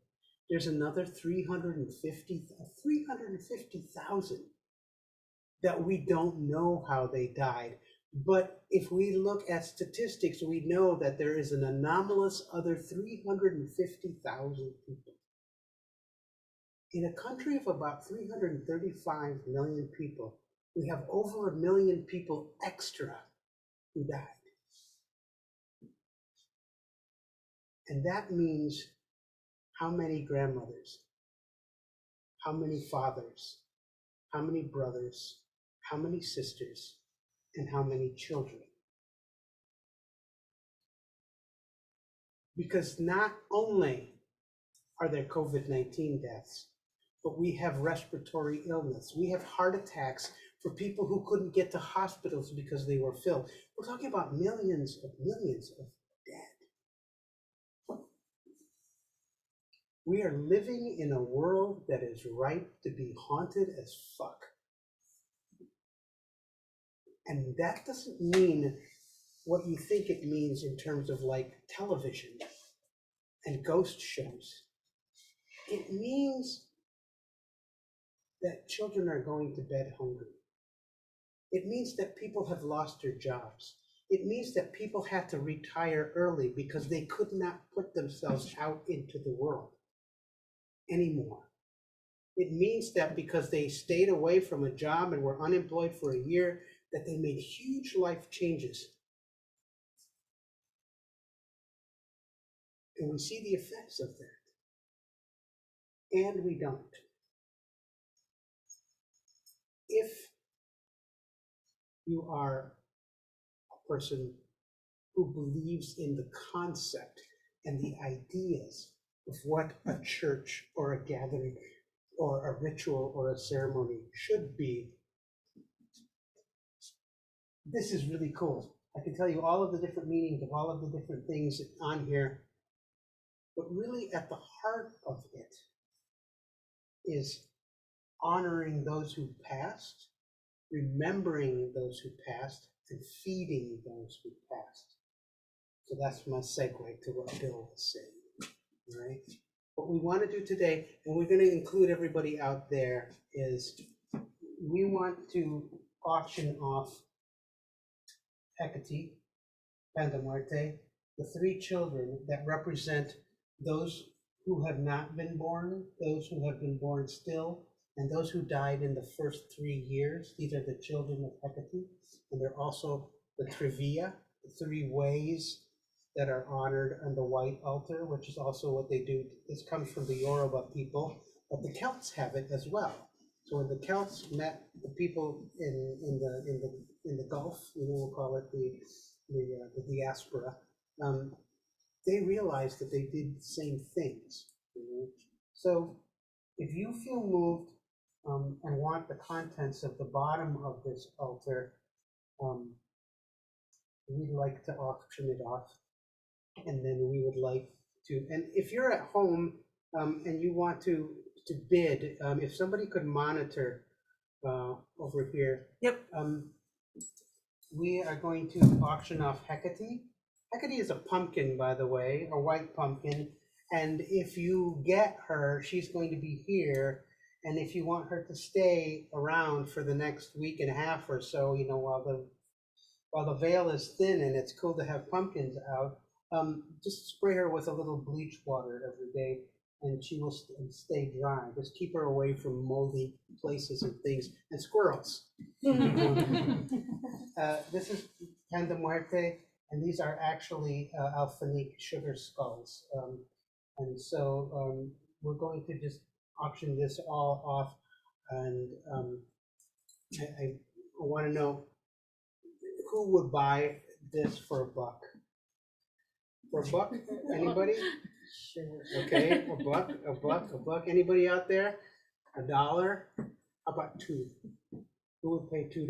there's another 350,000 that we don't know how they died. But if we look at statistics, we know that there is an anomalous other 350,000 people. In a country of about 335 million people, we have over 1 million people extra who died. And that means how many grandmothers, how many fathers, how many brothers, how many sisters, and how many children. Because not only are there COVID-19 deaths, but we have respiratory illness. We have heart attacks for people who couldn't get to hospitals because they were filled. We're talking about millions of dead. We are living in a world that is ripe to be haunted as fuck. And that doesn't mean what you think it means in terms of like television and ghost shows. It means that children are going to bed hungry. It means that people have lost their jobs. It means that people had to retire early because they could not put themselves out into the world anymore. It means that because they stayed away from a job and were unemployed for a year, that they made huge life changes. And we see the effects of that. And we don't. If you are a person who believes in the concept and the ideas of what a church or a gathering or a ritual or a ceremony should be, this is really cool. I can tell you all of the different meanings of all of the different things on here, but really at the heart of it is honoring those who passed, remembering those who passed, and feeding those who passed. So that's my segue to what Bill was saying, right? What we want to do today, and we're going to include everybody out there, is we want to auction off Hecate, Pandamarte, the 3 children that represent those who have not been born, those who have been born still, And those who died in the first 3 years, these are the children of Hecate. And they're also the trivia, the 3 ways that are honored on the white altar, which is also what they do. This comes from the Yoruba people, but the Celts have it as well. So when the Celts met the people in the Gulf, we'll call it the diaspora, they realized that they did the same things. So if you feel moved and want the contents of the bottom of this altar, we'd like to auction it off. And then we would like to, and if you're at home and you want to bid, if somebody could monitor over here.
Yep.
We are going to auction off Hecate. Hecate is a pumpkin, by the way, a white pumpkin. And if you get her, she's going to be here. And if you want her to stay around for the next week and a half or so, while the veil is thin and it's cool to have pumpkins out, just spray her with a little bleach water every day, and she will stay dry. Just keep her away from moldy places and things, and squirrels. This is Pan de Muerte, and these are actually alphanique sugar skulls. And so we're going to just auction this all off, and I want to know who would buy this for $1. For $1? Anybody? Sure. Okay, $1. Anybody out there? $1? How about $2? Who would pay $2?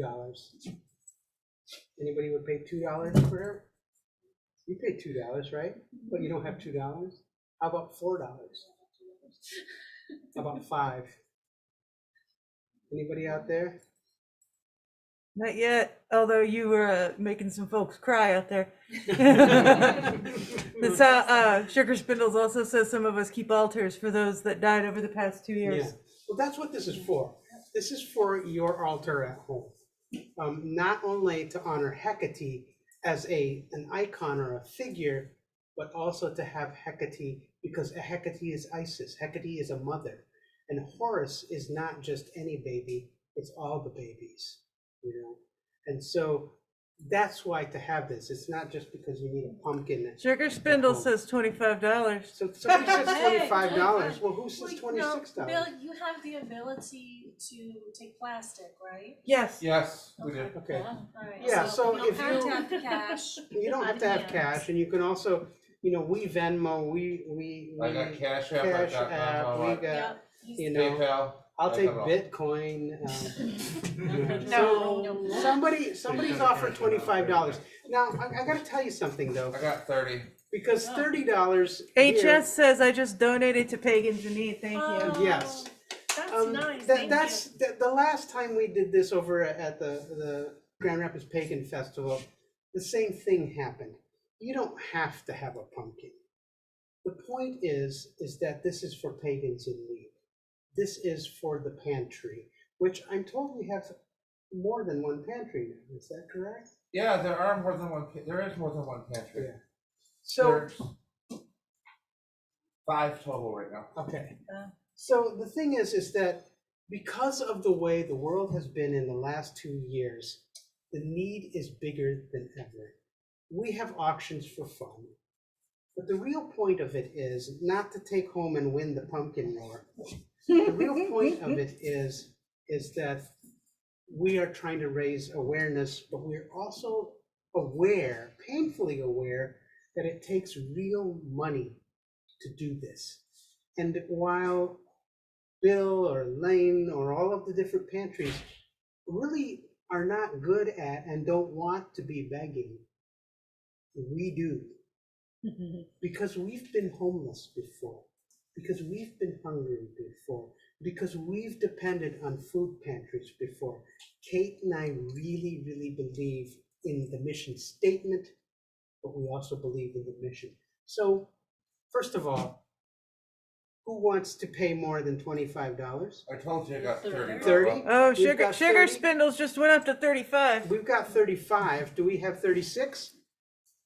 Anybody would pay $2 for her? You pay $2, right? But you don't have $2. How about $4? How about $5? Anybody out there?
Not yet, although you were making some folks cry out there. That's how Sugar Spindles also says some of us keep altars for those that died over the past 2 years.
Yeah. Well, that's what this is for. This is for your altar at home. Not only to honor Hecate as an icon or a figure, but also to have Hecate, because Hecate is Isis. Hecate is a mother. And Horus is not just any baby, it's all the babies. And so that's why to have this. It's not just because you need a pumpkin.
Sugar Spindle says $25.
So somebody says $25. Well, who says $26?
Bill, you have the ability to take plastic, right?
Yes.
Yes, we do.
Okay.
All right.
Yeah, so
you don't
if
have
you-
to have the cash.
You don't have to have cash, and you can also, we Venmo,
I got Cash App, I
Cash
got
App,
Venmo,
we
I-
got,
Yep.
PayPal.
I'll
I
take
got it all.
Bitcoin.
No.
Somebody's offered $25. Now, I gotta tell you something though,
I got 30.
because $30
HS says I just donated to Pagans in Need, thank you.
Oh,
Yes.
That's nice,
That's the last time we did this over at the Grand Rapids Pagan Festival, the same thing happened. You don't have to have a pumpkin. The point is that this is for pagans in need. This is for the pantry, which I'm told we have more than one pantry now. Is that correct?
Yeah, there is more than one pantry.
Yeah. So,
There's 5 total right now.
okay. So the thing is that because of the way the world has been in the last 2 years, the need is bigger than ever. We have auctions for fun, but the real point of it is not to take home and win the pumpkin war. The real point of it is that we are trying to raise awareness, but we're also aware, painfully aware, that it takes real money to do this. And while Bill or Lane or all of the different pantries really are not good at and don't want to be begging, we do. Because we've been homeless before, because we've been hungry before, because we've depended on food pantries before. Kate and I really, really believe in the mission statement, but we also believe in the mission. So, first of all, who wants to pay more than $25?
I told you I got 30.
30?
Oh,
We've
Sugar
got
Sugar
30.
Spindles just went up to 35.
We've got 35. Do we have 36?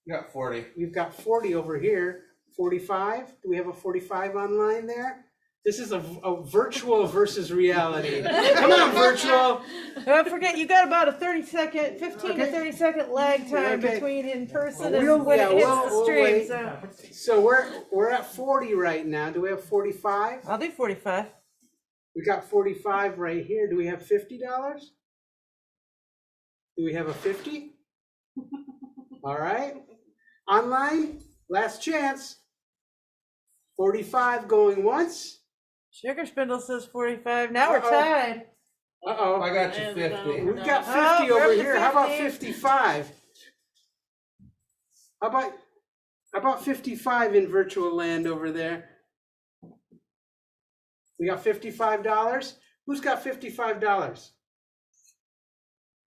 You got 40.
We've got 40 over here. 45? Do we have a 45 online there? This is a virtual versus reality. Come on, virtual.
Don't forget, you got about a 15 to
Okay.
30-second lag time
Okay.
between in person
We'll-
and when
yeah,
it hits
we'll-
the
we'll
stream.
wait.
So
So we're at 40 right now. Do we have 45?
I'll do 45.
We got 45 right here. Do we have $50? Do we have a 50? All right. Online, last chance. 45 going once.
Sugar Spindle says 45. Now we're
Uh-oh.
tied.
Uh-oh.
I got you 50.
We've got
Oh,
50
we're up
over
to
here. How about
50?
55? How about 55 in virtual land over there? We got $55. Who's got $55?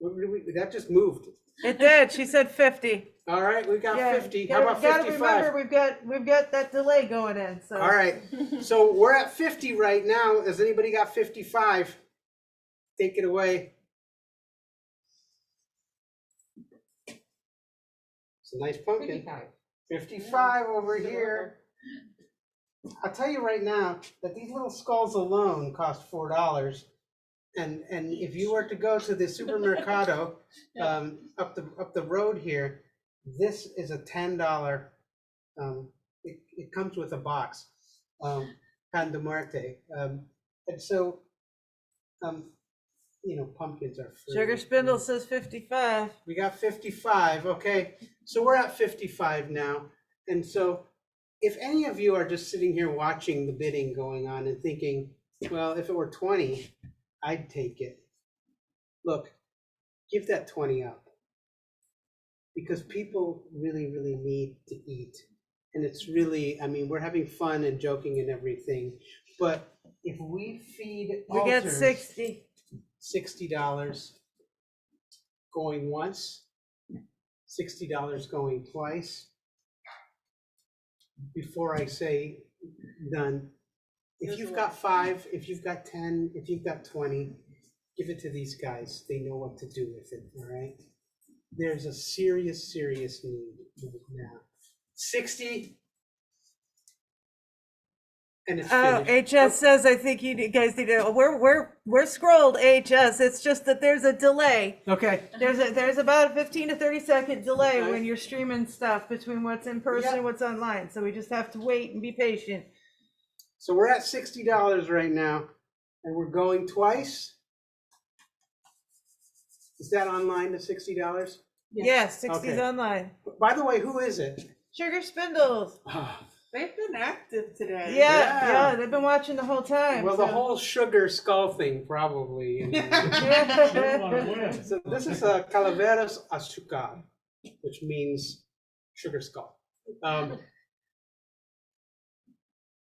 That just moved.
It did. She said 50.
All right, we got
Yeah,
50. How about
gotta
55?
remember we've got that delay going in. So
All right, so we're at 50 right now. Has anybody got 55? Take it away. It's a nice pumpkin. 55 over here. I'll tell you right now that these little skulls alone cost $4. And if you were to go to the supermercado up the road here, this is a $10. It comes with a box, pan de muerte. And so, pumpkins are free.
Sugar Spindle says 55.
We got 55. Okay, so we're at 55 now. And so, if any of you are just sitting here watching the bidding going on and thinking, well, if it were 20, I'd take it. Look, give that 20 up. Because people really, really need to eat. And it's really, we're having fun and joking and everything. But if we feed
We got
altars
60.
$60 going once, $60 going twice. Before I say done, if you've got 5, if you've got 10, if you've got 20, give it to these guys. They know what to do with it, all right? There's a serious, serious need now. 60, and it's finished.
HS says I think you guys need to. We're scrolled HS. It's just that there's a delay.
Okay.
There's about a 15 to 30-second delay
Okay.
when you're streaming stuff between what's in person
Yeah.
and what's online. So we just have to wait and be patient.
So we're at $60 right now, and we're going twice. Is that online, the $60?
Yes, 60's
Okay.
online.
By the way, who is it?
Sugar Spindles.
They've been active today.
Yeah, they've been watching the whole time.
Well, the
so-
whole sugar skull thing, probably. So this is a Calaveras Azúcar, which means sugar skull.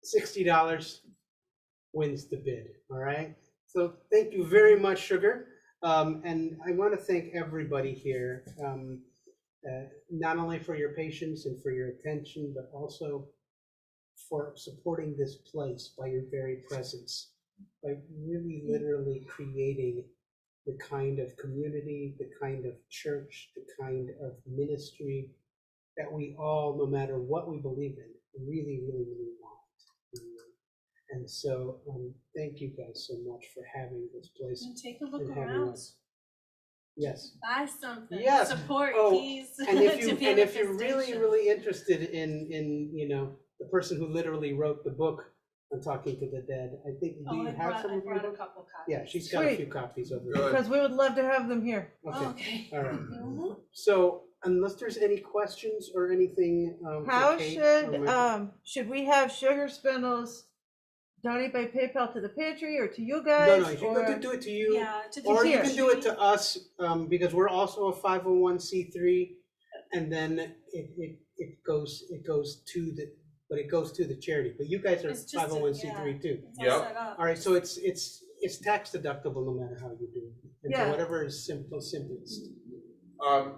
$60 wins the bid, all right? So thank you very much, Sugar. And I want to thank everybody here, not only for your patience and for your attention, but also for supporting this place by your very presence, by really literally creating the kind of community, the kind of church, the kind of ministry that we all, no matter what we believe in, really, really, really want. And so thank you guys so much for having this place.
And take a look
and having
around.
us. Yes.
Buy something.
Yes.
Support
Oh,
keys.
And if
to
you're really,
manifestation.
really interested in the person who literally wrote the book on Talking to the Dead, I think, do you have some
I
of your
brought a
book?
couple copies.
Yeah, she's got a
Sweet.
few copies of it.
Good.
Because we would love to have them here.
Okay,
Okay.
all right.
Mhm.
So unless there's any questions or anything, for
How
Kate or Mike-
should we have Sugar Spindles donate by PayPal to the pantry or to you
No,
guys?
no, you can
or-
go do it to you.
Yeah. To
Or you
here.
can do it to us, because we're also a 501c3, and then it goes to the charity. But you guys are
It's just a-
501c3 too.
It's all
Yep.
set up.
All right, so it's tax deductible no matter how you do it. And so
Yeah.
whatever is simplest.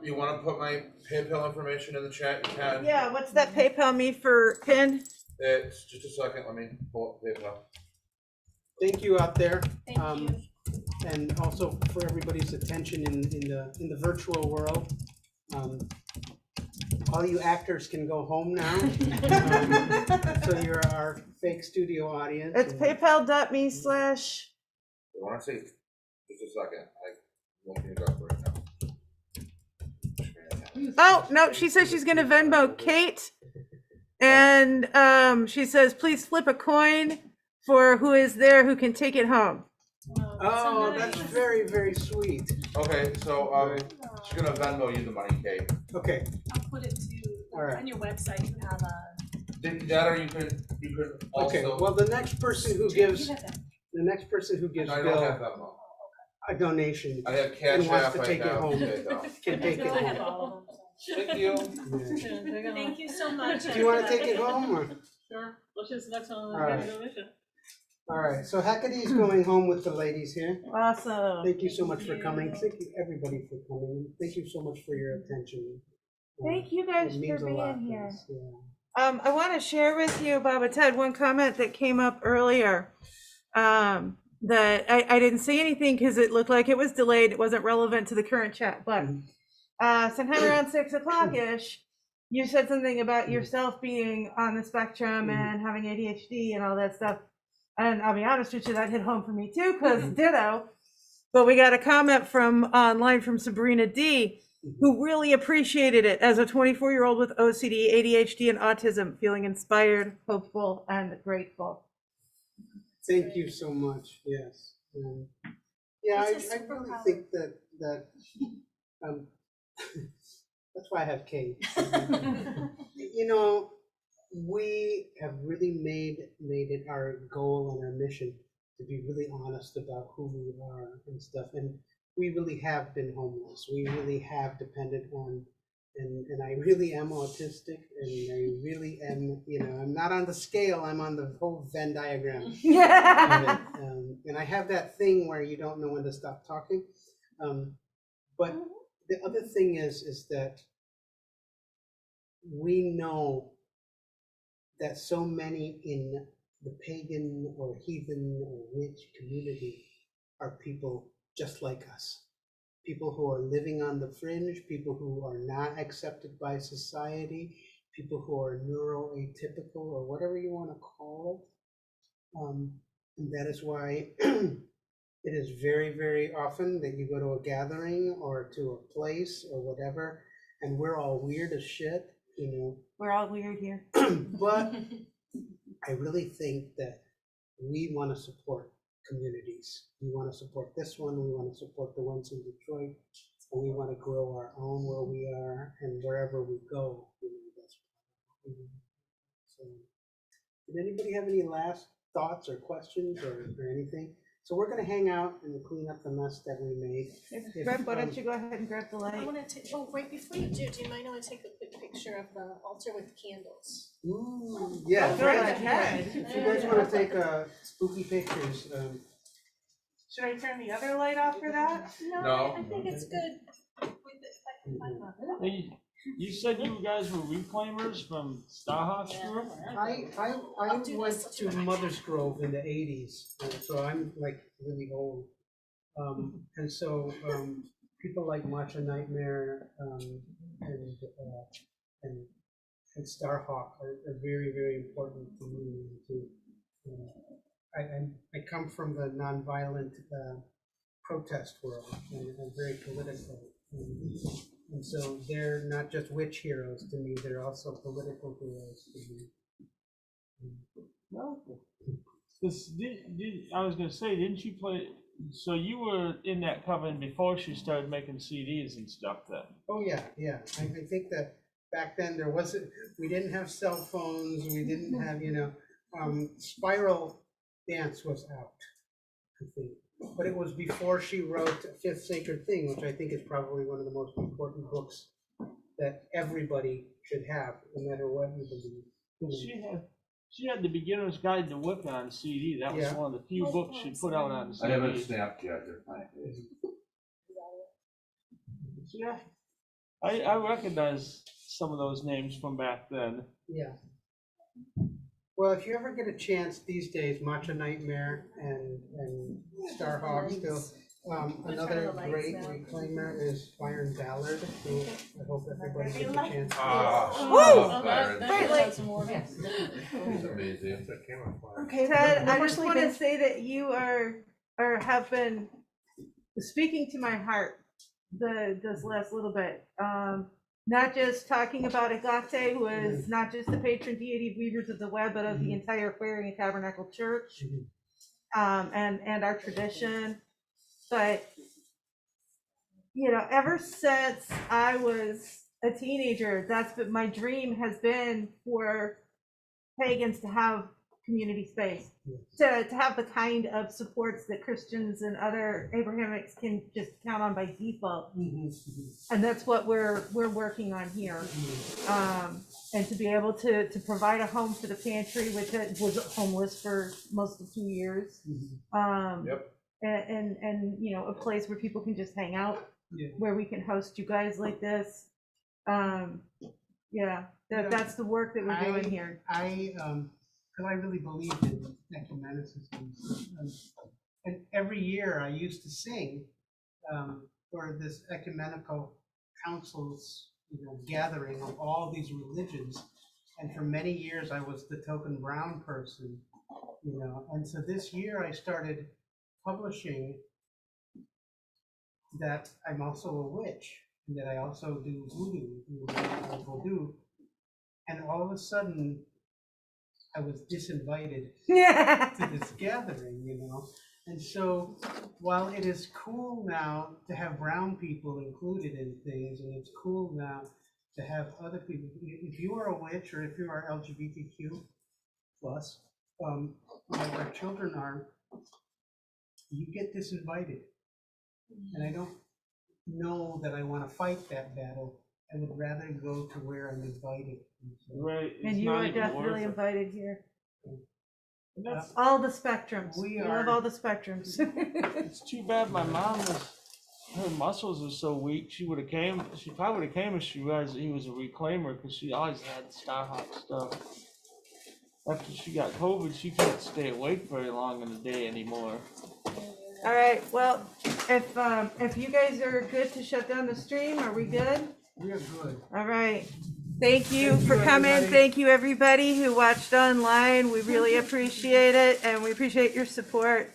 You wanna put my PayPal information in the chat, you can.
Yeah, what's that PayPal me for PIN?
It's just a second, let me pull up PayPal.
Thank you out there.
Thank you.
And also for everybody's attention in the virtual world. all you actors can go home now. So you're our fake studio audience.
It's
and-
paypal.me/
I wanna say, just a second, I'm looking it up right now.
Oh, no, she says she's gonna Venmo Kate. And she says, please flip a coin for who is there who can take it home.
Oh, that's very, very sweet.
Okay, so, she's gonna Venmo you the money, Kate.
Okay,
I'll put it to,
All right.
on your website, you have a.
That, or you could
okay,
also.
well, the next person who gives,
No, I don't
Bill
have Venmo.
a donation
I have Cash
and wants
App,
to
I
take it
have
home
PayPal.
can take it
I have
home.
all of them.
Thank you.
Yeah.
Thank you so much.
Do you wanna take it home, or?
Sure, let's just, that's all.
All right. All right, so Hecate's going home with the ladies here.
Awesome.
Thank you so much for coming. Thank you, everybody, for coming. Thank you so much for your attention.
Thank you guys
It means
for
a lot
being
to
here.
us, yeah.
I want to share with you, Baba Ted, one comment that came up earlier. That I didn't say anything because it looked like it was delayed. It wasn't relevant to the current chat, but sometime around 6 o'clock-ish, you said something about yourself being on the spectrum and having ADHD and all that stuff. And I'll be honest with you, that hit home for me too, because ditto. But we got a comment from online from Sabrina D, who really appreciated it as a 24-year-old with OCD, ADHD, and autism, feeling inspired, hopeful, and grateful.
Thank you so much, yes. Yeah,
It's a
I really
superpower.
think that that's why I have Kate. You know, we have really made it our goal and our mission to be really honest about who we are and stuff. And we really have been homeless. We really have depended on, and I really am autistic, and I really am, you know, I'm not on the scale, I'm on the whole Venn diagram of it. And I have that thing where you don't know when to stop talking. But the other thing is that we know that so many in the pagan or heathen or witch community are people just like us. People who are living on the fringe, people who are not accepted by society, people who are neuroatypical or whatever you want to call it. And that is why it is very, very often that you go to a gathering or to a place or whatever, and we're all weird as shit, you know.
We're all weird here.
But I really think that we want to support communities. We want to support this one, we want to support the ones in Detroit, and we want to grow our own where we are and wherever we go. You know, that's what we do. So, did anybody have any last thoughts or questions or anything? So we're gonna hang out and clean up the mess that we made.
Greg, why don't you go ahead and grab the
I
light?
want to take, right before you do you mind if I take a quick picture of the altar with candles?
Ooh, yeah.
Go
right
ahead.
If you guys want to take spooky pictures,
Should I turn the other light off for that?
No.
I think it's good. If I can find one.
Hey, you said you guys were reclaimers from Starhawk's group?
I
I'll do
went
this, I'll do
to
it.
Mother's Grove in the 80s, so I'm like really old. And so people like Matcha Nightmare and Starhawk are very, very important to me. I come from the nonviolent protest world, and I'm very political. And so they're not just witch heroes to me, they're also political heroes to me.
No. I was gonna say, didn't you play, so you were in that coven before she started making CDs and stuff then?
Oh, yeah, yeah. I think that back then there wasn't, we didn't have cell phones, we didn't have, you know, Spiral Dance was out, I think. But it was before she wrote Fifth Sacred Thing, which I think is probably one of the most important books that everybody should have, no matter what you believe.
She had the Beginner's Guide to Whipping on CD. That was
Yeah.
one of the few books she put out on CD.
I haven't snapped yet, they're fine.
Yeah, I recognize some of those names from back then.
Yeah. Well, if you ever get a chance these days, Matcha Nightmare and Starhawk still, Another
the lights
great
down.
reclaimer is Byron Ballard, who I hope everybody gets a chance to.
Oh, Byron.
Wait, like-
He's amazing.
It's a camouflage.
Okay, Ted, I just want to say that you have been speaking to my heart this last little bit. Not just talking about Hecate, who is not just the patron deity of weavers of the web, but of the entire Aquarian Tabernacle Church, and our tradition. But, you know, ever since I was a teenager, that's been my dream has been for pagans to have community space, to have the kind of supports that Christians and other Abrahamics can just count on by default. And that's what we're working on here. And to be able to provide a home for the pantry, which was homeless for most of 2 years.
Yep.
And you know, a place where people can just hang out, where we can host you guys like this. Yeah, that's the work that we're doing here.
Because I really believe in ecumenicism. And every year I used to sing for this ecumenical councils, you know, gathering of all these religions. And for many years I was the token brown person, you know. And so this year I started publishing that I'm also a witch, and that I also do voodoo. And all of a sudden, I was disinvited to this gathering, you know. And so, while it is cool now to have brown people included in things, and it's cool now to have other people, if you are a witch or if you are LGBTQ plus, like our children are, you get disinvited. And I don't know that I want to fight that battle. I would rather go to where I'm invited.
Right.
And
it's
you
not
are
even
definitely
worth it.
invited here.
And that's,
All the spectrums.
We
We love
are-
all the spectrums.
it's too bad my mom her muscles are so weak. She would have came. She probably would have came if she realized he was a reclaimer, because she always had Starhawk stuff. After she got COVID, she can't stay awake very long in the day anymore.
All right, well, if you guys are good to shut down the stream, are we good?
We are good.
All right. Thank you
Thank
for
you,
coming.
everybody.
Thank you, everybody who watched online. We really appreciate it, and we appreciate your support.